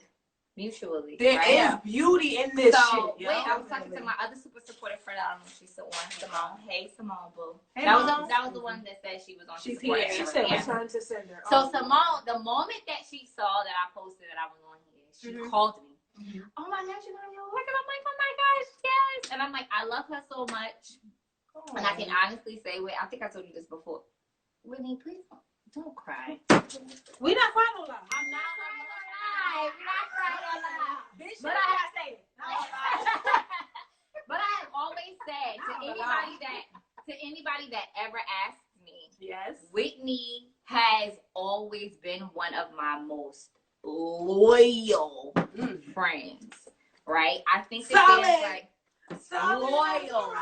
Speaker 3: mutually.
Speaker 4: There
Speaker 3: right?
Speaker 4: is beauty in this
Speaker 3: So
Speaker 4: shit.
Speaker 3: wait,
Speaker 4: yo.
Speaker 3: I was talking to my other super supportive friend. I don't know if she's still on, Simone. Hey, Simone, boo.
Speaker 4: Hey,
Speaker 3: that
Speaker 4: Mom.
Speaker 3: was the one that said she was on.
Speaker 2: She's
Speaker 3: Support
Speaker 2: here.
Speaker 4: She
Speaker 3: Everyone.
Speaker 4: said
Speaker 3: Yeah.
Speaker 4: return to sender.
Speaker 3: So Simone, the moment that she saw that I posted that I was on here, she called me. Oh my gosh, you're on your work, and I'm like, oh my gosh, yes. And I'm like, I love her so much, and I can honestly say, wait, I think I told you this before. Whitney, please don't cry.
Speaker 4: We not crying on live.
Speaker 3: I'm not crying on live. We're not crying on live.
Speaker 4: Bitch,
Speaker 3: But
Speaker 4: but
Speaker 3: I-
Speaker 4: I gotta say it.
Speaker 3: But I have always said to anybody that ever asked me,
Speaker 2: Yes.
Speaker 3: Whitney has always been one of my most loyal friends. Right? I think that
Speaker 4: Solid.
Speaker 3: there's like loyal.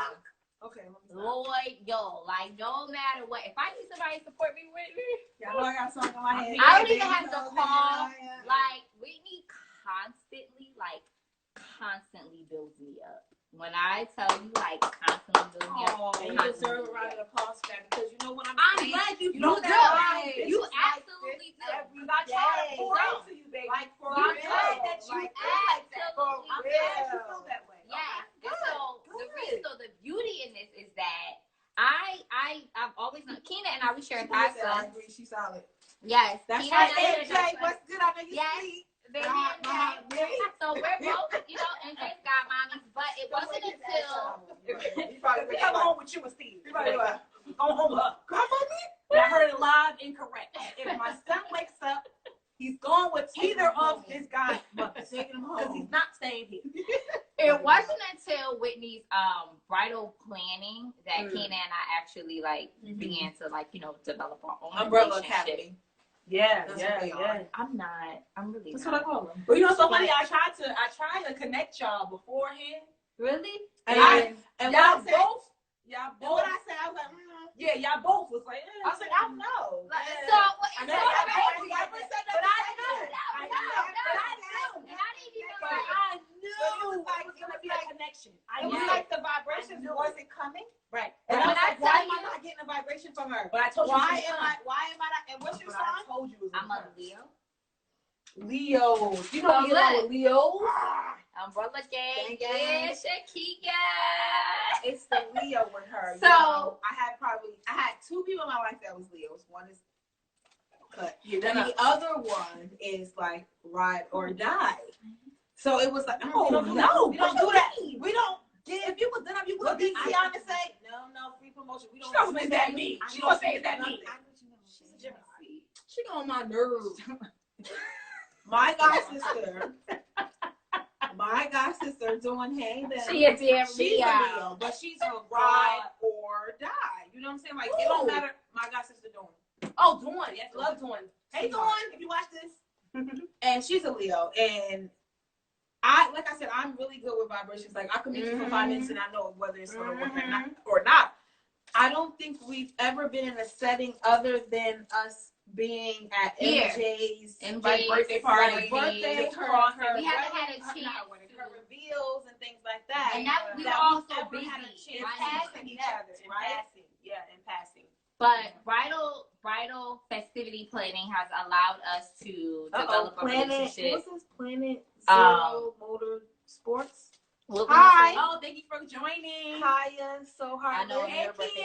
Speaker 4: Okay.
Speaker 3: Loyal. Like no matter what. If I need somebody to support me, Whitney.
Speaker 4: Y'all know I got something on my head.
Speaker 3: I don't even have to call. Like Whitney constantly builds me up. When I tell you, like, constantly builds me up.
Speaker 4: Oh, you
Speaker 3: constantly
Speaker 4: deserve a
Speaker 3: builds me
Speaker 4: round
Speaker 3: up.
Speaker 4: of applause for that because you know what I'm
Speaker 3: I'm
Speaker 4: saying?
Speaker 3: glad you
Speaker 4: don't
Speaker 3: do.
Speaker 4: know why
Speaker 3: You
Speaker 4: bitches like
Speaker 3: absolutely
Speaker 4: this
Speaker 3: do.
Speaker 4: every
Speaker 3: I try to
Speaker 4: day.
Speaker 3: pour
Speaker 4: No.
Speaker 3: into you, baby.
Speaker 4: Like for
Speaker 3: You
Speaker 4: real.
Speaker 3: do.
Speaker 4: That you
Speaker 3: Like,
Speaker 4: feel like that.
Speaker 3: absolutely.
Speaker 4: I'm
Speaker 3: do.
Speaker 4: glad you feel that way.
Speaker 3: Yes.
Speaker 4: Okay,
Speaker 3: And so
Speaker 4: good.
Speaker 3: the beauty in this is that I've always known Keena and I, we share
Speaker 4: I
Speaker 3: thoughts.
Speaker 4: agree. She's solid.
Speaker 3: Yes.
Speaker 4: That's
Speaker 3: Keena
Speaker 4: right.
Speaker 3: and I share
Speaker 4: AJ,
Speaker 3: thoughts.
Speaker 4: what's good? I know you
Speaker 3: Yes.
Speaker 4: sleep.
Speaker 3: Baby and Jay. So we're both, and Jay's got mommies, but it wasn't until
Speaker 4: You probably come home with you and Steve. You probably go home with her. Come on,
Speaker 2: And I heard it live incorrect. If my son wakes up, he's going with either of his guys' mothers.
Speaker 4: taking him
Speaker 2: Because
Speaker 4: home.
Speaker 2: he's not staying here.
Speaker 3: it wasn't until Whitney's bridal planning that Keena and I actually began to develop our own
Speaker 4: Umbrella
Speaker 3: relationship.
Speaker 4: Academy.
Speaker 2: Yeah,
Speaker 4: That's what they are.
Speaker 3: I'm not. I'm really
Speaker 4: That's
Speaker 3: not.
Speaker 4: what I call them.
Speaker 2: But you know what's so funny? I tried to connect y'all beforehand.
Speaker 3: Really?
Speaker 4: And
Speaker 2: y'all
Speaker 4: what I said,
Speaker 2: both,
Speaker 4: and what I said, I was like,
Speaker 2: yeah, y'all both was like,
Speaker 4: I was like, I don't know.
Speaker 3: So what?
Speaker 4: I
Speaker 3: So
Speaker 4: never
Speaker 3: I
Speaker 4: said
Speaker 3: told
Speaker 4: that.
Speaker 3: you.
Speaker 4: I never said that.
Speaker 3: But I
Speaker 4: to
Speaker 3: knew.
Speaker 4: you. I
Speaker 3: No,
Speaker 4: knew.
Speaker 3: and I didn't even
Speaker 4: But
Speaker 3: like.
Speaker 4: I knew.
Speaker 2: it was gonna be a connection.
Speaker 4: It was like the vibrations wasn't coming.
Speaker 2: Right.
Speaker 4: And
Speaker 3: But
Speaker 4: I was
Speaker 3: when I
Speaker 4: like, why
Speaker 3: tell
Speaker 4: am I
Speaker 3: you-
Speaker 4: not getting a vibration from her?
Speaker 2: But I told you.
Speaker 4: Why am I not? And what's your
Speaker 2: But I
Speaker 4: sign?
Speaker 2: told you it was
Speaker 3: I'm a
Speaker 2: gonna
Speaker 3: Leo.
Speaker 2: Leo. You know
Speaker 3: So
Speaker 2: we get on with Leos.
Speaker 3: Umbrella gang.
Speaker 4: Gang, gang.
Speaker 3: Yeah, Shakia.
Speaker 4: It's the Leo with her.
Speaker 3: So-
Speaker 4: You know, I had two people in my life that was Leos. One is cut.
Speaker 2: Yeah,
Speaker 4: And the other one is like ride or die. So it was like, oh, we don't do that. We don't give. If you was done up, you would be Tiana say, no, free promotion. We don't.
Speaker 2: She don't say that me. She don't say that me.
Speaker 4: She's a Gemini.
Speaker 2: She on my nerves.
Speaker 4: My god sister doing hey them.
Speaker 3: She a damn
Speaker 4: She's
Speaker 3: Leo.
Speaker 4: a Leo, but she's a ride or die. You know what I'm saying? Like it don't matter. My god sister doing.
Speaker 2: Oh, Dawn. Yes, love Dawn.
Speaker 4: Hey Dawn, if you watch this. And she's a Leo, and like I said, I'm really good with vibrations. Like I can meet you for 5 minutes and I know whether it's gonna work or not. I don't think we've ever been in a setting other than us being at
Speaker 3: Here.
Speaker 4: MJ's
Speaker 3: MJ's
Speaker 2: birthday party.
Speaker 4: like birthday,
Speaker 2: The
Speaker 4: her
Speaker 2: crossing.
Speaker 3: We haven't
Speaker 4: wedding,
Speaker 3: had a chance
Speaker 4: her reveals and things like that.
Speaker 3: And that we were
Speaker 4: that
Speaker 3: all
Speaker 4: we've
Speaker 3: so
Speaker 4: ever
Speaker 3: busy.
Speaker 4: had a chance
Speaker 3: right?
Speaker 4: to connect each other,
Speaker 2: In
Speaker 4: right?
Speaker 2: passing. Yeah, in passing.
Speaker 3: But bridal festivity planning has allowed us to develop a relationship.
Speaker 4: What's this? Planet
Speaker 3: Zero
Speaker 4: Motor Sports.
Speaker 3: What
Speaker 4: Hi.
Speaker 2: Oh, thank you for joining.
Speaker 4: Kaya, so hard.
Speaker 3: I know
Speaker 4: Hey,
Speaker 3: your birthday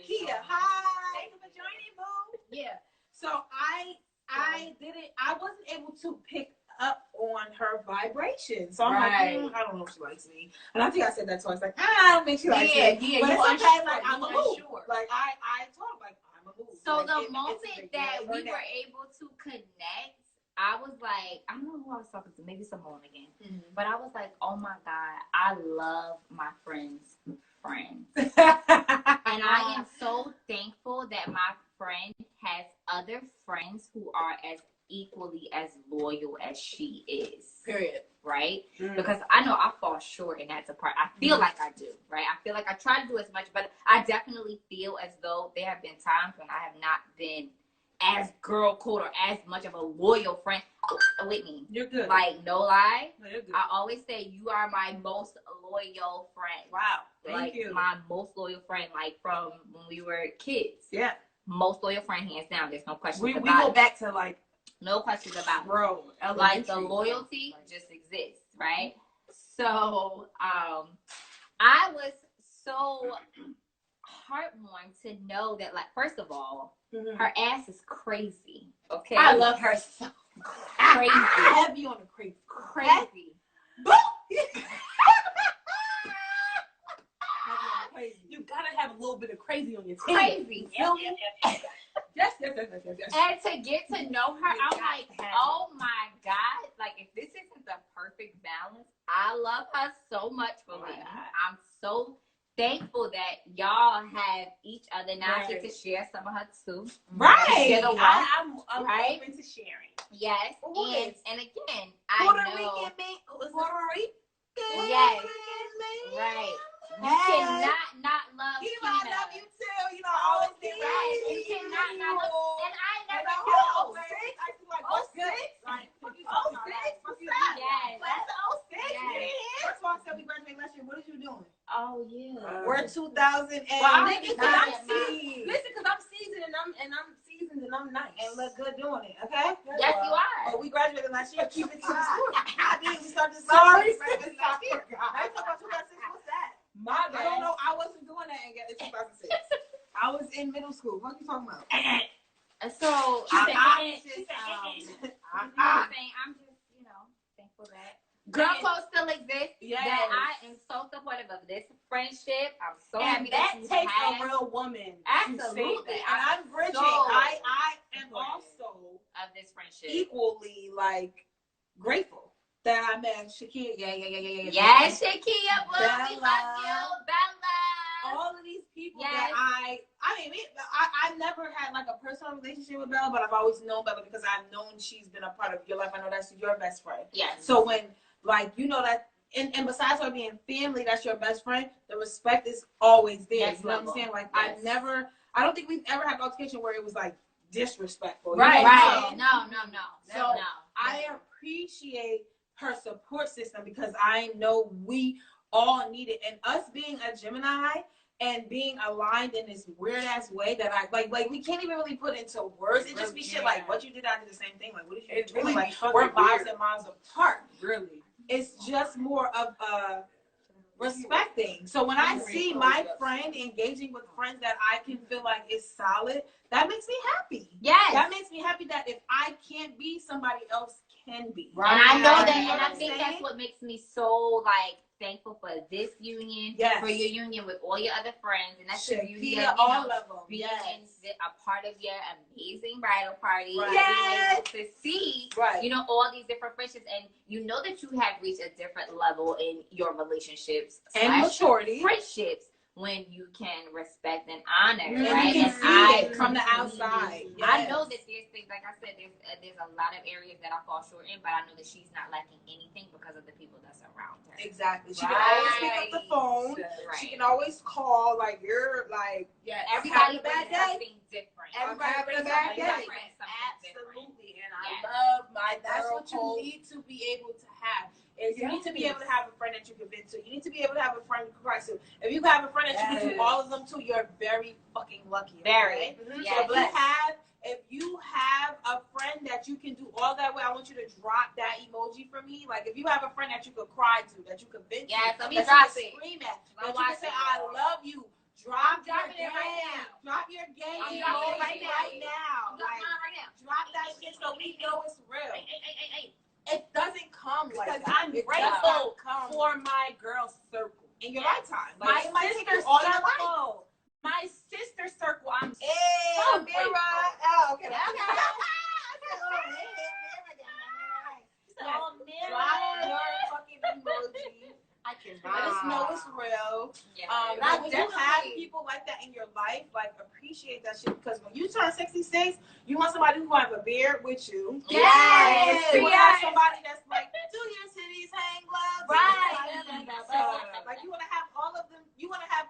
Speaker 4: Kia.
Speaker 3: is-
Speaker 4: Hi. Thank you for joining, boo.
Speaker 2: Yeah.
Speaker 4: So I didn't. I wasn't able to pick up on her vibration. So I'm
Speaker 2: Right.
Speaker 4: like, I don't know if she likes me. And I think I said that twice. Like, I don't think she likes
Speaker 2: Yeah,
Speaker 4: me.
Speaker 2: yeah,
Speaker 4: But
Speaker 2: you
Speaker 4: it's okay.
Speaker 2: unsure,
Speaker 4: Like I'm a
Speaker 2: you
Speaker 4: move.
Speaker 2: unsure.
Speaker 4: Like I told her like I'm a move.
Speaker 3: So
Speaker 4: like,
Speaker 3: the
Speaker 4: it's a
Speaker 3: moment
Speaker 4: big
Speaker 3: that
Speaker 4: deal.
Speaker 3: we
Speaker 4: Her
Speaker 3: were
Speaker 4: neck.
Speaker 3: able to connect, I was like, I don't know who I was talking to, maybe Simone again.
Speaker 4: Mhm.
Speaker 3: But I was like, oh my God, I love my friends' friends. And I am so thankful that my friend has other friends who are as equally as loyal as she is.
Speaker 4: Period.
Speaker 3: Right?
Speaker 2: Mm.
Speaker 3: Because I know I fall short in that department. I feel like I do, right? I feel like I try to do as much, but I definitely feel as though there have been times when I have not been as girl code or as much of a loyal friend. Whitney,
Speaker 2: You're good.
Speaker 3: like no lie,
Speaker 2: No, you're good.
Speaker 3: I always say you are my most loyal friend.
Speaker 2: Wow.
Speaker 3: Like
Speaker 2: Thank you.
Speaker 3: my most loyal friend, like from when we were kids.
Speaker 2: Yeah.
Speaker 3: most loyal friend, hands down. There's no questions
Speaker 4: We
Speaker 3: about
Speaker 4: go
Speaker 3: it.
Speaker 4: back to like,
Speaker 3: No questions about it.
Speaker 4: bro,
Speaker 3: Like the
Speaker 4: elementary.
Speaker 3: loyalty just exists, right? So I was so heartwarmed to know that, like, first of all, her ass is crazy. Okay,
Speaker 2: I love her so
Speaker 3: crazy,
Speaker 4: Heavy on the crazy.
Speaker 3: crazy.
Speaker 2: You gotta have a little bit of crazy on your team.
Speaker 3: Crazy.
Speaker 2: Yes.
Speaker 3: And to get to know her, I'm like, oh my God. Like, if this isn't the perfect balance, I love her so much for me. I'm so thankful that y'all have each other. Now I get to share some of her too.
Speaker 4: Right.
Speaker 3: Share the wealth.
Speaker 2: I'm
Speaker 3: Right?
Speaker 2: open to sharing.
Speaker 3: Yes.
Speaker 4: Who
Speaker 3: And,
Speaker 4: is?
Speaker 3: and again, I
Speaker 4: Puerto
Speaker 3: know.
Speaker 4: Rican man. Puerto Rican.
Speaker 3: Yes.
Speaker 4: Man.
Speaker 3: Right. You
Speaker 4: Hey.
Speaker 3: cannot not love
Speaker 4: Keep
Speaker 3: Keena.
Speaker 4: I love you too. You know, I always get
Speaker 3: Right. You cannot not love. And I
Speaker 4: And
Speaker 3: never
Speaker 4: I
Speaker 3: know.
Speaker 4: was 06. I was like,
Speaker 3: Oh,
Speaker 4: what's good?
Speaker 3: six?
Speaker 4: Like, fuck you
Speaker 3: Oh,
Speaker 4: talking about?
Speaker 3: six?
Speaker 4: Fuck you.
Speaker 3: Yes.
Speaker 4: Class of 06.
Speaker 3: Yes.
Speaker 4: Man. That's why I said we graduated last year. What is you doing?
Speaker 3: Oh yeah.
Speaker 4: We're 2000 and
Speaker 2: Well, I'm niggas, cause I'm
Speaker 3: Nine.
Speaker 2: seasoned. Listen, cause I'm seasoned and I'm seasoned and I'm nice.
Speaker 4: and look good doing it. Okay.
Speaker 3: Yes, you are.
Speaker 4: But we graduated last year. Keep it to the story. I did. We started this
Speaker 2: Sorry,
Speaker 4: last year. Last year. I talk about 2006. What's that?
Speaker 2: My
Speaker 4: I don't know. I wasn't doing that in 2006. I was in middle school. What are you talking about?
Speaker 3: So
Speaker 2: I'm
Speaker 3: just,
Speaker 2: saying,
Speaker 3: I'm just, thankful that girl code still exists.
Speaker 2: Yes.
Speaker 3: That I am so supportive of this friendship. I'm so
Speaker 2: and
Speaker 3: happy
Speaker 2: that
Speaker 3: you
Speaker 2: takes
Speaker 3: have
Speaker 2: a real woman.
Speaker 3: Absolutely.
Speaker 2: To say
Speaker 4: And
Speaker 2: that.
Speaker 4: I'm bridging.
Speaker 3: So-
Speaker 4: I am also
Speaker 3: of this friendship.
Speaker 4: equally like grateful that I met Shakia. Yeah.
Speaker 3: Yes, Shakia, boo, we
Speaker 4: Bella.
Speaker 3: love you, Bella.
Speaker 4: All of these people
Speaker 3: Yes.
Speaker 4: that I never had like a personal relationship with Bella, but I've always known Bella because I've known she's been a part of your life. I know that's your best friend.
Speaker 3: Yes.
Speaker 4: So when, like, you know that, and besides her being family, that's your best friend, the respect is always there.
Speaker 3: Next
Speaker 4: You know what I'm
Speaker 3: level.
Speaker 4: saying? Like,
Speaker 3: Yes.
Speaker 4: I don't think we've ever had an altercation where it was like disrespectful. You
Speaker 2: Right.
Speaker 4: know what I'm
Speaker 3: Right.
Speaker 4: saying?
Speaker 3: No.
Speaker 4: So,
Speaker 3: no.
Speaker 4: I appreciate her support system because I know we all need it. And us being a Gemini and being aligned in this weird ass way that I like we can't even really put into words. It just be shit like what you did, I did the same thing. Like what did you
Speaker 2: It
Speaker 4: do?
Speaker 2: really
Speaker 4: Like
Speaker 2: be fucking
Speaker 4: we're miles
Speaker 2: weird.
Speaker 4: and miles apart.
Speaker 2: Really.
Speaker 4: It's just more of respecting. So when I see my friend engaging with friends that I can feel like is solid, that makes me happy.
Speaker 3: Yes.
Speaker 4: That makes me happy that if I can't be, somebody else can be.
Speaker 2: Right.
Speaker 3: And I know that,
Speaker 4: You know
Speaker 3: and
Speaker 4: what
Speaker 3: I
Speaker 4: I'm
Speaker 3: think
Speaker 4: saying?
Speaker 3: that's what makes me so like thankful for this union,
Speaker 4: Yes.
Speaker 3: for your union with all your other friends, and that's the beauty
Speaker 4: Shakia,
Speaker 3: of
Speaker 4: all of them.
Speaker 3: being
Speaker 4: Yes.
Speaker 3: a part of your amazing bridal party.
Speaker 4: Right.
Speaker 3: Being
Speaker 4: Yes.
Speaker 3: able to see,
Speaker 4: Right.
Speaker 3: all these different friendships, and you know that you have reached a different level in your relationships
Speaker 4: And
Speaker 3: /
Speaker 4: maturity.
Speaker 3: friendships when you can respect and honor,
Speaker 4: And
Speaker 3: right?
Speaker 4: you can
Speaker 3: And
Speaker 4: see it from the outside.
Speaker 3: I
Speaker 4: Yes.
Speaker 3: know that there's things, like I said, there's a lot of areas that I fall short in, but I know that she's not lacking anything because of the people that's around her.
Speaker 4: Exactly. She can always pick up the
Speaker 3: Right.
Speaker 4: phone.
Speaker 3: Right.
Speaker 4: She can always call. Like you're like
Speaker 2: Yes.
Speaker 3: Everybody
Speaker 4: having a bad
Speaker 3: brings
Speaker 4: day.
Speaker 3: something different.
Speaker 4: Everybody
Speaker 2: Okay,
Speaker 4: brings a
Speaker 2: but
Speaker 4: bad
Speaker 3: Everybody
Speaker 4: day.
Speaker 3: brings something different.
Speaker 2: Absolutely, and
Speaker 3: Yes.
Speaker 2: I love my.
Speaker 4: That's
Speaker 2: girl
Speaker 4: what you
Speaker 2: code.
Speaker 4: need to be able to have. Is you need to be able to have a friend that you can vent to. You need to be able to have a friend you can cry to. If you have a friend that you can do
Speaker 2: Yes.
Speaker 4: all of them to, you're very fucking lucky.
Speaker 3: Very.
Speaker 4: Okay?
Speaker 2: Mhm.
Speaker 3: Yes.
Speaker 4: So if you have a friend that you can do all that way, I want you to drop that emoji for me. Like if you have a friend that you could cry to, that you could vent
Speaker 3: Yes,
Speaker 4: to,
Speaker 3: let me
Speaker 4: that
Speaker 3: drop
Speaker 4: you can
Speaker 3: it.
Speaker 4: scream at,
Speaker 3: I'm
Speaker 4: that you can say,
Speaker 3: watching.
Speaker 4: I love you. Drop
Speaker 3: I'm dropping
Speaker 4: your
Speaker 3: it right
Speaker 4: game.
Speaker 3: now.
Speaker 4: Drop your game
Speaker 3: I'm
Speaker 4: emoji
Speaker 3: dropping it
Speaker 4: right
Speaker 3: right
Speaker 4: now.
Speaker 3: I'm dropping mine right now.
Speaker 4: Drop that shit so we know it's real.
Speaker 3: Hey.
Speaker 4: It doesn't come like
Speaker 2: Because
Speaker 4: that.
Speaker 2: I'm
Speaker 4: It
Speaker 2: grateful
Speaker 4: does not come
Speaker 2: for my girl circle.
Speaker 4: in your
Speaker 3: Yes.
Speaker 4: lifetime.
Speaker 2: My
Speaker 4: Like, it might take
Speaker 2: sister
Speaker 4: you all your life.
Speaker 2: circle. My sister circle. I'm
Speaker 4: Hey,
Speaker 2: so
Speaker 4: Amira.
Speaker 2: grateful.
Speaker 4: Oh, okay.
Speaker 2: Oh,
Speaker 4: Drop your fucking emoji.
Speaker 2: I can
Speaker 4: Let us know it's real.
Speaker 3: Yeah.
Speaker 4: Like, to have people like that in your life, like appreciate that shit. Because when you turn 66, you want somebody who have a beard with you.
Speaker 3: Yes.
Speaker 4: You want to have somebody that's like, do your titties hang low?
Speaker 3: Right.
Speaker 4: Like you want to have all of them. You want to have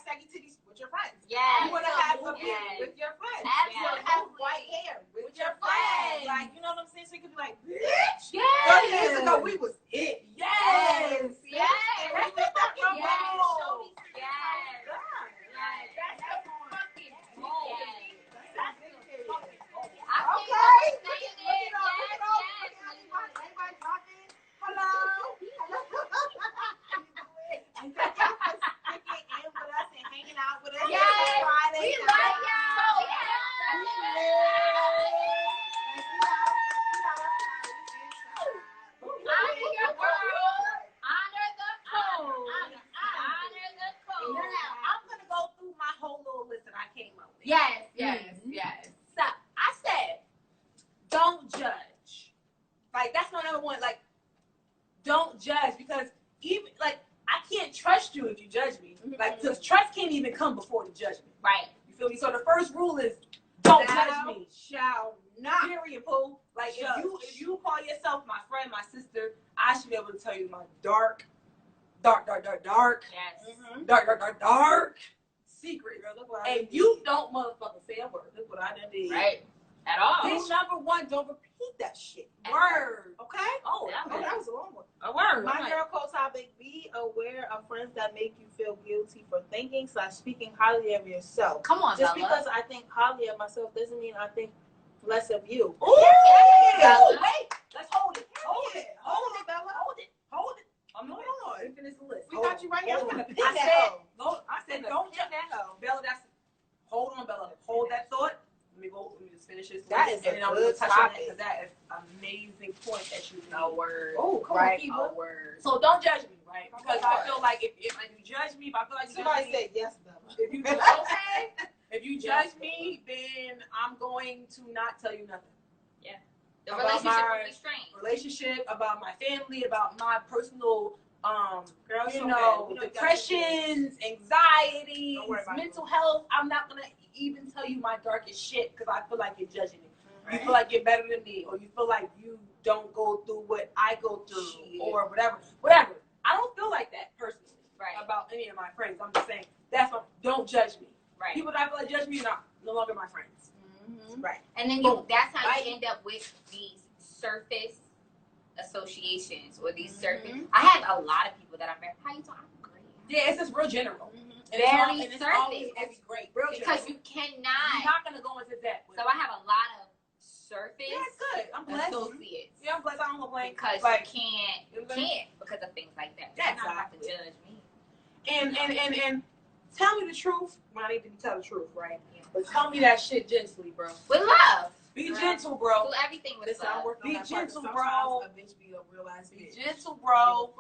Speaker 4: saggy titties with your friends.
Speaker 3: Yes.
Speaker 4: You want to have a beard
Speaker 3: Yes.
Speaker 4: with your friends.
Speaker 3: Absolutely.
Speaker 4: You want to have white hair with your friends.
Speaker 3: friends.
Speaker 4: Like, you know what I'm saying? So you could be like, bitch.
Speaker 3: Yes.
Speaker 4: 30 years ago, we was it.
Speaker 3: Yes. Yes.
Speaker 4: And we lit that drum
Speaker 3: Yes.
Speaker 4: roll.
Speaker 3: Yes. Yes. That's the fucking goal. Yes.
Speaker 1: never want like, don't judge because even like I can't trust you if you judge me. Like, because trust can't even come before the judgment.
Speaker 3: Right.
Speaker 1: You feel me? So the first rule is don't
Speaker 4: Thou
Speaker 1: judge me.
Speaker 4: shall not.
Speaker 1: Period, Pooh. Like
Speaker 4: Judge.
Speaker 1: if you call yourself my friend, my sister, I should be able to tell you my dark
Speaker 3: Yes.
Speaker 1: secrets.
Speaker 4: Girl, look what I
Speaker 1: And
Speaker 4: done
Speaker 1: you
Speaker 4: did.
Speaker 1: don't motherfucking say a word. Look what I done did.
Speaker 3: Right. At all.
Speaker 1: Bitch, number one, don't repeat that shit. Word.
Speaker 4: Okay?
Speaker 1: Oh,
Speaker 3: Yeah.
Speaker 4: Oh, that was a long one.
Speaker 1: a word.
Speaker 4: My girl code topic: be aware of friends that make you feel guilty for thinking / speaking highly of yourself.
Speaker 3: Come on,
Speaker 4: Just
Speaker 3: Bella.
Speaker 4: because I think highly of myself doesn't mean I think less of you.
Speaker 1: Ooh,
Speaker 3: Yeah.
Speaker 1: wait. Let's hold it. Hold it.
Speaker 4: Hold it, Bella.
Speaker 1: Hold it. Hold it. I'm
Speaker 4: Hold
Speaker 1: not
Speaker 4: on.
Speaker 1: going to finish the list.
Speaker 4: We got you right here. I'm
Speaker 1: Hold
Speaker 4: gonna
Speaker 1: on.
Speaker 4: pin
Speaker 1: I
Speaker 4: that
Speaker 1: said,
Speaker 4: hoe.
Speaker 1: no, I said, don't jump that hoe. Bella, that's, hold on, Bella. Hold that thought. Let me just finish this.
Speaker 4: That
Speaker 1: list,
Speaker 4: is a
Speaker 1: and then I'm
Speaker 4: good
Speaker 1: gonna touch on
Speaker 4: topic.
Speaker 1: it because that is an amazing point that you made.
Speaker 3: A word.
Speaker 1: Oh, come
Speaker 4: Right.
Speaker 1: on, Eva.
Speaker 3: A word.
Speaker 1: So don't judge me, right?
Speaker 4: Of
Speaker 1: Because I
Speaker 4: course.
Speaker 1: feel like if you judge me, if I feel like you
Speaker 4: Somebody
Speaker 1: judge me,
Speaker 4: said yes, Bella.
Speaker 1: if you okay, if you judge me, then I'm going to not tell you nothing.
Speaker 3: The
Speaker 1: About
Speaker 3: relationship
Speaker 1: my-
Speaker 3: will be strained.
Speaker 1: Relationship, about my family, about my personal,
Speaker 4: Girl, it's
Speaker 1: you
Speaker 4: okay.
Speaker 1: know,
Speaker 4: We know you got
Speaker 1: depressions, anxieties,
Speaker 4: Don't worry about
Speaker 1: mental health. I'm not gonna even tell you my darkest shit because I feel like you're judging it.
Speaker 4: Right.
Speaker 1: You feel like you're better than me, or you feel like you don't go through what I go through,
Speaker 4: Shit.
Speaker 1: or whatever. Whatever. I don't feel like that personally
Speaker 3: Right.
Speaker 1: about any of my friends. I'm just saying that's what. Don't judge me.
Speaker 3: Right.
Speaker 1: People that I feel like judge me are no longer my friends.
Speaker 3: Mhm.
Speaker 1: Right.
Speaker 3: And then
Speaker 1: Boom.
Speaker 3: that's how
Speaker 1: Right.
Speaker 3: you end up with these surface associations or these surface.
Speaker 4: Mhm.
Speaker 3: I have a lot of people that I'm very. How you talking? I'm great.
Speaker 1: Yeah, it's just real general.
Speaker 4: Mhm.
Speaker 1: And
Speaker 3: Very
Speaker 1: it's always
Speaker 3: surface.
Speaker 1: gonna be great. Real
Speaker 3: Because
Speaker 1: general.
Speaker 3: you
Speaker 1: You're
Speaker 3: cannot.
Speaker 1: not gonna go into depth. with
Speaker 3: So
Speaker 1: it.
Speaker 3: I have a lot of surface
Speaker 1: Yeah, it's good. I'm blessed.
Speaker 3: associates.
Speaker 1: Yeah, I'm blessed. I don't complain.
Speaker 3: Because
Speaker 1: Like,
Speaker 3: you can't,
Speaker 1: you know what I mean?
Speaker 3: because of things like that.
Speaker 1: Yeah,
Speaker 3: You're not about to
Speaker 1: exactly.
Speaker 3: judge me.
Speaker 1: And tell me the truth when I need to tell the truth, right?
Speaker 3: Yeah.
Speaker 1: But tell me that shit gently, bro.
Speaker 3: With love.
Speaker 1: Be
Speaker 4: Right.
Speaker 1: gentle, bro.
Speaker 3: Do everything with
Speaker 4: Listen, I'm
Speaker 3: love.
Speaker 4: working
Speaker 1: Be
Speaker 4: on that part.
Speaker 1: gentle,
Speaker 4: Sometimes
Speaker 1: bro.
Speaker 4: a bitch be a real ass
Speaker 1: Be
Speaker 4: bitch.
Speaker 1: gentle, bro.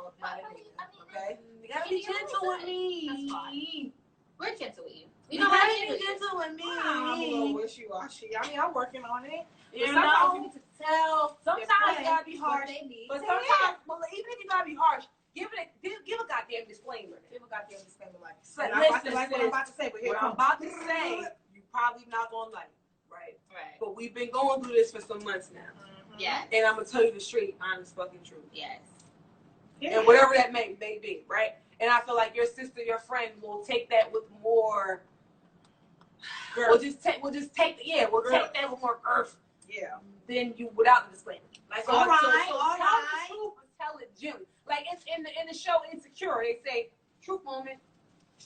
Speaker 4: Okay?
Speaker 1: You gotta be gentle with me.
Speaker 3: That's fine. We're gentle with you. We
Speaker 1: You
Speaker 3: know how
Speaker 1: gotta
Speaker 3: to
Speaker 1: be
Speaker 3: do it.
Speaker 1: gentle with me.
Speaker 4: I'm a little wishy-washy. I mean, I'm working on it.
Speaker 1: You
Speaker 4: But sometimes you
Speaker 1: know?
Speaker 4: need to tell.
Speaker 1: Sometimes
Speaker 4: your
Speaker 1: you gotta be
Speaker 4: friends what
Speaker 1: harsh.
Speaker 4: they need.
Speaker 1: But
Speaker 4: Say
Speaker 1: sometimes, well, even if you gotta be harsh, give a goddamn disclaimer.
Speaker 4: it. Give a goddamn disclaimer like.
Speaker 1: So
Speaker 4: And I'm about to
Speaker 1: listen,
Speaker 4: like what I'm about to say, but here
Speaker 1: What I'm about to say, you probably not gonna like, right?
Speaker 3: Right.
Speaker 1: But we've been going through this for some months now,
Speaker 3: Yes.
Speaker 1: and I'm gonna tell you the straight, honest, fucking truth,
Speaker 3: Yes.
Speaker 1: and whatever that may be, right? And I feel like your sister, your friend, will take that with more.
Speaker 4: Girl.
Speaker 1: We'll just take that with more earth
Speaker 4: Yeah.
Speaker 1: than you without the disclaimer. Like, so,
Speaker 4: All
Speaker 1: so
Speaker 4: right,
Speaker 1: tell
Speaker 4: all right.
Speaker 1: the truth and tell it gently. Like it's in the show Insecure, they say truth moment.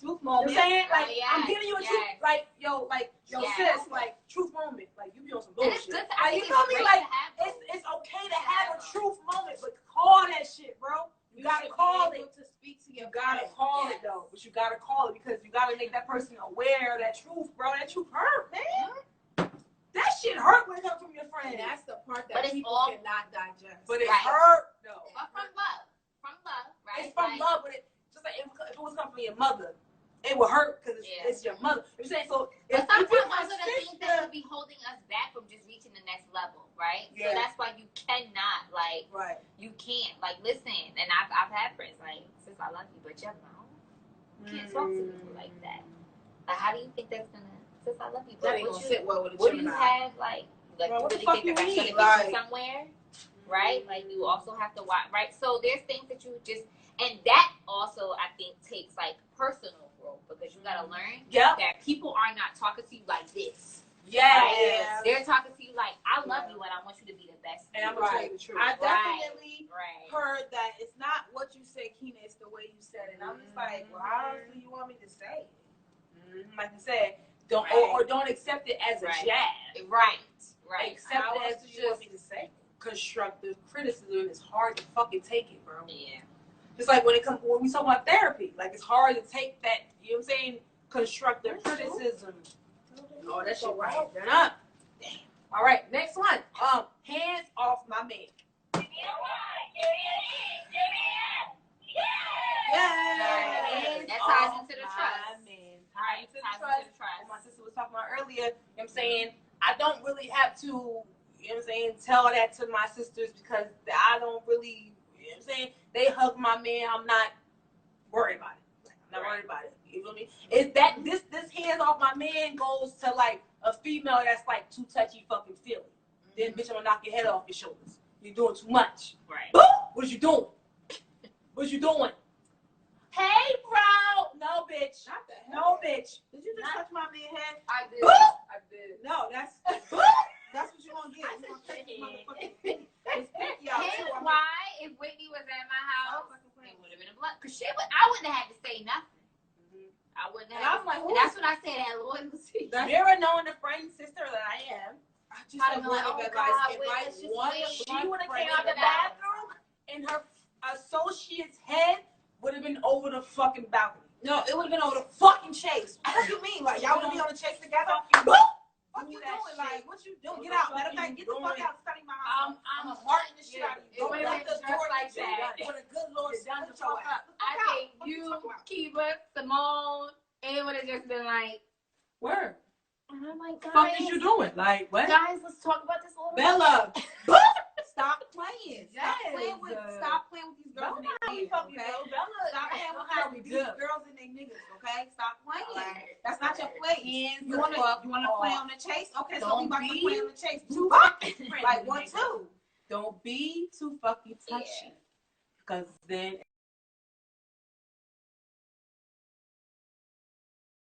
Speaker 1: You know what I'm saying? Like,
Speaker 3: Oh, yes,
Speaker 1: I'm giving you a truth,
Speaker 3: yes.
Speaker 1: like, yo,
Speaker 3: Yes.
Speaker 1: sis, like, truth moment. Like, you be on some
Speaker 3: And
Speaker 1: bullshit.
Speaker 3: it's good to,
Speaker 1: Like,
Speaker 3: I
Speaker 1: you
Speaker 3: think
Speaker 1: feel
Speaker 3: it's
Speaker 1: me?
Speaker 3: great
Speaker 1: Like,
Speaker 3: to have those.
Speaker 1: it's okay to have a truth moment, but call that shit, bro. You gotta call it.
Speaker 4: To speak to your
Speaker 1: You gotta
Speaker 4: friends.
Speaker 1: call
Speaker 3: Yes.
Speaker 1: it, though. But you gotta call it because you gotta make that person aware of that truth, bro. That truth hurt, man. That shit hurt when it comes from your friend.
Speaker 4: And that's the part
Speaker 3: But
Speaker 4: that
Speaker 3: it's
Speaker 4: people
Speaker 3: all-
Speaker 4: cannot digest.
Speaker 1: But it
Speaker 3: Right.
Speaker 1: hurt, though.
Speaker 3: But from love. From love, right?
Speaker 1: It's from
Speaker 3: Like,
Speaker 1: love, but it just like if it was coming from your mother, it would hurt because
Speaker 3: Yeah.
Speaker 1: it's your mother. You know what I'm saying? So
Speaker 3: But
Speaker 1: if
Speaker 3: sometimes
Speaker 1: it's
Speaker 3: those
Speaker 1: my
Speaker 3: are the things
Speaker 1: sister,
Speaker 3: that will be holding us back from just reaching the next level, right?
Speaker 1: Yeah.
Speaker 3: So that's why you cannot, like,
Speaker 1: right?
Speaker 3: you can't, like, listen. And I've had friends like, sis, I love you, but you're no. You can't talk to people like that. Like, how do you think that's gonna? Sis, I love you,
Speaker 4: that
Speaker 3: but
Speaker 4: ain't
Speaker 3: what
Speaker 4: gonna
Speaker 3: you,
Speaker 4: sit well with a
Speaker 3: what do you
Speaker 4: Gemini.
Speaker 3: have, like
Speaker 1: Bro,
Speaker 3: you
Speaker 1: what the
Speaker 3: really
Speaker 1: fuck
Speaker 3: think
Speaker 1: you
Speaker 3: that that's gonna
Speaker 1: mean?
Speaker 3: get
Speaker 1: Like-
Speaker 3: you somewhere, right? Like, you also have to watch, right? So there's things that you just, and that also I think takes like personal growth because you gotta learn
Speaker 1: Yep.
Speaker 3: that people are not talking to you like this.
Speaker 1: Yes.
Speaker 3: Right? They're talking to you like, I love you and I want you to be the best.
Speaker 1: And I'm
Speaker 3: you.
Speaker 1: gonna tell you the truth.
Speaker 4: I definitely
Speaker 3: Right.
Speaker 4: heard that it's not what you say, Keena, it's the way you said it. And I'm just like, well, how else do you want me to say it?
Speaker 1: Like you said, don't
Speaker 3: Right.
Speaker 1: or don't accept it as a
Speaker 3: Right.
Speaker 1: jab.
Speaker 3: Right. Right.
Speaker 1: Accept
Speaker 4: How
Speaker 1: it
Speaker 4: else
Speaker 1: as
Speaker 4: do you want
Speaker 1: just
Speaker 4: me to say it?
Speaker 1: constructive criticism. It's hard to fucking take it, bro.
Speaker 3: Yeah.
Speaker 1: Just like when we talk about therapy, like it's hard to take that. You know what I'm saying? Constructive criticism. Oh, that shit right. Turn up. Damn. All right, next one. Hands off my man.
Speaker 4: Yes.
Speaker 3: That ties into the trust.
Speaker 1: Ties into the
Speaker 3: Ties
Speaker 1: trust.
Speaker 3: into the trust.
Speaker 1: My sister was talking about earlier, you know what I'm saying? I don't really have to, you know what I'm saying, tell that to my sisters because I don't really, you know what I'm saying, they hug my man. I'm not worried about it. Like, I'm not worried about it. You feel me? Is that this hands off my man goes to like a female that's like too touchy fucking feely. Then bitch, I'm gonna knock your head off your shoulders. You're doing too much.
Speaker 3: Right.
Speaker 1: What you doing? What you doing? Hey, bro. No, bitch.
Speaker 4: Not the hell.
Speaker 1: No, bitch.
Speaker 4: Did you just touch my man's head?
Speaker 2: I did.
Speaker 1: Boop.
Speaker 2: I did.
Speaker 4: No, that's what you gonna get. You gonna touch this motherfucking feet. It's picky out
Speaker 3: Hence
Speaker 4: too. I mean,
Speaker 3: why, if Whitney was at my house,
Speaker 4: fucking
Speaker 3: it
Speaker 4: playing.
Speaker 3: would have been a blood. Cause I wouldn't have had to say nothing. I wouldn't
Speaker 1: And
Speaker 3: have.
Speaker 1: I'm like,
Speaker 3: And that's when I said that loyalty.
Speaker 1: Mira knowing the friend sister that I am.
Speaker 4: I just
Speaker 3: I'd
Speaker 4: have
Speaker 3: be like,
Speaker 4: one
Speaker 3: oh
Speaker 4: advice.
Speaker 3: God,
Speaker 4: If
Speaker 3: wait,
Speaker 4: I
Speaker 3: let's just
Speaker 4: want
Speaker 3: wait.
Speaker 1: She would have
Speaker 4: friend
Speaker 1: came out the
Speaker 4: in the house,
Speaker 1: bathroom and her associate's head would have been over the fucking balcony.
Speaker 4: no, it would have been over the fucking chase. What you mean? Like y'all would be on the chase together? What you
Speaker 1: that
Speaker 4: doing?
Speaker 1: shit.
Speaker 4: Like what you doing?
Speaker 1: What
Speaker 4: Get
Speaker 1: the
Speaker 4: out.
Speaker 1: fuck
Speaker 4: Matter of
Speaker 1: you
Speaker 4: fact, get the fuck
Speaker 1: doing?
Speaker 4: out. Study my house.
Speaker 1: I'm
Speaker 4: hearting the shit
Speaker 3: yeah,
Speaker 4: out of you.
Speaker 3: it
Speaker 4: Don't
Speaker 3: would've
Speaker 4: let
Speaker 3: been
Speaker 4: the
Speaker 3: just
Speaker 4: door
Speaker 3: like
Speaker 4: get you.
Speaker 3: that.
Speaker 4: With a good Lord,
Speaker 1: It's done
Speaker 4: put
Speaker 1: the
Speaker 4: your
Speaker 1: fuck
Speaker 4: ass.
Speaker 1: up.
Speaker 3: I
Speaker 4: Fuck out.
Speaker 3: think
Speaker 4: Fuck
Speaker 3: you,
Speaker 4: the fuck out.
Speaker 3: Kiva, Simone, it would have just been like,
Speaker 1: Where?
Speaker 3: and I'm like,
Speaker 1: The fuck
Speaker 3: guys,
Speaker 1: is you doing? Like what?
Speaker 3: guys, let's talk about this a little bit.
Speaker 4: Bella, stop playing.
Speaker 1: Yes.
Speaker 4: Stop playing with these girls
Speaker 1: Bella
Speaker 4: and
Speaker 1: know how we
Speaker 4: their
Speaker 1: fucking
Speaker 4: niggas, okay?
Speaker 1: do. Bella,
Speaker 4: Stop playing
Speaker 1: know
Speaker 4: with
Speaker 1: how we
Speaker 4: these
Speaker 1: do.
Speaker 4: girls and their niggas, okay? Stop playing.
Speaker 3: Alright.
Speaker 4: That's not your place.
Speaker 1: Hands
Speaker 4: You
Speaker 1: the
Speaker 4: wanna
Speaker 1: fuck
Speaker 4: play
Speaker 1: off.
Speaker 4: on the chase? Okay, so
Speaker 1: Don't
Speaker 4: we about to
Speaker 1: be
Speaker 4: play on the chase.
Speaker 1: too
Speaker 4: Fuck.
Speaker 1: fucking
Speaker 4: Like
Speaker 1: friendly.
Speaker 4: 1, 2.
Speaker 1: Don't be too fucking touchy. Because then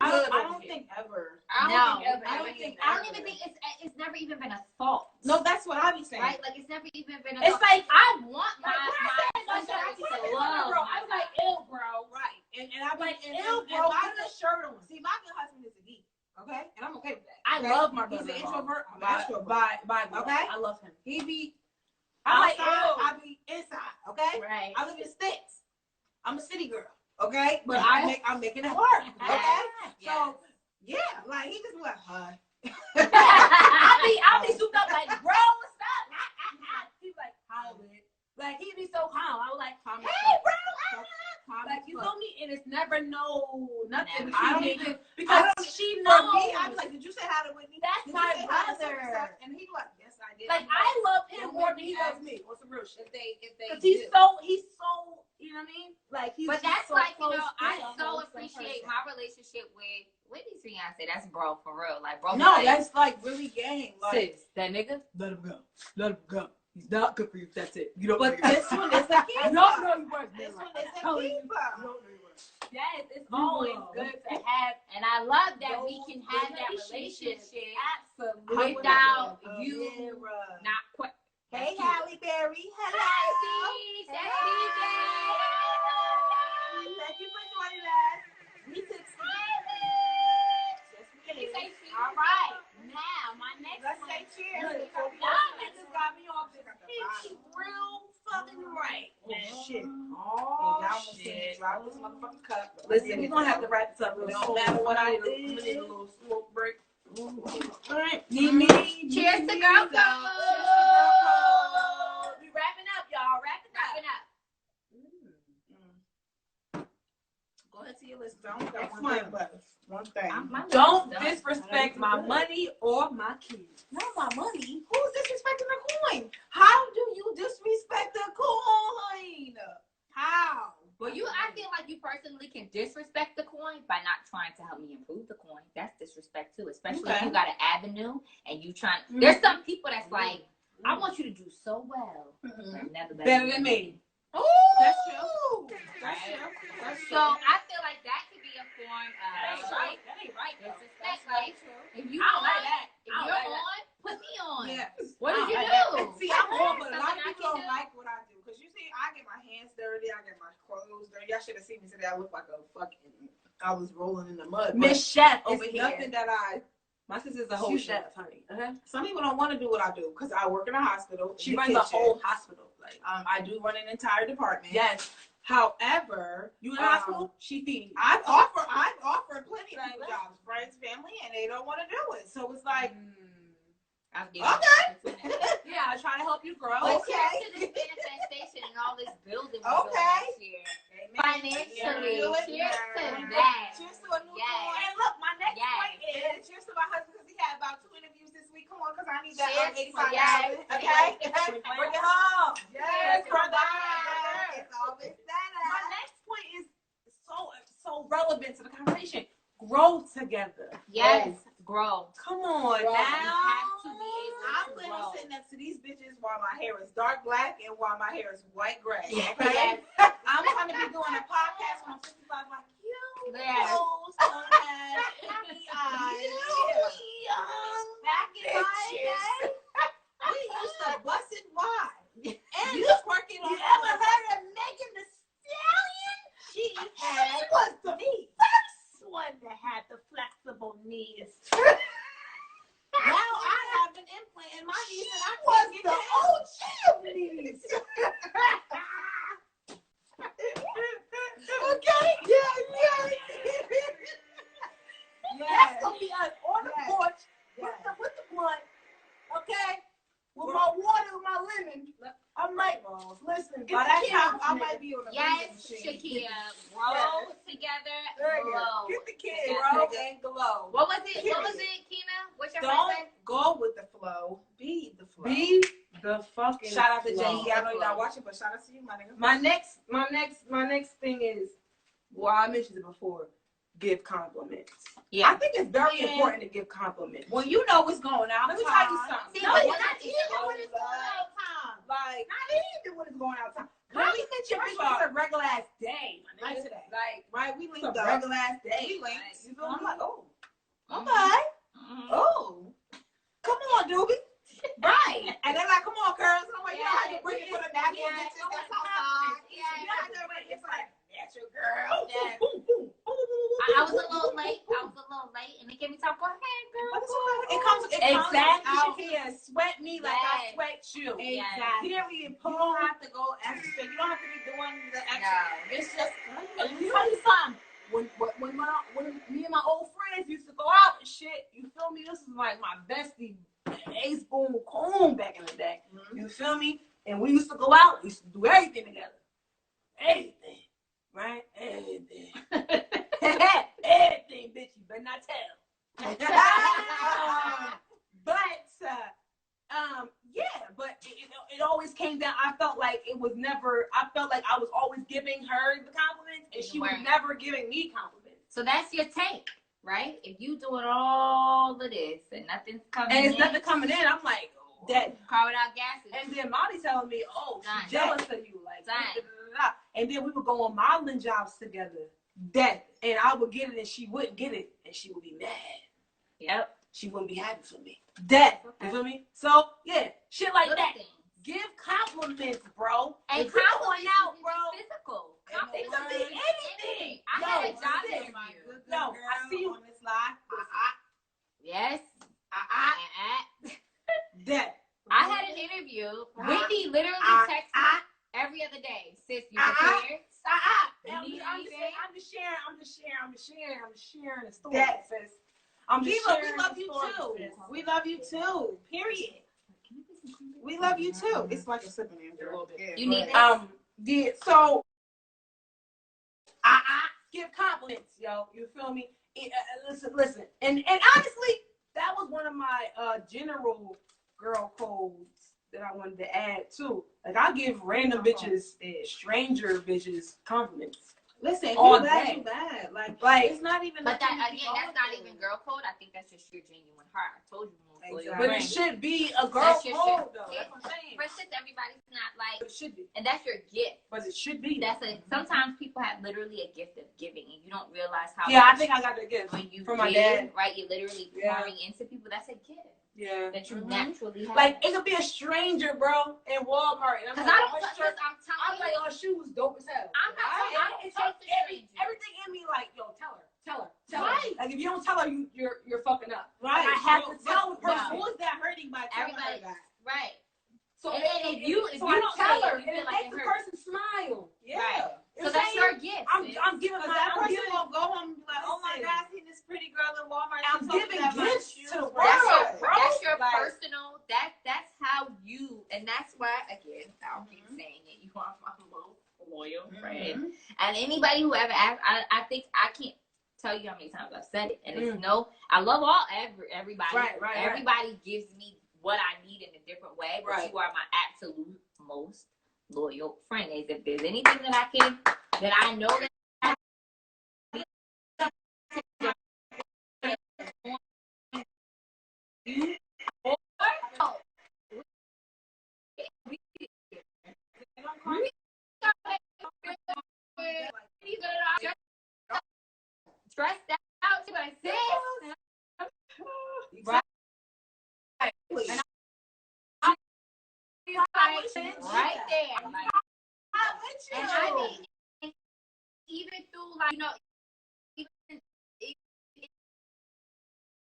Speaker 1: I don't think ever.
Speaker 3: I don't
Speaker 1: ever.
Speaker 3: even think it's never even been a thought.
Speaker 4: No, that's what I be saying.
Speaker 3: Right? Like it's never even been a
Speaker 1: It's
Speaker 3: thought.
Speaker 1: like
Speaker 3: I want my
Speaker 1: I
Speaker 3: sister
Speaker 1: said,
Speaker 3: to love.
Speaker 1: bro. I was like, ew, bro.
Speaker 4: Right. And I be
Speaker 1: Like,
Speaker 4: and
Speaker 1: ew,
Speaker 4: my
Speaker 1: bro, put
Speaker 4: good
Speaker 1: a shirt on.
Speaker 4: see my good husband is a geek. Okay? And I'm okay with that.
Speaker 1: I
Speaker 4: okay?
Speaker 1: love my
Speaker 4: He's
Speaker 1: brother.
Speaker 4: an introvert. I'm an
Speaker 1: By
Speaker 4: extrovert. Okay?
Speaker 1: I love him.
Speaker 4: He be
Speaker 1: I'm like,
Speaker 4: outside,
Speaker 1: ew.
Speaker 4: I be inside. Okay?
Speaker 3: Right.
Speaker 4: I live in the sticks. I'm a city girl. Okay? But
Speaker 1: Right.
Speaker 4: I'm making it work. Okay?
Speaker 3: Yes.
Speaker 4: So yeah, like he just be like, hi.
Speaker 1: I'll be souped up like, bro, what's up? He's like, hi, Whit. Like, he be so calm. I was like,
Speaker 4: Calm
Speaker 1: hey,
Speaker 4: as
Speaker 1: bro.
Speaker 4: Calm
Speaker 1: Like,
Speaker 4: as
Speaker 1: you
Speaker 4: fuck.
Speaker 1: feel me? And it's never nothing.
Speaker 3: Never.
Speaker 1: I don't
Speaker 4: even-
Speaker 1: even, because she knows.
Speaker 4: For me, I'm like, did you say hi to Whitney?
Speaker 1: That's
Speaker 4: Did you
Speaker 1: my
Speaker 4: say hi to such and
Speaker 1: brother.
Speaker 4: such? And he like, yes, I did.
Speaker 1: Like,
Speaker 4: I'm
Speaker 1: I love him
Speaker 4: don't
Speaker 1: more
Speaker 4: make
Speaker 1: than he
Speaker 4: me
Speaker 1: loves
Speaker 4: ask
Speaker 1: me. What's the real shit?
Speaker 4: if they
Speaker 1: Because he's so, you know what I mean? Like, he's
Speaker 3: But
Speaker 1: just
Speaker 3: that's
Speaker 1: so
Speaker 3: like, you
Speaker 1: close
Speaker 3: know,
Speaker 1: to
Speaker 3: I
Speaker 1: a
Speaker 3: so
Speaker 1: wholesome
Speaker 3: appreciate
Speaker 1: person.
Speaker 3: my relationship with Whitney's fiance. That's bro for real. Like bro.
Speaker 4: No,
Speaker 3: like,
Speaker 4: that's like really gang. Like,
Speaker 3: sis, that nigga.
Speaker 1: Let him go. Let him go. He's not good for you. That's it. You don't.
Speaker 4: but this one is a keeper.
Speaker 1: No, you weren't.
Speaker 4: This one is a
Speaker 1: Telling you.
Speaker 4: keeper.
Speaker 3: Yes, it's
Speaker 1: You
Speaker 3: always
Speaker 1: will.
Speaker 3: good to have, and I love that we
Speaker 1: Those
Speaker 3: can have that
Speaker 1: relationships.
Speaker 3: relationship
Speaker 1: Absolutely.
Speaker 3: without
Speaker 1: Oh,
Speaker 3: you
Speaker 1: yeah.
Speaker 3: not quit.
Speaker 4: Hey, Halle Berry. Hello.
Speaker 3: Hi, Steve. That's DJ.
Speaker 4: Thank you for joining us. We took
Speaker 3: All right, now my next
Speaker 4: Let's
Speaker 3: one.
Speaker 4: say cheers.
Speaker 1: Y'all niggas got me off this pinky real fucking right.
Speaker 4: Shit.
Speaker 1: Oh,
Speaker 4: Y'all must have dropped this motherfucking cup.
Speaker 1: Listen, we're gonna have to wrap this up real
Speaker 4: It
Speaker 1: soon.
Speaker 4: don't matter what I
Speaker 1: I'm gonna need
Speaker 4: did.
Speaker 1: a little smoke break.
Speaker 4: All right.
Speaker 3: Cheers to girl code.
Speaker 1: We wrapping up, y'all. Wrapping
Speaker 3: Wrapping up.
Speaker 4: Go ahead to your list. I only got
Speaker 1: Next
Speaker 4: one
Speaker 1: one.
Speaker 4: thing, but one thing.
Speaker 1: Don't disrespect my money or my kids.
Speaker 4: Not my money. Who's disrespecting the coin? How do you disrespect the coin? How?
Speaker 3: Well, I feel like you personally can disrespect the coin by not trying to help me improve the coin. That's disrespect too, especially if
Speaker 4: Okay.
Speaker 3: you got an avenue and you trying. There's some people that's like, I want you to do so well, but never
Speaker 1: Better than me.
Speaker 4: Ooh,
Speaker 1: That's true.
Speaker 4: That's true. That's
Speaker 3: So I feel like that could be a form
Speaker 1: That ain't
Speaker 3: of
Speaker 1: right. That ain't right. though.
Speaker 3: disrespect. Like, if you
Speaker 1: I don't
Speaker 3: on,
Speaker 1: like that.
Speaker 3: if
Speaker 1: I don't
Speaker 3: you're
Speaker 1: like that.
Speaker 3: on, put me on.
Speaker 4: Yes.
Speaker 3: What did you
Speaker 1: I
Speaker 3: do?
Speaker 1: don't
Speaker 4: See, I'm on, but a lot of
Speaker 3: Something I
Speaker 4: people
Speaker 3: can
Speaker 4: don't
Speaker 3: do.
Speaker 4: like what I do. Because you see, I get my hands dirty, I get my clothes dirty. Y'all should have seen me today. I look like a fucking, I was rolling in the mud.
Speaker 1: Miss Chef
Speaker 4: But
Speaker 1: over
Speaker 4: it's
Speaker 1: here.
Speaker 4: nothing that
Speaker 1: My sister's a whole
Speaker 4: She's
Speaker 1: chef, honey.
Speaker 4: some people don't want to do what I do because I work in a hospital.
Speaker 1: She
Speaker 4: in the
Speaker 1: runs a
Speaker 4: kitchen.
Speaker 1: whole hospital. Like,
Speaker 4: I do run an entire department.
Speaker 1: yes.
Speaker 4: However,
Speaker 1: You in the hospital? She feeding you.
Speaker 4: I've offered plenty of people jobs, friends, family, and they don't want to do it. So it's like,
Speaker 3: I'll give
Speaker 4: Okay.
Speaker 3: you
Speaker 1: Yeah, I try to help you grow.
Speaker 3: But
Speaker 4: Okay.
Speaker 3: cheers to this manifestation and all this building we
Speaker 4: Okay.
Speaker 3: doing last year.
Speaker 4: amen.
Speaker 3: Financially,
Speaker 4: Yeah.
Speaker 3: cheers to
Speaker 4: Yeah.
Speaker 3: that.
Speaker 4: Cheers to a new
Speaker 3: Yes.
Speaker 4: coin.
Speaker 1: And look, my next
Speaker 3: Yes.
Speaker 1: point is
Speaker 4: And cheers to my husband because he had about 2 interviews this week. Come on, because I need that
Speaker 3: Cheers,
Speaker 4: $85.
Speaker 3: yes.
Speaker 4: Okay? Bring it home.
Speaker 1: Yes, brother.
Speaker 4: It's always that.
Speaker 1: My next point is so relevant to the conversation. Grow together.
Speaker 3: Yes, grow.
Speaker 4: Come on
Speaker 1: Grow.
Speaker 4: now.
Speaker 3: You have to be able
Speaker 4: I'm
Speaker 3: to
Speaker 4: going
Speaker 3: grow.
Speaker 4: to sit next to these bitches while my hair is dark black and while my hair is white gray.
Speaker 3: Yes.
Speaker 4: Okay? I'm going to be doing a podcast when I'm 55 like, you
Speaker 3: Yes.
Speaker 4: don't have any eyes. Back in my day, we used to bust it wide. And you twerking on.
Speaker 5: You ever heard of Megan Thee Stallion?
Speaker 4: She
Speaker 5: She was the
Speaker 4: knees.
Speaker 5: first one that had the flexible knees.
Speaker 4: Now I have an implant in my knees and I
Speaker 5: Was
Speaker 4: can't get
Speaker 5: the
Speaker 4: down.
Speaker 5: OG of knees. Okay? That's gonna be us on the
Speaker 4: Yes.
Speaker 5: porch
Speaker 4: Yes.
Speaker 5: with the blunt. Okay? With my water and my lemon. I might listen.
Speaker 4: By that time, I might be on the
Speaker 3: Yes,
Speaker 4: vending machine.
Speaker 3: Shakia. Grow together.
Speaker 5: There you go.
Speaker 3: Grow.
Speaker 5: Get the kids,
Speaker 3: Together.
Speaker 4: Grow and glow.
Speaker 3: What was it? What was it, Kina? What's your first
Speaker 4: Don't
Speaker 3: name?
Speaker 4: go with the flow. Be the flow.
Speaker 1: Be the fucking
Speaker 4: Shout out to
Speaker 1: flow.
Speaker 4: Jay-Z. I know you're not watching, but shout out to you, my nigga.
Speaker 1: My next thing is, well, I mentioned it before. Give compliments. I think it's very
Speaker 4: Yeah.
Speaker 1: important to give compliments.
Speaker 4: When you know what's going on,
Speaker 1: Let me tell you something.
Speaker 3: See,
Speaker 5: No,
Speaker 3: but
Speaker 5: not
Speaker 3: that's
Speaker 5: even when it's going out of time.
Speaker 1: Like,
Speaker 5: Not even when it's going out of time.
Speaker 1: compliment your
Speaker 4: First
Speaker 1: bitch
Speaker 4: of all,
Speaker 1: is a regular ass day. my
Speaker 4: like
Speaker 1: nigga.
Speaker 4: today.
Speaker 1: Like,
Speaker 4: Right? We
Speaker 1: it's
Speaker 4: linked
Speaker 1: a
Speaker 4: up.
Speaker 1: regular ass day.
Speaker 4: We linked.
Speaker 1: Like,
Speaker 4: You feel me? I'm like, oh,
Speaker 3: Mhm.
Speaker 4: okay.
Speaker 3: Mhm.
Speaker 4: Oh. Come on, doobie.
Speaker 3: Right.
Speaker 4: And they're like, come on, girls. And I'm like, you don't have
Speaker 3: Yeah,
Speaker 4: to bring it for the
Speaker 3: yeah,
Speaker 4: natural
Speaker 3: yeah,
Speaker 4: bitches. That's
Speaker 3: yeah,
Speaker 4: outside.
Speaker 3: yeah,
Speaker 4: You don't have to bring it. It's like, natural girl.
Speaker 3: Yeah.
Speaker 4: Boom, boom, boom, boom, boom,
Speaker 3: I was a
Speaker 4: boom,
Speaker 3: little
Speaker 4: boom,
Speaker 3: late.
Speaker 4: boom,
Speaker 3: I was a little late, and they gave me time. Go ahead, girl.
Speaker 4: But it's okay. It comes
Speaker 1: exactly.
Speaker 4: out.
Speaker 1: Shakia, sweat me like I
Speaker 3: Yes.
Speaker 1: sweat you.
Speaker 3: Yes.
Speaker 4: Exactly. Period. You don't have to go extra. You don't have to be doing the extra.
Speaker 3: No.
Speaker 4: It's just,
Speaker 1: And let me tell you something. When me and my old friends used to go out and shit, you feel me? This is like my bestie, Ace Boom Coon back in the day. You feel me? And we used to go out. We used to do everything together. Everything. Right? Everything. Everything, bitch. You better not tell. But it always came down. I felt like I was always giving her the compliments and she was
Speaker 3: Right.
Speaker 1: never giving me compliments.
Speaker 3: So that's your take, right? If you doing all of this and nothing's coming
Speaker 1: And it's
Speaker 3: in,
Speaker 1: nothing coming in, I'm like, oh, that.
Speaker 3: car without gases.
Speaker 1: And then Molly telling me, oh,
Speaker 3: Done.
Speaker 1: she's jealous of you. Like,
Speaker 3: Done.
Speaker 1: da, da, da, da. And then we would go on modeling jobs together. That. And I would get it and she wouldn't get it. And she would be mad.
Speaker 3: Yep.
Speaker 1: She wouldn't be happy for me. That. You feel me? So, yeah, shit like
Speaker 3: Little
Speaker 1: that.
Speaker 3: things.
Speaker 1: Give compliments, bro.
Speaker 3: And
Speaker 1: If you going
Speaker 3: compliments
Speaker 1: out,
Speaker 3: isn't
Speaker 1: bro.
Speaker 3: just physical.
Speaker 1: It could be
Speaker 3: Compliments
Speaker 1: anything.
Speaker 3: I had a
Speaker 1: Yo,
Speaker 3: job
Speaker 1: listen,
Speaker 3: interview.
Speaker 1: No, I see you
Speaker 4: on this live.
Speaker 3: Yes.
Speaker 1: That.
Speaker 3: I had an interview. Wendy literally texts me every other day. Sis, you prepared?
Speaker 1: I'm just sharing the story,
Speaker 4: That.
Speaker 1: sis. I'm just
Speaker 4: Viva, we
Speaker 1: sharing
Speaker 4: love
Speaker 1: the
Speaker 4: you
Speaker 1: story,
Speaker 4: too.
Speaker 1: sis.
Speaker 4: We love you too. Period. We love you too. It's like a sipping in a little bit.
Speaker 3: You need this?
Speaker 1: Yeah, so I give compliments, yo. You feel me? Listen. And honestly, that was one of my general girl codes that I wanted to add too. Like I give random bitches, stranger bitches compliments.
Speaker 4: Listen, if
Speaker 1: All
Speaker 4: you bad,
Speaker 1: day.
Speaker 4: you bad. Like
Speaker 1: Like,
Speaker 4: it's not even.
Speaker 3: But that
Speaker 4: nothing to be
Speaker 3: again, that's not
Speaker 4: going
Speaker 3: even
Speaker 4: through.
Speaker 3: girl code. I think that's just your genuine heart. I told you.
Speaker 4: Exactly.
Speaker 1: but it should be a girl
Speaker 3: That's your
Speaker 1: code
Speaker 3: shit.
Speaker 1: though. That's what I'm saying.
Speaker 3: For instance, everybody's not like,
Speaker 1: It should be,
Speaker 3: and that's your gift.
Speaker 1: but it should be.
Speaker 3: Sometimes people have literally a gift of giving, and you don't realize how.
Speaker 1: Yeah, I
Speaker 3: much
Speaker 1: think I got the gift
Speaker 3: when you
Speaker 1: from my
Speaker 3: give,
Speaker 1: dad.
Speaker 3: right? You're literally
Speaker 1: Yeah.
Speaker 3: pouring into people. That's a gift
Speaker 1: Yeah.
Speaker 3: that you naturally have.
Speaker 1: Like it could be a stranger, bro, in Walmart, and I'm
Speaker 3: because
Speaker 1: like,
Speaker 3: I don't.
Speaker 1: oh,
Speaker 3: Because
Speaker 1: shirt.
Speaker 3: I'm
Speaker 1: I'm
Speaker 3: telling
Speaker 1: like,
Speaker 3: you,
Speaker 1: oh, shoes dope as hell.
Speaker 3: I'm not
Speaker 1: Right?
Speaker 3: I don't
Speaker 1: It's
Speaker 3: talk to strangers.
Speaker 1: everything in me like, yo, tell her.
Speaker 4: Right.
Speaker 1: Like if you don't tell her, you're fucking up.
Speaker 4: Right.
Speaker 1: I have to tell the
Speaker 4: But
Speaker 1: person.
Speaker 4: who is that hurting by telling her
Speaker 3: Everybody,
Speaker 4: that?
Speaker 3: right?
Speaker 1: So
Speaker 3: And then if you
Speaker 1: I
Speaker 3: don't
Speaker 1: tell
Speaker 3: say
Speaker 1: her,
Speaker 3: it, you
Speaker 1: and
Speaker 3: feel
Speaker 1: it
Speaker 3: like
Speaker 1: makes
Speaker 3: it
Speaker 1: the
Speaker 3: hurts.
Speaker 1: person smile.
Speaker 4: Yeah.
Speaker 3: Right.
Speaker 1: You
Speaker 3: So
Speaker 1: know
Speaker 3: that's
Speaker 1: what I'm
Speaker 3: your gift.
Speaker 1: saying? I'm giving
Speaker 4: Because
Speaker 1: my
Speaker 4: that
Speaker 1: I'm
Speaker 4: person
Speaker 1: giving,
Speaker 4: won't go home and be like, oh my
Speaker 1: Listen.
Speaker 4: God, I seen this pretty girl in Walmart.
Speaker 1: I'm
Speaker 4: She told me
Speaker 1: giving
Speaker 4: that my
Speaker 1: gifts
Speaker 4: shoes
Speaker 1: to the
Speaker 4: were
Speaker 3: That's your,
Speaker 1: world, bro.
Speaker 3: that's your
Speaker 1: Like-
Speaker 3: personal. That's how you, and that's why again I'll keep saying it. You are my most loyal friend, and anybody who ever asked, I think I can't tell you how many times I've said it, and it's no. I love everybody.
Speaker 1: Right.
Speaker 3: Everybody gives me what I need in a different way. But
Speaker 4: Right.
Speaker 3: you are my absolute most loyal friend. If there's anything that I know that stressed out to my sis.
Speaker 4: Right.
Speaker 3: And right there. Like, and I mean, even through like, you know, even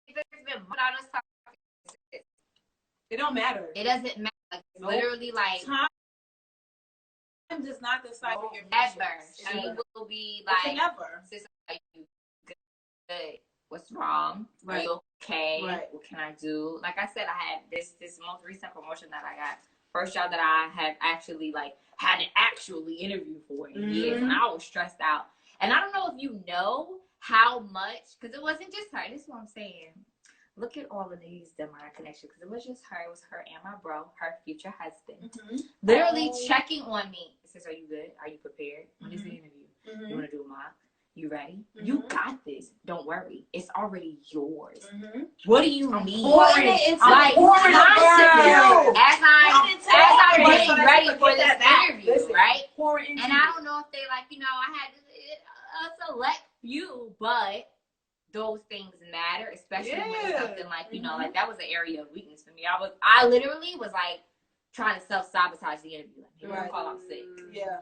Speaker 3: if it's been months,
Speaker 4: It don't matter.
Speaker 3: it doesn't matter. Like, it's literally like
Speaker 4: Time does not decide your
Speaker 3: never.
Speaker 4: friendship.
Speaker 3: She will be
Speaker 4: It can
Speaker 3: like,
Speaker 4: never.
Speaker 3: sis, are you good? What's wrong?
Speaker 4: Right.
Speaker 3: Are you okay?
Speaker 4: Right.
Speaker 3: What can I do? Like I said, I had this most recent promotion that I got. First job that I have actually like had to actually interview for in years, and I was stressed out. And I don't know if you know how much, because it wasn't just her. This is what I'm saying. Look at all of these Demar connections, because it was just her. It was her and my bro, her future husband, literally checking on me. It says, "Are you good? Are you prepared? When is the interview? You want to do a mock? You ready? You got this. Don't worry. It's already yours. What do you need?
Speaker 4: Like,
Speaker 3: Constantly, as I'm getting ready for this interview,
Speaker 5: Listen,
Speaker 3: right?
Speaker 5: Pour into
Speaker 3: And I don't know if they like, you know, I had a select few, but those things matter, especially when it's something like, you know, like that was an area of weakness for me. I literally was like trying to self-sabotage the interview. Like, maybe I'll call out sick.
Speaker 4: Yeah.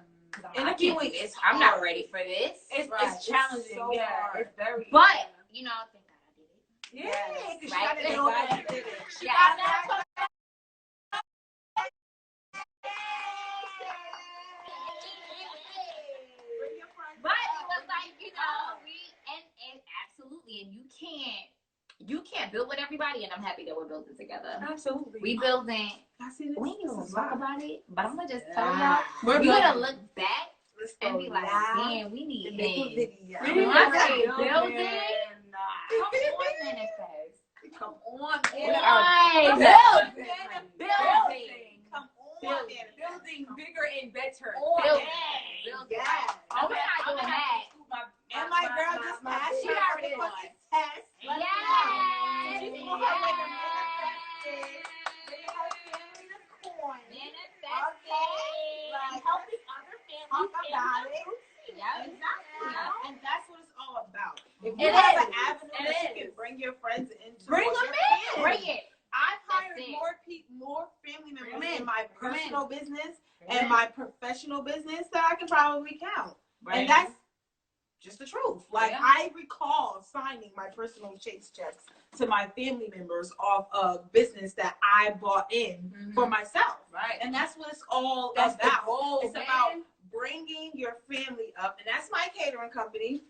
Speaker 3: Interviewing is I'm not ready for this.
Speaker 4: It's challenging.
Speaker 5: so
Speaker 4: yeah.
Speaker 5: hard.
Speaker 4: It's very.
Speaker 3: But, you know, thank God I did it.
Speaker 4: Yeah. Because
Speaker 3: Right.
Speaker 4: you gotta know that you did it.
Speaker 3: Yeah. But it was like, you know, and absolutely, and you can't build with everybody, and I'm happy that we're building together.
Speaker 4: Absolutely.
Speaker 3: We building.
Speaker 4: I see this.
Speaker 3: We ain't gonna talk about it, but I'm gonna just tell
Speaker 4: Yeah.
Speaker 3: y'all,
Speaker 4: We're
Speaker 3: you're gonna
Speaker 4: building.
Speaker 3: look back and be like, man, we need
Speaker 4: Make a
Speaker 3: him.
Speaker 4: video.
Speaker 3: When I say building,
Speaker 5: Come
Speaker 3: come on, manifest.
Speaker 5: Come on,
Speaker 3: We
Speaker 5: man.
Speaker 3: are
Speaker 5: Building.
Speaker 3: building.
Speaker 5: Come on,
Speaker 3: Building.
Speaker 5: man.
Speaker 2: Building bigger and better.
Speaker 3: Building.
Speaker 5: Yes.
Speaker 3: Building.
Speaker 5: Yes.
Speaker 3: Oh, we're not doing that.
Speaker 4: And my girl just passed
Speaker 5: She
Speaker 4: her
Speaker 5: already
Speaker 4: motherfucking
Speaker 5: won.
Speaker 4: test.
Speaker 3: Yes.
Speaker 4: She's on her way to manifesting. Bringing her family to coin.
Speaker 3: Manifesting.
Speaker 5: Like,
Speaker 3: Helping other families.
Speaker 4: Talk about it.
Speaker 3: Yeah, exactly.
Speaker 5: and that's what it's all about. If
Speaker 3: It
Speaker 5: you have
Speaker 3: is.
Speaker 5: an avenue
Speaker 3: It
Speaker 5: that you
Speaker 3: is.
Speaker 5: can bring your friends into,
Speaker 3: Bring
Speaker 5: or
Speaker 3: them
Speaker 5: your
Speaker 3: in.
Speaker 5: family.
Speaker 3: Bring it.
Speaker 5: I've hired
Speaker 3: That's it.
Speaker 5: more family members
Speaker 4: Bring 'em in.
Speaker 5: in my
Speaker 4: Bring 'em in.
Speaker 5: personal business
Speaker 4: Bring 'em
Speaker 5: and
Speaker 4: in.
Speaker 5: my professional business that I can probably count.
Speaker 3: Right.
Speaker 5: And that's just the truth. Like,
Speaker 3: Yeah.
Speaker 5: I recall signing my personal Chase checks to my family members off of business that I bought in for myself.
Speaker 4: Right.
Speaker 5: And that's what it's all
Speaker 4: That's the
Speaker 5: about.
Speaker 4: goal,
Speaker 5: It's
Speaker 4: man.
Speaker 5: about bringing your family up, and that's my catering company.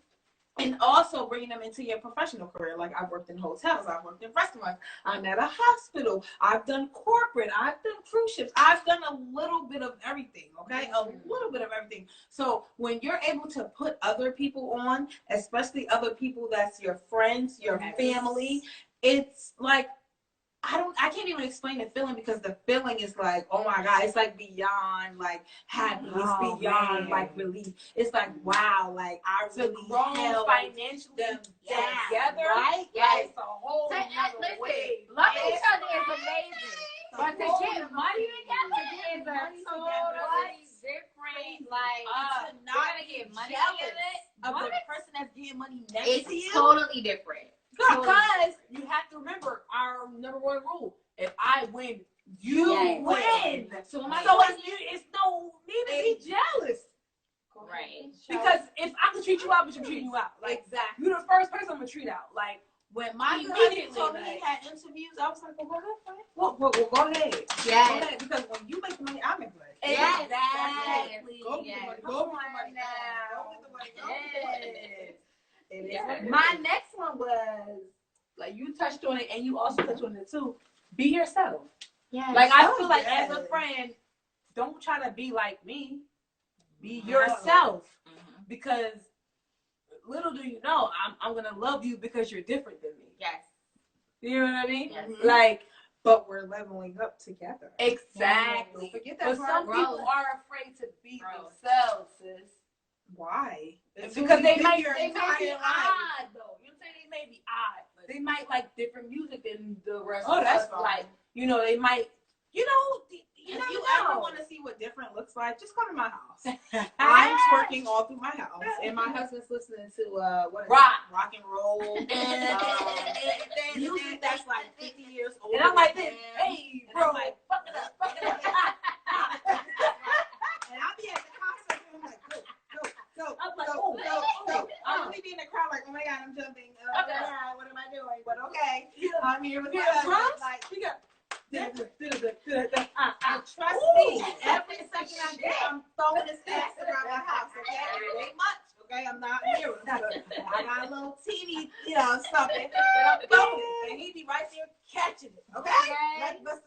Speaker 5: And also bringing them into your professional career. Like, I've worked in hotels, I've worked in restaurants, I'm at a hospital, I've done corporate, I've done cruise ships, I've done a little bit of everything, okay? A little bit of everything. So when you're able to put other people on, especially other people that's your friends, your family, it's like, I can't even explain the feeling, because the feeling is like, oh my God, it's like beyond like happy, it's
Speaker 4: Oh,
Speaker 5: beyond
Speaker 4: man.
Speaker 5: like relief. It's like, wow, like I
Speaker 4: To
Speaker 5: really
Speaker 4: grow
Speaker 5: held
Speaker 4: financially
Speaker 5: them
Speaker 4: together,
Speaker 5: down, right?
Speaker 3: Yes.
Speaker 4: It's a whole
Speaker 3: So,
Speaker 4: nother
Speaker 3: listen,
Speaker 4: way.
Speaker 3: love
Speaker 4: Yes.
Speaker 3: each other is amazing. But to get money together is a totally different, like,
Speaker 5: to
Speaker 3: we're
Speaker 5: not
Speaker 3: gonna get money together.
Speaker 5: of the
Speaker 3: What?
Speaker 5: person that's getting money next to
Speaker 3: It's
Speaker 5: you.
Speaker 3: totally different.
Speaker 4: Because you have to remember our number one rule: if I win, you
Speaker 3: Yes.
Speaker 4: win.
Speaker 5: So when
Speaker 3: Right.
Speaker 4: So it's no need to be jealous.
Speaker 3: Right.
Speaker 4: Because if I can treat you out, but I'm treating you out. Like,
Speaker 5: exactly.
Speaker 4: you're the first person I'm gonna treat out. Like,
Speaker 5: When my good
Speaker 4: Immediately,
Speaker 5: husband told me he
Speaker 4: like-
Speaker 5: had interviews, I was like, well, go ahead, friend.
Speaker 4: well, go ahead.
Speaker 5: Go
Speaker 3: Yes.
Speaker 5: ahead. Because when you make the money, I make the money.
Speaker 3: Yes.
Speaker 4: Exactly.
Speaker 5: Go get the
Speaker 3: Yes.
Speaker 5: money.
Speaker 4: Come
Speaker 5: Go get the
Speaker 4: on
Speaker 5: money.
Speaker 4: now.
Speaker 5: Go get the money. Go get the money. It is
Speaker 3: Yes.
Speaker 5: what it is.
Speaker 4: My next one was like you touched on it, and you also touched on it too. Be yourself.
Speaker 3: Yes.
Speaker 4: Like I
Speaker 5: Oh,
Speaker 4: feel like as a
Speaker 5: yes.
Speaker 4: friend, don't try to be like me. Be
Speaker 5: No.
Speaker 4: yourself,
Speaker 3: Mhm.
Speaker 4: because little do you know, I'm gonna love you because you're different than me.
Speaker 3: Yes.
Speaker 4: You know what I mean?
Speaker 3: Yes.
Speaker 4: Like, But we're leveling up together.
Speaker 2: Exactly.
Speaker 4: Don't forget
Speaker 2: But
Speaker 4: that
Speaker 2: some
Speaker 4: part.
Speaker 2: people are afraid to be themselves, sis.
Speaker 4: Why? It's
Speaker 2: Because
Speaker 4: who
Speaker 2: they
Speaker 4: you
Speaker 2: might
Speaker 4: your
Speaker 2: be
Speaker 4: entire life.
Speaker 2: odd though. You know what I'm saying? They may be odd. But they might like different music than the rest
Speaker 4: Oh,
Speaker 2: of
Speaker 4: that's
Speaker 2: us.
Speaker 4: fine.
Speaker 2: Like, you know, they might,
Speaker 4: You know,
Speaker 2: You
Speaker 4: if
Speaker 2: never
Speaker 4: you
Speaker 2: know.
Speaker 4: ever want to see what different looks like, just come to my house. I'm twerking all through my house, and my husband's listening to what is rock and roll music that's like 50 years old.
Speaker 2: And I'm like this, hey,
Speaker 4: And
Speaker 2: bro,
Speaker 4: I'm like,
Speaker 2: fuck it up, fuck it up.
Speaker 4: And I'll be at the concert, and I'm like, go.
Speaker 2: I'm like,
Speaker 4: go,
Speaker 2: oh,
Speaker 4: go.
Speaker 2: oh.
Speaker 4: I'll really be in the crowd like, oh my God, I'm jumping.
Speaker 2: Okay.
Speaker 4: All right, what am I doing? But okay, I'm here with
Speaker 2: You
Speaker 4: my
Speaker 2: got
Speaker 4: husband.
Speaker 2: drums?
Speaker 4: Like,
Speaker 2: And
Speaker 4: trust me, every second I get, I'm throwing this ass around my house, okay? It ain't much, okay? I'm not here. I got a little teeny, something, but I'm throwing it, and he be right there catching it, okay? Let's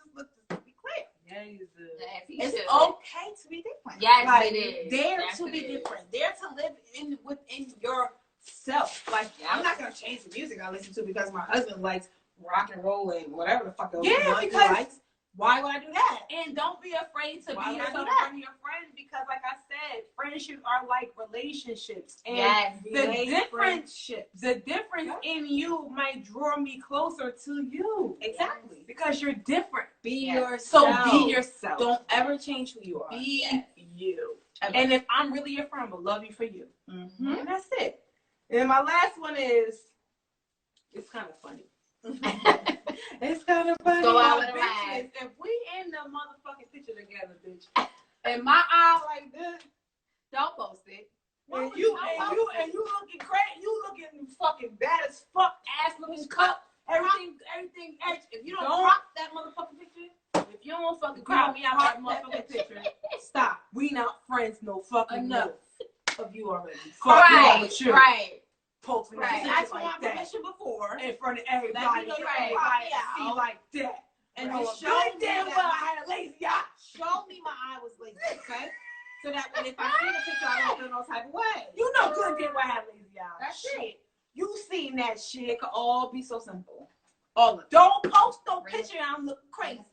Speaker 4: be clear.
Speaker 3: Yes, he
Speaker 4: It's
Speaker 3: should.
Speaker 4: okay to be different.
Speaker 3: Yes,
Speaker 4: Like,
Speaker 3: it is.
Speaker 4: Dare
Speaker 3: Yes,
Speaker 4: to
Speaker 3: it
Speaker 4: be
Speaker 3: is.
Speaker 4: different. Dare to live within yourself. Like,
Speaker 3: Yeah.
Speaker 4: I'm not gonna change the music I listen to because my husband likes rock and roll and whatever the fuck else
Speaker 2: Yeah,
Speaker 4: he
Speaker 2: because-
Speaker 4: likes. Why would I do that?
Speaker 2: And don't be afraid to
Speaker 4: Why
Speaker 2: be
Speaker 4: would I
Speaker 2: yourself
Speaker 4: do
Speaker 2: in
Speaker 4: that?
Speaker 2: front of your friends because, like I said, friendships are like relationships. And
Speaker 3: Yes.
Speaker 2: the difference in you might draw me closer to you.
Speaker 4: Exactly.
Speaker 2: Because you're different.
Speaker 4: Be
Speaker 3: Yes.
Speaker 2: So
Speaker 4: yourself.
Speaker 2: be yourself.
Speaker 4: Don't ever change who you are.
Speaker 2: Be
Speaker 3: Yes.
Speaker 2: you.
Speaker 4: Ever.
Speaker 2: And if I'm really your friend, I'm gonna love you for you.
Speaker 4: Mhm.
Speaker 2: And that's it. And my last one is, it's kind of funny. It's kind of funny.
Speaker 3: Go out with a
Speaker 2: Bitches,
Speaker 3: laugh.
Speaker 2: if we in the motherfucking picture together, bitch, and my eye like this,
Speaker 3: Don't post it.
Speaker 2: and you looking crazy, you looking fucking bad as fuck, ass looking cup, everything. If you don't crop that motherfucking picture, if you don't fucking crop me out that motherfucking picture, stop. We not friends no fucking
Speaker 4: Enough
Speaker 2: of you already. Fuck wrong with you.
Speaker 3: Right.
Speaker 2: Posting
Speaker 3: Right.
Speaker 2: that
Speaker 4: Ask
Speaker 2: shit
Speaker 4: for my
Speaker 2: like that
Speaker 4: permission before.
Speaker 2: in front of everybody.
Speaker 4: Let me know
Speaker 2: so
Speaker 3: right.
Speaker 2: everybody
Speaker 4: Yeah.
Speaker 2: see like that.
Speaker 4: And
Speaker 2: Know
Speaker 4: just
Speaker 2: good
Speaker 4: show me
Speaker 2: damn
Speaker 4: that
Speaker 2: well I had a lazy eye.
Speaker 4: show me my eye was lazy, okay? So that when if I see the picture, I don't feel no type of way.
Speaker 2: You know good damn well I had a lazy eye.
Speaker 4: That's
Speaker 2: shit.
Speaker 4: You seen that shit. It could all be so simple. All of it.
Speaker 2: Don't post no picture and I'm looking crazy.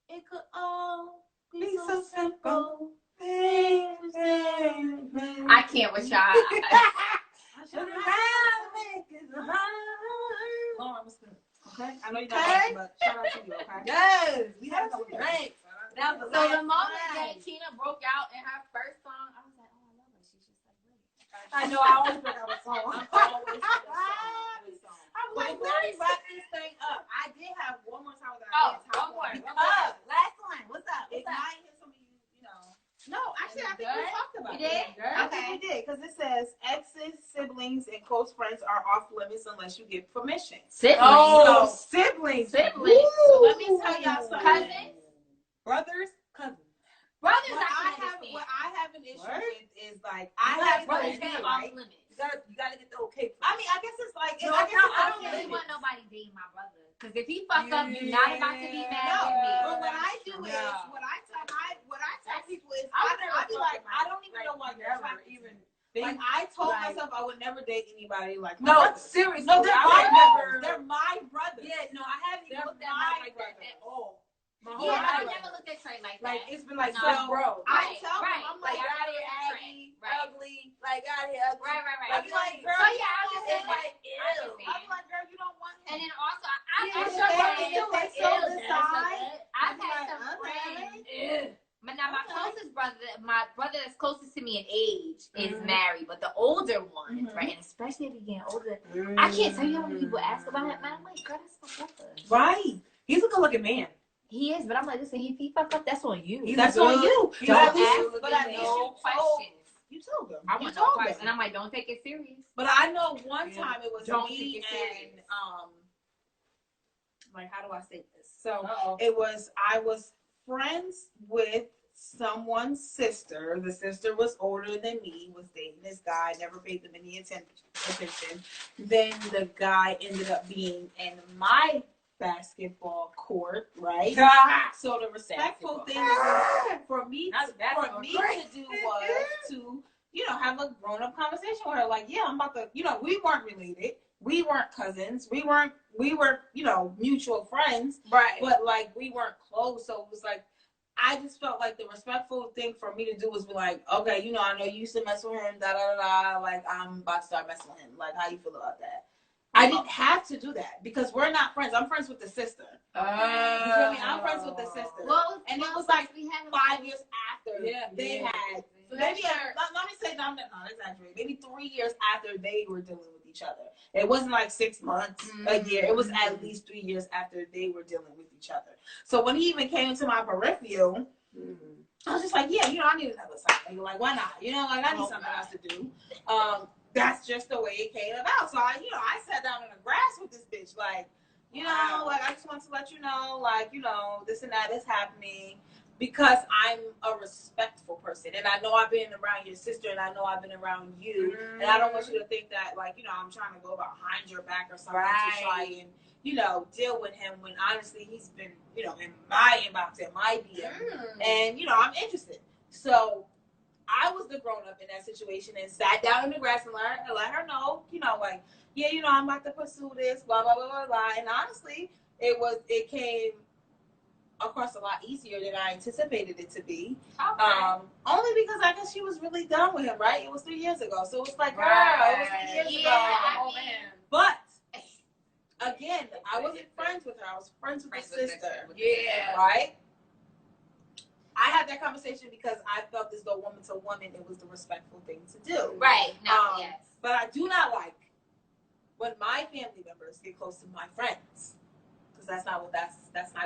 Speaker 3: It could always be so simple.
Speaker 4: It could all
Speaker 2: Be so simple.
Speaker 3: I can't with y'all.
Speaker 4: Okay? I know you're not dancing, but shout out to you, okay?
Speaker 2: Yes, we had some drinks. That was the
Speaker 3: So
Speaker 2: last
Speaker 3: the moment
Speaker 2: one.
Speaker 3: that Tina broke out in her first song, I was like, oh, I love her. She's just like, wait.
Speaker 2: I know I always break out a song.
Speaker 4: I'm like, let me wrap this thing up. I did have one more time that
Speaker 3: Oh,
Speaker 4: I did top
Speaker 3: one more.
Speaker 4: because
Speaker 3: Last one. What's up?
Speaker 4: it might hit some of you, No, actually, I think we
Speaker 3: Good?
Speaker 4: talked about
Speaker 3: You
Speaker 4: it.
Speaker 3: did?
Speaker 4: I
Speaker 3: Okay.
Speaker 4: think we did because it says exes, siblings, and close friends are off limits unless you give permission.
Speaker 3: Siblings.
Speaker 2: Oh, siblings.
Speaker 3: Siblings.
Speaker 4: So let me tell y'all something.
Speaker 3: Cousins.
Speaker 2: Brothers, cousins.
Speaker 3: Brothers,
Speaker 4: What
Speaker 3: I
Speaker 4: I
Speaker 3: can
Speaker 4: have,
Speaker 3: understand.
Speaker 4: what I have an issue
Speaker 2: Word?
Speaker 4: with is like I have
Speaker 3: brothers
Speaker 4: brothers,
Speaker 3: being
Speaker 4: right?
Speaker 3: off limits.
Speaker 2: You gotta get the okay.
Speaker 4: I mean, I guess it's like
Speaker 2: No,
Speaker 4: I guess
Speaker 2: no,
Speaker 4: it's
Speaker 3: I
Speaker 4: off
Speaker 3: don't really
Speaker 4: limits.
Speaker 3: want nobody dating my brother. Because if he fuck up, you're not about to be mad
Speaker 4: No,
Speaker 3: with me.
Speaker 4: but what I do is
Speaker 2: No.
Speaker 4: what I tell people is
Speaker 2: I
Speaker 4: I
Speaker 2: would never
Speaker 4: be
Speaker 2: talk
Speaker 4: like,
Speaker 2: about
Speaker 4: I don't even
Speaker 2: like,
Speaker 4: know why you're
Speaker 2: never
Speaker 4: attracted to
Speaker 2: even
Speaker 4: me. Like I told
Speaker 2: like-
Speaker 4: myself I would never date anybody like my
Speaker 2: No,
Speaker 4: brothers.
Speaker 2: seriously.
Speaker 4: No, they're
Speaker 2: I
Speaker 4: my
Speaker 2: would
Speaker 4: brothers.
Speaker 2: never.
Speaker 4: They're my brothers.
Speaker 2: Yeah, no, I haven't
Speaker 4: They're
Speaker 2: looked at
Speaker 4: my
Speaker 2: mine like that
Speaker 4: brothers.
Speaker 2: at all. My whole
Speaker 3: Yeah,
Speaker 2: life.
Speaker 3: I never looked at Trey like
Speaker 2: Like
Speaker 3: that.
Speaker 2: it's been like
Speaker 3: No.
Speaker 2: so, bro.
Speaker 4: I
Speaker 3: Right,
Speaker 4: tell
Speaker 3: right.
Speaker 4: them, I'm like,
Speaker 3: Like,
Speaker 4: out
Speaker 3: I
Speaker 4: here
Speaker 3: don't
Speaker 4: aggy,
Speaker 3: Right.
Speaker 4: ugly, like out here ugly.
Speaker 3: Right, right, right.
Speaker 4: Like, like, girl,
Speaker 3: So,
Speaker 4: you
Speaker 3: yeah, I
Speaker 4: don't
Speaker 3: understand
Speaker 4: want
Speaker 3: that.
Speaker 4: it.
Speaker 3: I
Speaker 4: Ew.
Speaker 3: understand.
Speaker 4: I'm like, girl, you don't want him.
Speaker 3: And then also,
Speaker 4: Yeah,
Speaker 3: I'm
Speaker 4: if
Speaker 3: sure
Speaker 4: they-
Speaker 3: friends
Speaker 4: if they
Speaker 3: like,
Speaker 4: so
Speaker 3: ew,
Speaker 4: decide,
Speaker 3: I've
Speaker 4: I'm
Speaker 3: had
Speaker 4: like,
Speaker 3: some
Speaker 4: okay.
Speaker 3: friends. But now my
Speaker 4: Okay.
Speaker 3: closest brother, my brother that's closest to me in age, is
Speaker 2: Mhm.
Speaker 3: married. But the older ones,
Speaker 4: Mhm.
Speaker 3: right, and especially if you're getting older, I can't tell you how many people ask about him. Man, I'm like, girl, that's my brother.
Speaker 2: Right. He's a good looking man.
Speaker 3: He is, but I'm like, listen, if he fuck up, that's on you.
Speaker 2: He's
Speaker 4: That's
Speaker 2: good.
Speaker 4: on you.
Speaker 2: He's
Speaker 3: Don't
Speaker 2: a
Speaker 4: But at least
Speaker 3: ask
Speaker 4: you-
Speaker 3: me
Speaker 4: but at least
Speaker 3: no
Speaker 4: you told-
Speaker 3: questions.
Speaker 4: You told them.
Speaker 3: I
Speaker 4: You
Speaker 3: want no
Speaker 4: told
Speaker 3: questions,
Speaker 4: them.
Speaker 3: and I'm like, don't take it serious.
Speaker 4: But I know one
Speaker 2: Yeah.
Speaker 4: time it was
Speaker 3: Don't
Speaker 4: me
Speaker 3: take it serious.
Speaker 4: and like how do I say this? So
Speaker 2: Uh-oh.
Speaker 4: I was friends with someone's sister. The sister was older than me, was dating this guy, never paid them any attention. Then the guy ended up being in my basketball court, right? So the respectful thing for me
Speaker 2: That's
Speaker 4: to do was to, have a grown up conversation with her. Like, yeah, I'm about to, we weren't related.
Speaker 5: we weren't cousins. We were, you know, mutual friends,
Speaker 2: Right.
Speaker 5: but like we weren't close. So it was like, I just felt like the respectful thing for me to do was be like, okay, you know, I know you used to mess with him, da da da da. Like, I'm about to start messing with him. Like, how you feel about that? I didn't have to do that because we're not friends. I'm friends with the sister. You feel me? I'm friends with the sister.
Speaker 3: Well,
Speaker 5: And it
Speaker 3: well,
Speaker 5: was like
Speaker 3: we had
Speaker 5: 5 years after
Speaker 2: Yeah,
Speaker 5: they
Speaker 2: yeah.
Speaker 5: had.
Speaker 2: So
Speaker 5: Maybe
Speaker 2: that's
Speaker 5: let me say no, exaggerate. Maybe 3 years after they were dealing with each other. It wasn't like 6 months, a year. It was at least 3 years after they were dealing with each other. So when he even came into my peripheral, I was just like, yeah, you know, I need another side. Like, why not? You know, like I need something else to do. That's just the way it came about. So I sat down in the grass with this bitch, like, you know, like I just want to let you know, like, you know, this and that is happening. Because I'm a respectful person, and I know I've been around your sister, and I know I've been around you, and I don't want you to think that, like, you know, I'm trying to go behind your back or something to try and, you know, deal with him. When honestly, he's been, you know, in my inbox, in my DM, and you know, I'm interested. So I was the grown up in that situation, and sat down in the grass and let her know, you know, like, yeah, you know, I'm about to pursue this, blah blah blah blah blah. And honestly, it came across a lot easier than I anticipated it to be.
Speaker 3: Okay.
Speaker 5: Only because I guess she was really done with him, right? It was 3 years ago. So it's like, girl, it was 3 years ago.
Speaker 3: I mean,
Speaker 5: But again, I wasn't friends with her. I was friends with the sister.
Speaker 2: Yeah.
Speaker 5: Right? I had that conversation because I felt as though woman to woman, it was the respectful thing to do.
Speaker 3: Right. No, yes.
Speaker 5: But I do not like when my family members get close to my friends. That's not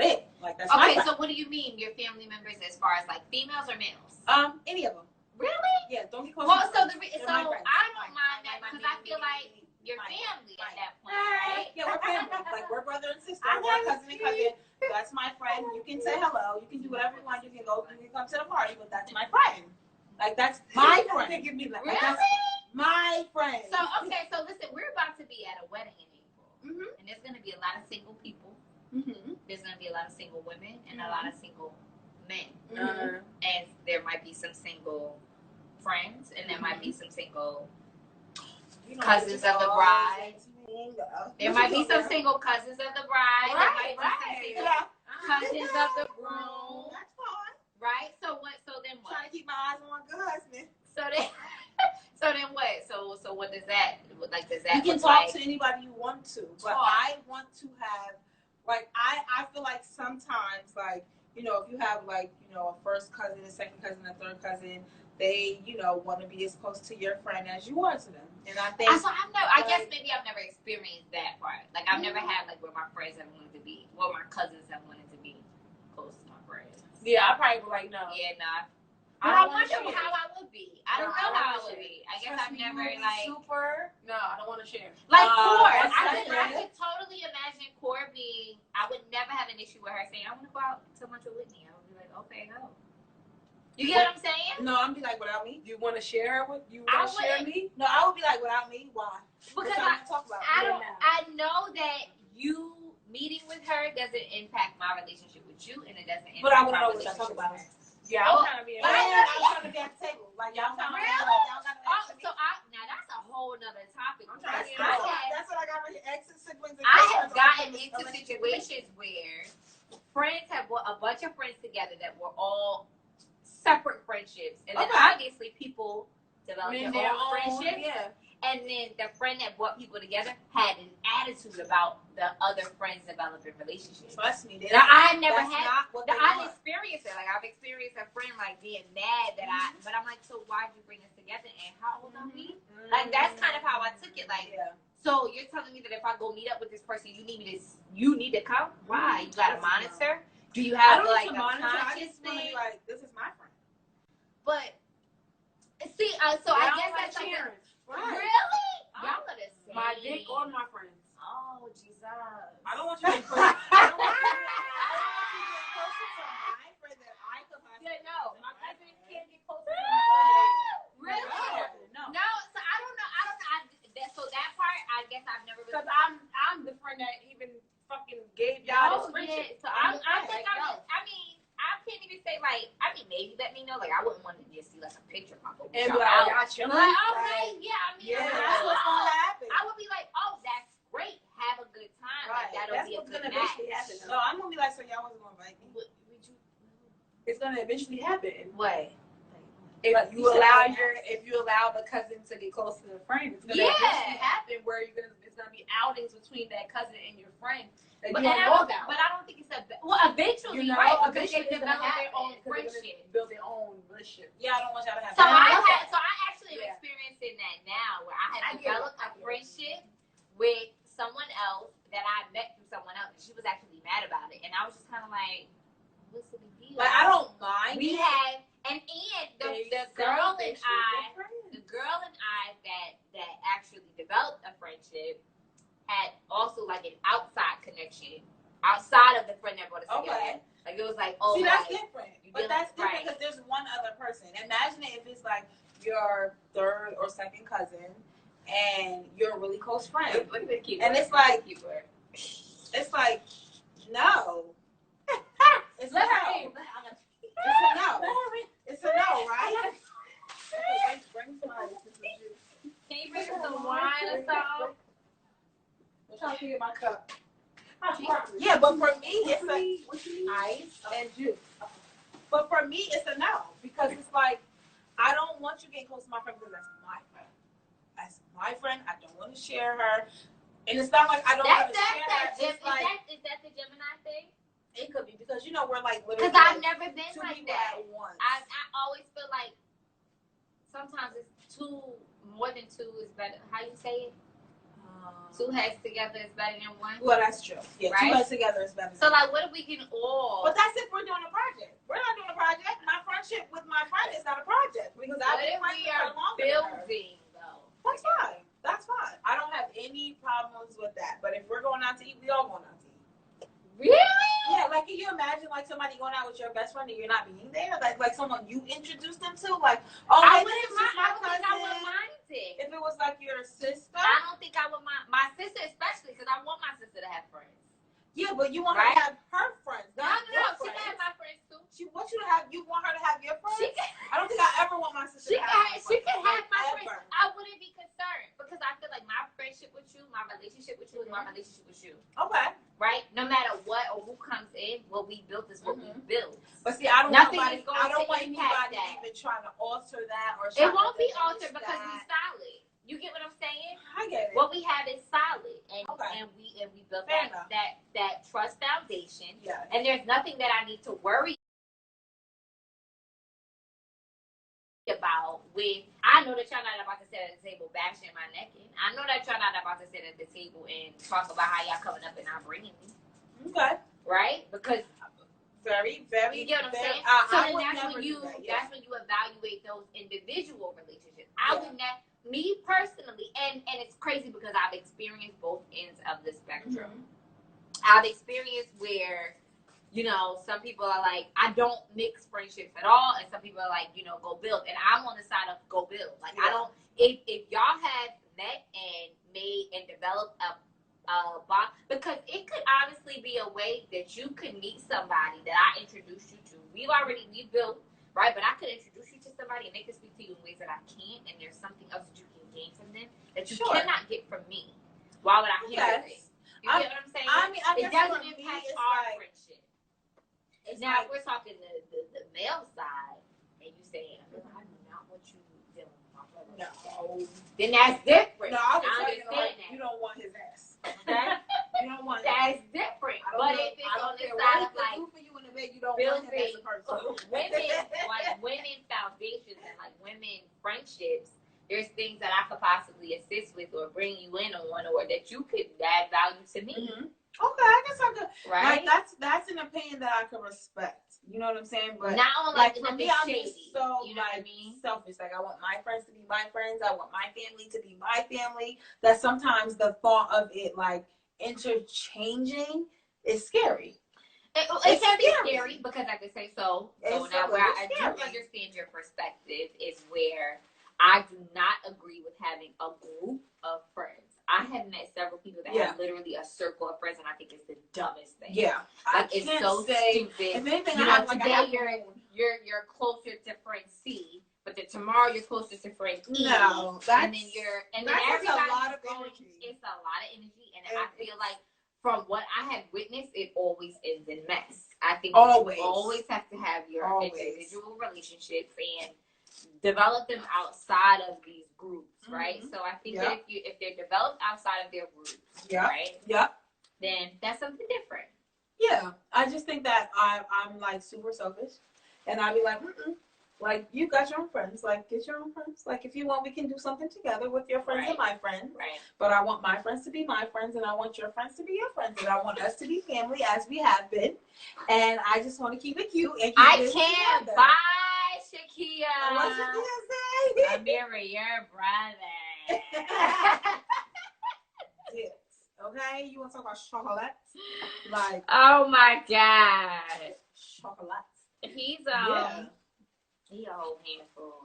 Speaker 5: it. Like, that's
Speaker 3: Okay,
Speaker 5: my
Speaker 3: so what do you mean your family members as far as like females or males?
Speaker 5: Any of them.
Speaker 3: Really?
Speaker 5: Yeah, don't get close.
Speaker 3: Well,
Speaker 5: to
Speaker 3: so
Speaker 5: my friends.
Speaker 3: I don't mind that because I feel like you're family at that point, right?
Speaker 5: Yeah, we're family. Like, we're brother and sister. We're cousin and cousin. That's my friend. You can say hello. You can do whatever you want. You can go. You can come to the party, but that's my friend. Like, that's my friend.
Speaker 3: Really?
Speaker 5: That's my friend.
Speaker 3: So okay, so listen, we're about to be at a wedding in April, and there's gonna be a lot of single people. There's gonna be a lot of single women and a lot of single men, and there might be some single friends, and there might be some single cousins of the bride. There might be some single cousins of the bride. There might be some single cousins of the groom.
Speaker 5: That's fine.
Speaker 3: Right? So what? So then what?
Speaker 5: Trying to keep my eyes on my good husband.
Speaker 3: So then what? So what does that like? Does that
Speaker 5: You can
Speaker 3: look
Speaker 5: talk
Speaker 3: like?
Speaker 5: to anybody you want to, but
Speaker 3: Talk.
Speaker 5: I want to have, like, I feel like sometimes, like, you know, if you have, like, you know, a first cousin, a second cousin, a third cousin, they, you know, want to be as close to your friend as you are to them. And I think
Speaker 3: So I guess maybe I've never experienced that part. Like I've never had like where my friends have wanted to be, where my cousins have wanted to be close to my friends.
Speaker 2: Yeah, I probably would like no.
Speaker 3: Yeah, nah.
Speaker 2: I
Speaker 3: But I
Speaker 2: don't wanna
Speaker 3: wonder
Speaker 2: share.
Speaker 3: how I would be. I don't
Speaker 2: No,
Speaker 3: know
Speaker 2: I
Speaker 3: how I
Speaker 2: don't
Speaker 3: would
Speaker 2: wanna
Speaker 3: be. I guess I've never like
Speaker 2: super. No, I don't want to share.
Speaker 3: like Core.
Speaker 5: that's
Speaker 3: I
Speaker 5: right.
Speaker 3: could totally imagine Core being. I would never have an issue with her saying, "I want to go out to lunch with Whitney." I would be like, "Okay, go." You get what I'm saying?
Speaker 5: no, I'm be like, without me.
Speaker 2: You want to share with you?
Speaker 3: I
Speaker 2: Want to share
Speaker 3: wouldn't.
Speaker 2: me?
Speaker 5: No, I would be like, without me. Why?
Speaker 3: Because
Speaker 5: That's what I'm talking about.
Speaker 3: I don't. I know that you meeting with her doesn't impact my relationship with you, and it doesn't impact
Speaker 5: But I want to
Speaker 3: my
Speaker 5: know what y'all
Speaker 3: relationship
Speaker 5: talking
Speaker 3: with
Speaker 5: about.
Speaker 3: her.
Speaker 2: Yeah,
Speaker 3: Well,
Speaker 2: I'm trying to be.
Speaker 3: but I
Speaker 5: I'm trying to be at the table. Like, y'all trying to
Speaker 3: Oh, so now that's a whole nother topic.
Speaker 2: I'm trying to get
Speaker 5: That's what I got with your exes, siblings, and
Speaker 3: I
Speaker 5: cousins.
Speaker 3: have gotten into situations where friends have brought a bunch of friends together that were all separate friendships, and then obviously people develop their own friendships.
Speaker 2: Yeah.
Speaker 3: And then the friend that brought people together had an attitude about the other friends developing relationships.
Speaker 5: Trust me.
Speaker 3: Now, I never
Speaker 5: that's
Speaker 3: had.
Speaker 5: not what they
Speaker 3: I've
Speaker 5: want.
Speaker 3: experienced it. Like I've experienced a friend like being mad that but I'm like, so why'd you bring us together? And how old are we? Like that's kind of how I took it. Like, so you're telling me that if I go meet up with this person, you need to come? Why? You got to monitor? Do you have like a conscious thing?
Speaker 5: Like, this is my friend.
Speaker 3: But see, so I guess that's something.
Speaker 5: Right.
Speaker 3: Really? Y'all are the same.
Speaker 2: My dick or my friends.
Speaker 3: Oh, Jesus.
Speaker 5: I don't want you to be close. I don't want you to be close to my friend that I could possibly.
Speaker 3: Yeah, no. My cousin can't get close to
Speaker 5: Really?
Speaker 3: No. No, so I don't know. So that part, I guess I've never really.
Speaker 2: Because I'm the friend that even fucking gave y'all this friendship.
Speaker 3: So I think I can't even say like. I mean, maybe let me know. Like, I wouldn't want to just see like a picture pop up.
Speaker 2: And be like, y'all chilling.
Speaker 3: Like, okay, yeah. I mean,
Speaker 5: Yeah,
Speaker 3: I
Speaker 5: that's what's gonna happen.
Speaker 3: would be like, oh, that's it'll
Speaker 5: That's
Speaker 3: be a
Speaker 5: what's
Speaker 3: good
Speaker 5: gonna
Speaker 3: match.
Speaker 5: eventually happen. No, I'm gonna be like, so y'all wasn't gonna invite me.
Speaker 3: Would you?
Speaker 5: It's gonna eventually happen.
Speaker 3: What?
Speaker 2: If
Speaker 5: But
Speaker 2: you
Speaker 5: you said
Speaker 2: allow
Speaker 5: that.
Speaker 2: if you allow the cousin to get close to the friend, it's gonna
Speaker 3: Yeah.
Speaker 2: eventually happen where it's gonna be outings between that cousin and your friend that
Speaker 3: But,
Speaker 2: you don't know about.
Speaker 3: but I don't think it's eventually,
Speaker 2: You know,
Speaker 3: right? Because
Speaker 2: eventually
Speaker 3: they
Speaker 2: it's gonna
Speaker 3: develop their
Speaker 2: happen,
Speaker 3: own
Speaker 2: 'cause they're gonna
Speaker 3: friendship.
Speaker 2: build their own relationship.
Speaker 5: Yeah, I don't want y'all to have.
Speaker 3: So
Speaker 5: that.
Speaker 3: I actually am
Speaker 2: Yeah.
Speaker 3: experiencing that now, where I
Speaker 2: I
Speaker 3: have
Speaker 2: get it.
Speaker 3: developed
Speaker 2: I
Speaker 3: a
Speaker 2: get it.
Speaker 3: friendship with someone else that I met through someone else, and she was actually mad about it, and I was just kind of like, "What's the big deal?"
Speaker 5: Like I don't mind.
Speaker 3: We
Speaker 5: it.
Speaker 3: had, and the girl and I,
Speaker 5: Friends.
Speaker 3: the girl and I that actually developed a friendship had also like an outside connection outside of the friend that brought us together.
Speaker 5: Okay.
Speaker 3: Like it was like, oh,
Speaker 5: See, that's
Speaker 3: like,
Speaker 5: different.
Speaker 3: you
Speaker 5: But
Speaker 3: deal-
Speaker 5: that's different
Speaker 3: right.
Speaker 5: because there's one other person. Imagine if it's like your third or second cousin, and you're a really close friend.
Speaker 3: look at the keyword.
Speaker 5: And it's like-
Speaker 3: keyword.
Speaker 5: It's like, no. It's a
Speaker 2: Let
Speaker 5: no.
Speaker 2: her in.
Speaker 5: It's a no. It's a no, right? Bring somebody.
Speaker 3: Can you bring us some wine or something?
Speaker 2: I'm trying to get my cup.
Speaker 5: Yeah, but for me, it's a
Speaker 2: Ice and juice.
Speaker 5: But for me, it's a no because it's like I don't want you getting close to my friend because that's my friend. That's my friend. I don't want to share her, and it's not like I don't want to share her. It's like
Speaker 3: Is that the Gemini thing?
Speaker 5: it could be because we're like literally
Speaker 3: Because I've
Speaker 5: like
Speaker 3: never been
Speaker 5: two
Speaker 3: like
Speaker 5: people
Speaker 3: that.
Speaker 5: at once.
Speaker 3: I always feel like sometimes it's more than two is better. How you say it? Two heads together is better than one.
Speaker 5: Well, that's true. Yeah,
Speaker 3: Right?
Speaker 5: two heads together is better.
Speaker 3: So like, what if we can all?
Speaker 5: But that's if we're doing a project. We're not doing a project. My friendship with my friend is not a project because
Speaker 3: What
Speaker 5: I've been
Speaker 3: if
Speaker 5: friends
Speaker 3: we
Speaker 5: with her
Speaker 3: are
Speaker 5: longer than her.
Speaker 3: building though?
Speaker 5: That's fine. That's fine. I don't have any problems with that. But if we're going out to eat, we all going out to eat.
Speaker 3: Really?
Speaker 5: Yeah, like can you imagine like somebody going out with your best friend and you're not being there? Like someone you introduced them to? Like, oh,
Speaker 3: I
Speaker 5: hey,
Speaker 3: wouldn't
Speaker 5: this is
Speaker 3: mind. I don't think I
Speaker 5: cousin.
Speaker 3: would mind it.
Speaker 5: If it was like your sister.
Speaker 3: I don't think I would mind my sister, especially because I want my sister to have friends.
Speaker 5: Yeah, but you want her
Speaker 3: Right?
Speaker 5: to have her friends.
Speaker 3: No,
Speaker 5: not your
Speaker 3: she can
Speaker 5: friends.
Speaker 3: have my friends too.
Speaker 5: She wants you to have. You want her to have your friends.
Speaker 3: She can.
Speaker 5: I don't think I ever want my sister
Speaker 3: She
Speaker 5: to
Speaker 3: can
Speaker 5: have.
Speaker 3: she can have my
Speaker 5: Ever.
Speaker 3: friends. I wouldn't be concerned because I feel like my friendship with you, my relationship with you, is my relationship with you.
Speaker 5: Okay.
Speaker 3: Right? No matter what or who comes in, what we built is what we built.
Speaker 5: But see, I don't
Speaker 3: Nothing
Speaker 5: want
Speaker 3: is
Speaker 5: anybody,
Speaker 3: going
Speaker 5: I don't
Speaker 3: to
Speaker 5: want
Speaker 3: impact
Speaker 5: anybody
Speaker 3: that.
Speaker 5: even trying to alter that or.
Speaker 3: It
Speaker 5: trying
Speaker 3: won't
Speaker 5: to
Speaker 3: be
Speaker 5: diminish
Speaker 3: altered because we
Speaker 5: that.
Speaker 3: solid. You get what I'm saying?
Speaker 5: I get it.
Speaker 3: What we have is solid, and
Speaker 5: Okay.
Speaker 3: and we built
Speaker 5: Fair
Speaker 3: that trust foundation.
Speaker 5: Yeah.
Speaker 3: And there's nothing that I need to worry about with. I know that y'all not about to sit at the table bashing my neck in. I know that y'all not about to sit at the table and talk about how y'all coming up and not bringing me.
Speaker 5: Okay.
Speaker 3: Right? Because
Speaker 5: Very, very.
Speaker 3: you get what I'm
Speaker 5: very,
Speaker 3: saying?
Speaker 5: I
Speaker 3: Then
Speaker 5: would
Speaker 3: that's
Speaker 5: never
Speaker 3: when
Speaker 5: do
Speaker 3: you
Speaker 5: that, yeah.
Speaker 3: that's when you evaluate those individual relationships. I
Speaker 5: Yeah.
Speaker 3: would not, me personally, and it's crazy because I've experienced both ends of the spectrum.
Speaker 5: Mm-hmm.
Speaker 3: I've experienced where, you know, some people are like, I don't mix friendships at all, and some people are like, you know, go build. And I'm on the side of go build. Like I
Speaker 5: Yeah.
Speaker 3: don't. If y'all have met and made and developed a bond, because it could honestly be a way that you could meet somebody that I introduced you to. We built, right? But I could introduce you to somebody and they could speak to you in ways that I can't, and there's something else that you can gain from them that you
Speaker 5: Sure.
Speaker 3: cannot get from me. Why would I hinder it?
Speaker 5: Yes.
Speaker 3: You get what I'm saying?
Speaker 5: I mean, I
Speaker 3: It
Speaker 5: guess
Speaker 3: doesn't
Speaker 5: for me,
Speaker 3: impact
Speaker 5: it's
Speaker 3: our
Speaker 5: like,
Speaker 3: friendship.
Speaker 5: it's
Speaker 3: Now,
Speaker 5: like,
Speaker 3: if we're talking the male side, and you saying, I do not want you dealing with my brother.
Speaker 5: no.
Speaker 3: Then that's different.
Speaker 5: No, I was
Speaker 3: I
Speaker 5: saying,
Speaker 3: understand
Speaker 5: like, you don't want his ass.
Speaker 3: Okay?
Speaker 5: You don't want
Speaker 3: That's different.
Speaker 5: I don't
Speaker 3: But
Speaker 5: know-
Speaker 3: if it's
Speaker 5: I don't
Speaker 3: on the
Speaker 5: care
Speaker 3: side
Speaker 5: what
Speaker 3: of like
Speaker 5: he do for you in the bed, you don't want him as a
Speaker 3: building
Speaker 5: person.
Speaker 3: women foundations and like women friendships, there's things that I could possibly assist with or bring you in on, or that you could add value to me.
Speaker 5: Mhm. Okay, I guess I could.
Speaker 3: Right?
Speaker 5: Like that's an opinion that I could respect. You know what I'm saying? But
Speaker 3: Not on
Speaker 5: like
Speaker 3: like
Speaker 5: for
Speaker 3: nothing
Speaker 5: me, I'm
Speaker 3: shady.
Speaker 5: just so
Speaker 3: You know what I
Speaker 5: like
Speaker 3: mean?
Speaker 5: selfish. Like I want my friends to be my friends. I want my family to be my family. That sometimes the thought of it like interchanging is scary.
Speaker 3: It
Speaker 5: It's
Speaker 3: can be
Speaker 5: scary.
Speaker 3: scary because I can say so. So
Speaker 5: It's
Speaker 3: now
Speaker 5: so-
Speaker 3: where
Speaker 5: it's
Speaker 3: I do
Speaker 5: scary.
Speaker 3: understand your perspective is where I do not agree with having a group of friends. I have met several people that
Speaker 5: Yeah.
Speaker 3: have literally a circle of friends, and I think it's the dumbest thing.
Speaker 5: Yeah,
Speaker 3: Like
Speaker 5: I
Speaker 3: it's
Speaker 5: can't
Speaker 3: so
Speaker 5: say.
Speaker 3: stupid.
Speaker 5: If anything,
Speaker 3: You
Speaker 5: I
Speaker 3: know,
Speaker 5: have like
Speaker 3: today
Speaker 5: I have
Speaker 3: you're closer to friend C, but then tomorrow you're closer to friend E.
Speaker 5: no.
Speaker 3: And then
Speaker 5: That takes a
Speaker 3: everybody
Speaker 5: lot of
Speaker 3: is going,
Speaker 5: energy.
Speaker 3: it's a lot of energy, and
Speaker 5: And
Speaker 3: I feel like from what I have witnessed, it always ends in mess. I think
Speaker 5: Always.
Speaker 3: you always have to have your
Speaker 5: Always.
Speaker 3: individual relationships and develop them outside of these groups, right? So I think that if they're developed outside of their groups, right?
Speaker 5: Yep.
Speaker 3: Then that's something different.
Speaker 5: Yeah, I just think that I'm like super selfish, and I'd be like, like you got your own friends, like get your own friends. Like if you want, we can do something together with your friends and my friends.
Speaker 3: Right.
Speaker 5: But I want my friends to be my friends, and I want your friends to be your friends, and I want us to be family as we have been. And I just want to keep it cute and keep
Speaker 3: I can't.
Speaker 5: together.
Speaker 3: Bye, Shakia.
Speaker 5: What's Shakia say?
Speaker 3: Amira, your brother.
Speaker 5: Yes. Okay, you want to talk about chocolate? Like,
Speaker 3: Oh my God.
Speaker 5: chocolate.
Speaker 3: He's
Speaker 5: Yeah.
Speaker 3: he a whole handful.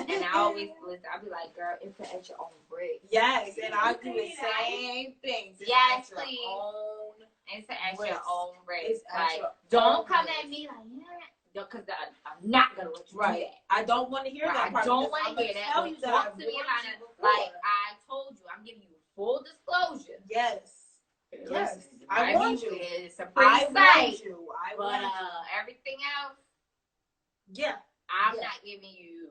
Speaker 3: And I always listen. I'll be like, girl, it's at your own risk.
Speaker 5: Yes, and I do the same thing.
Speaker 3: Yes,
Speaker 5: It's at
Speaker 3: please.
Speaker 5: your own
Speaker 3: It's at
Speaker 5: risk.
Speaker 3: your own risk.
Speaker 5: It's at
Speaker 3: Like,
Speaker 5: your
Speaker 3: don't
Speaker 5: own
Speaker 3: come
Speaker 5: risk.
Speaker 3: at me like, because I'm not gonna let you do
Speaker 5: Right.
Speaker 3: that.
Speaker 5: I don't want to hear that
Speaker 3: I
Speaker 5: part.
Speaker 3: don't
Speaker 5: because
Speaker 3: want
Speaker 5: I'm
Speaker 3: to hear
Speaker 5: gonna
Speaker 3: that.
Speaker 5: tell
Speaker 3: But
Speaker 5: you that
Speaker 3: talk
Speaker 5: I've
Speaker 3: to me
Speaker 5: warned
Speaker 3: about
Speaker 5: you
Speaker 3: it.
Speaker 5: before.
Speaker 3: Like I told you, I'm giving you full disclosure.
Speaker 5: Yes. Yes.
Speaker 3: Listen,
Speaker 5: I warned you.
Speaker 3: It's a
Speaker 5: I
Speaker 3: pretty
Speaker 5: warned
Speaker 3: sight,
Speaker 5: you. I
Speaker 3: but
Speaker 5: warned you.
Speaker 3: everything else,
Speaker 5: Yeah.
Speaker 3: I'm
Speaker 5: Yeah.
Speaker 3: not giving you.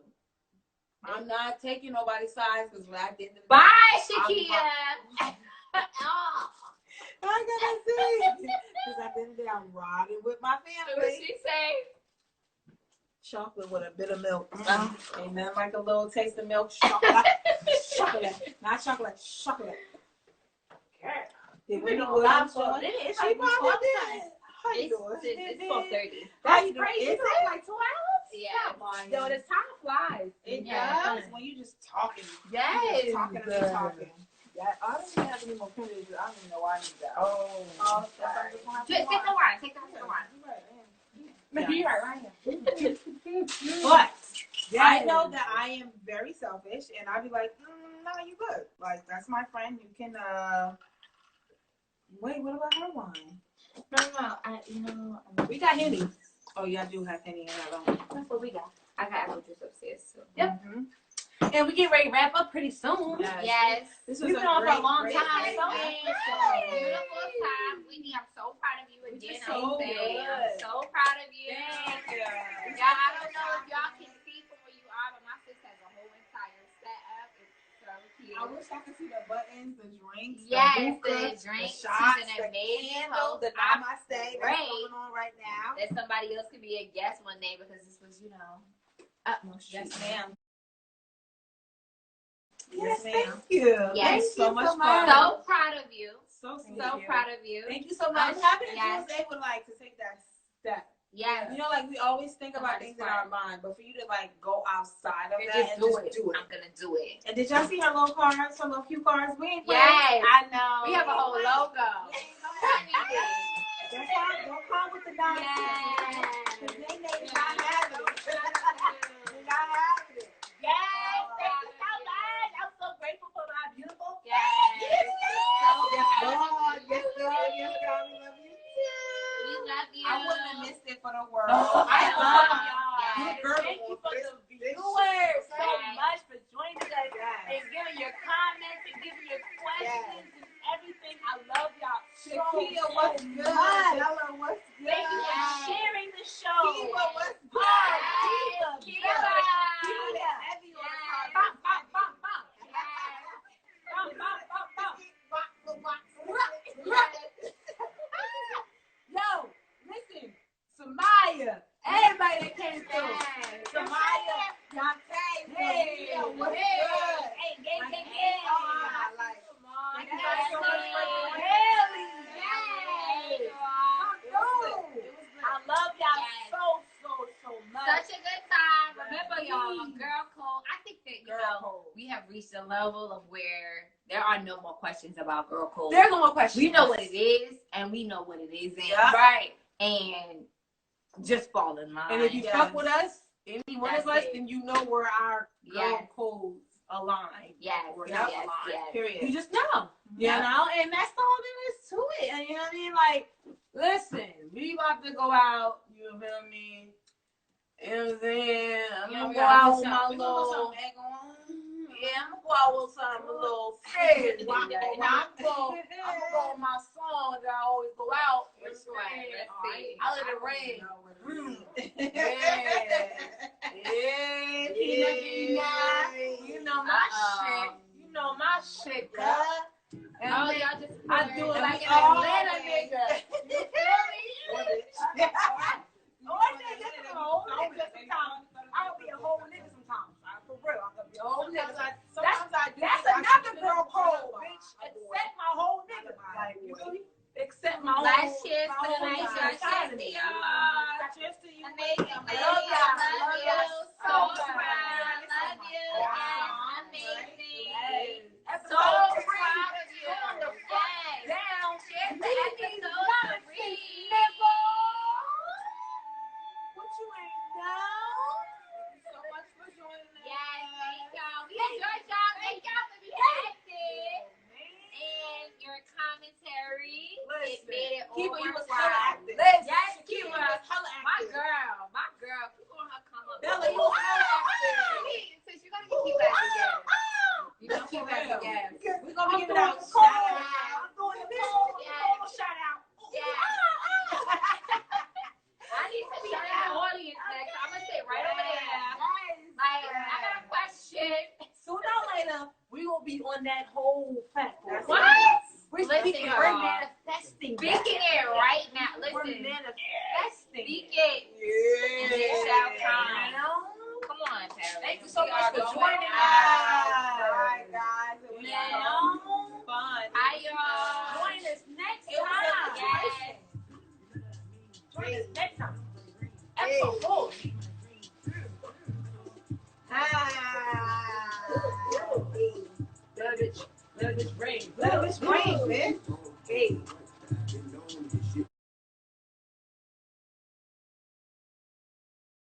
Speaker 5: I'm not taking nobody's sides because when I did the
Speaker 3: Bye,
Speaker 5: I'm
Speaker 3: Shakia. Oh,
Speaker 5: I gotta see. Because at the end of the day, I'm riding with my
Speaker 3: what
Speaker 5: family.
Speaker 3: she say?
Speaker 5: Chocolate with a bit of milk. Ain't nothing like a little taste of milk. Chocolate. Chocolate. Not chocolate. Chocolate. Did we
Speaker 2: been
Speaker 5: do
Speaker 2: on
Speaker 5: what
Speaker 2: live
Speaker 5: I'm
Speaker 2: for a
Speaker 5: doing?
Speaker 2: minute. It's
Speaker 5: She
Speaker 2: like
Speaker 5: probably
Speaker 2: before
Speaker 5: did.
Speaker 2: time.
Speaker 5: How you doing?
Speaker 3: It's 12:30.
Speaker 5: How you
Speaker 2: That's
Speaker 5: doing?
Speaker 2: crazy.
Speaker 5: Is
Speaker 2: It's
Speaker 5: it?
Speaker 2: like 2 hours.
Speaker 3: Yeah.
Speaker 2: Yo, the time flies.
Speaker 5: It
Speaker 3: Yeah.
Speaker 5: does when you just talking.
Speaker 2: Yes.
Speaker 5: You just talking and be talking. Yeah, I don't even have any more privileges. I don't even know why I need that. Oh,
Speaker 2: sorry.
Speaker 3: Take the wine. Take the wine.
Speaker 2: Maybe you're right here.
Speaker 5: But I know that I am very selfish, and I'd be like, no, you good. Like that's my friend. You can. Wait, what about her wine?
Speaker 3: No.
Speaker 2: We got Henny.
Speaker 5: Oh, yeah, I do have Henny in that room.
Speaker 3: That's what we got. I got apple juice upstairs too.
Speaker 2: Yep.
Speaker 5: Mm-hmm.
Speaker 2: And we get ready to wrap up pretty soon.
Speaker 3: Yes.
Speaker 5: This
Speaker 2: We've
Speaker 5: was
Speaker 2: been on for a long
Speaker 5: great
Speaker 2: time, so
Speaker 5: episode.
Speaker 3: Beautiful time, Whitney. I'm so proud of you again.
Speaker 5: so
Speaker 3: I'm
Speaker 5: good.
Speaker 3: so proud of you.
Speaker 5: Thank you.
Speaker 3: Y'all, I don't know if y'all can see from where you are, but my sis has a whole entire setup. It's so cute.
Speaker 5: I wish I could see the buttons, the drinks,
Speaker 3: Yes,
Speaker 5: the
Speaker 3: the
Speaker 5: hookahs,
Speaker 3: drinks.
Speaker 5: the shots,
Speaker 3: She's an
Speaker 5: the
Speaker 3: amazing
Speaker 5: candles,
Speaker 3: host.
Speaker 5: the namaste that's
Speaker 3: Great.
Speaker 5: going on right now.
Speaker 3: That somebody else could be a guest one day because this was, utmost
Speaker 5: Yes,
Speaker 3: treatment.
Speaker 5: ma'am.
Speaker 4: Yes,
Speaker 5: ma'am.
Speaker 4: thank you.
Speaker 3: Yes.
Speaker 5: Thanks so much
Speaker 4: so much.
Speaker 5: fun.
Speaker 3: So proud of you.
Speaker 5: So sweet.
Speaker 3: So proud of you.
Speaker 5: Thank you so much. I'm happy that you was able to take that step.
Speaker 3: Yes.
Speaker 5: You know, like we always think about
Speaker 3: Somebody's
Speaker 5: things in our mind, but for you to go outside of
Speaker 3: And
Speaker 5: that and just do it.
Speaker 3: I'm gonna do it.
Speaker 5: And did y'all see her little cards, her little cute cards? We ain't playing.
Speaker 3: Yes.
Speaker 5: I know.
Speaker 3: We have a whole logo.
Speaker 5: Don't come with the nonsense. Because they not having it. They not having it.
Speaker 2: Yes, thank you so much. I'm so grateful for my beautiful.
Speaker 3: Yes.
Speaker 5: Yes, God. Yes, God. Yes, God. We love you.
Speaker 3: We love you.
Speaker 5: I wouldn't have missed it for the world.
Speaker 2: I love y'all.
Speaker 3: Yes.
Speaker 2: Thank you for the viewers so much for joining us and giving your comments and giving your questions and everything. I love y'all so
Speaker 5: Shakia,
Speaker 2: so
Speaker 5: what's good?
Speaker 2: much.
Speaker 5: Hello, what's good?
Speaker 2: Thank you for
Speaker 3: Yes.
Speaker 2: sharing the show.
Speaker 5: Kiva, what's good?
Speaker 2: Oh, Kiva.
Speaker 3: Kiva.
Speaker 2: Kiva.
Speaker 5: Heavy on
Speaker 3: Yes.
Speaker 2: Bop, bop, bop, bop.
Speaker 3: Yes.
Speaker 2: Bop, bop, bop, bop.
Speaker 3: Yes.
Speaker 2: Yo, listen, Samaya, everybody that came through.
Speaker 3: Yes.
Speaker 2: Samaya,
Speaker 5: Dante,
Speaker 2: hey,
Speaker 5: what's
Speaker 2: hey,
Speaker 5: good?
Speaker 2: hey, gang, gang,
Speaker 5: Hey,
Speaker 2: gang.
Speaker 5: like,
Speaker 2: Thank
Speaker 5: you
Speaker 2: you
Speaker 5: guys
Speaker 2: so
Speaker 5: so
Speaker 2: much
Speaker 5: much for
Speaker 2: for
Speaker 5: doing
Speaker 2: Haley.
Speaker 3: Yes.
Speaker 2: I love y'all
Speaker 3: Yes.
Speaker 2: so much.
Speaker 3: Such a good time. Remember, y'all, girl code. I think that we have reached a level of where there are no more questions about girl code.
Speaker 2: There's no more questions.
Speaker 3: We know what it is, and we know what it isn't.
Speaker 5: Yeah.
Speaker 2: Right.
Speaker 3: And just fall in line.
Speaker 2: And if you
Speaker 5: Yes.
Speaker 2: fuck with us, any one of
Speaker 3: That's
Speaker 2: us,
Speaker 3: it.
Speaker 2: then you know where our girl
Speaker 3: Yes.
Speaker 2: codes align.
Speaker 3: Yes,
Speaker 2: We're
Speaker 3: yes,
Speaker 2: not
Speaker 3: yes,
Speaker 2: aligned.
Speaker 3: yes.
Speaker 5: period.
Speaker 2: You just know. You
Speaker 3: Yeah.
Speaker 2: know? And that's all there is to it. And you know what I mean? Like, listen, we about to go out, you feel me? You know what I'm saying? I'm
Speaker 5: Yeah,
Speaker 2: gonna
Speaker 5: we
Speaker 2: go
Speaker 5: gotta
Speaker 2: out
Speaker 5: put
Speaker 2: with
Speaker 5: some-
Speaker 2: my
Speaker 5: we gonna put
Speaker 2: little.
Speaker 5: some egg on. Yeah, I'm gonna go out with something a little fresh. I'm gonna go on my song that I always go out.
Speaker 3: Which one? Let's see.
Speaker 5: I let it rain. You know my shit. You know my shit, cuz. And
Speaker 3: Oh, y'all just
Speaker 5: I do it like an
Speaker 3: all
Speaker 5: Atlanta
Speaker 3: day.
Speaker 5: nigga. You feel me? I'll be a whole nigga sometimes. For real, I could be a whole nigga. That's another girl code, bitch. Accept my whole nigga. Like, you feel me? Accept my whole.
Speaker 3: Last cheers for the night. Cheers to you.
Speaker 5: Cheers to you.
Speaker 3: Amazing.
Speaker 5: I love y'all.
Speaker 3: Love you. So
Speaker 5: Love
Speaker 3: proud. Love you. Yes. Amazing. So
Speaker 5: Episode
Speaker 3: proud of you.
Speaker 5: on the
Speaker 3: Yes.
Speaker 5: down.
Speaker 3: Cheers to episode 3.
Speaker 5: What you ain't know?
Speaker 4: So much for joining us.
Speaker 3: Yes, thank y'all. We enjoyed y'all. Thank y'all for being active. And your commentary, it made it all
Speaker 5: Kiva, you was
Speaker 3: worthwhile.
Speaker 5: hella active.
Speaker 3: Yes,
Speaker 5: Kiva
Speaker 3: Kiva.
Speaker 5: was hella
Speaker 3: My
Speaker 5: active.
Speaker 3: girl, people on her come up.
Speaker 5: Bella, you was hella active.
Speaker 3: Since you're gonna get Kiva as a guest. You know Kiva as a guest.
Speaker 5: We're gonna be giving out
Speaker 3: Yes.
Speaker 5: I'm doing the poll.
Speaker 3: Yes.
Speaker 5: Shout out.
Speaker 3: Yes. I need to be in the audience next. I'm gonna sit right over there. Like, I got a question.
Speaker 5: Sooner or later, we will be on that whole platform.
Speaker 3: What?
Speaker 5: We're
Speaker 3: Listen,
Speaker 5: speaking.
Speaker 3: y'all.
Speaker 5: We're manifesting.
Speaker 3: Speaking it right now.
Speaker 5: We're
Speaker 3: Listen.
Speaker 5: manifesting.
Speaker 3: Speak it. And it shall come.
Speaker 5: You know?
Speaker 3: Come on, Paris.
Speaker 5: Thank you so
Speaker 3: We
Speaker 5: much
Speaker 3: are
Speaker 5: for
Speaker 3: going
Speaker 5: joining
Speaker 3: out.
Speaker 5: us.
Speaker 4: All right, guys. It was
Speaker 5: You know?
Speaker 4: fun.
Speaker 3: Hi, y'all.
Speaker 5: Join us next
Speaker 3: It was
Speaker 5: time.
Speaker 3: yes.
Speaker 5: Join us next time. Episode 4. Let it rain.
Speaker 4: Let it rain, bitch.
Speaker 5: Hey.
Speaker 6: Been known to get shit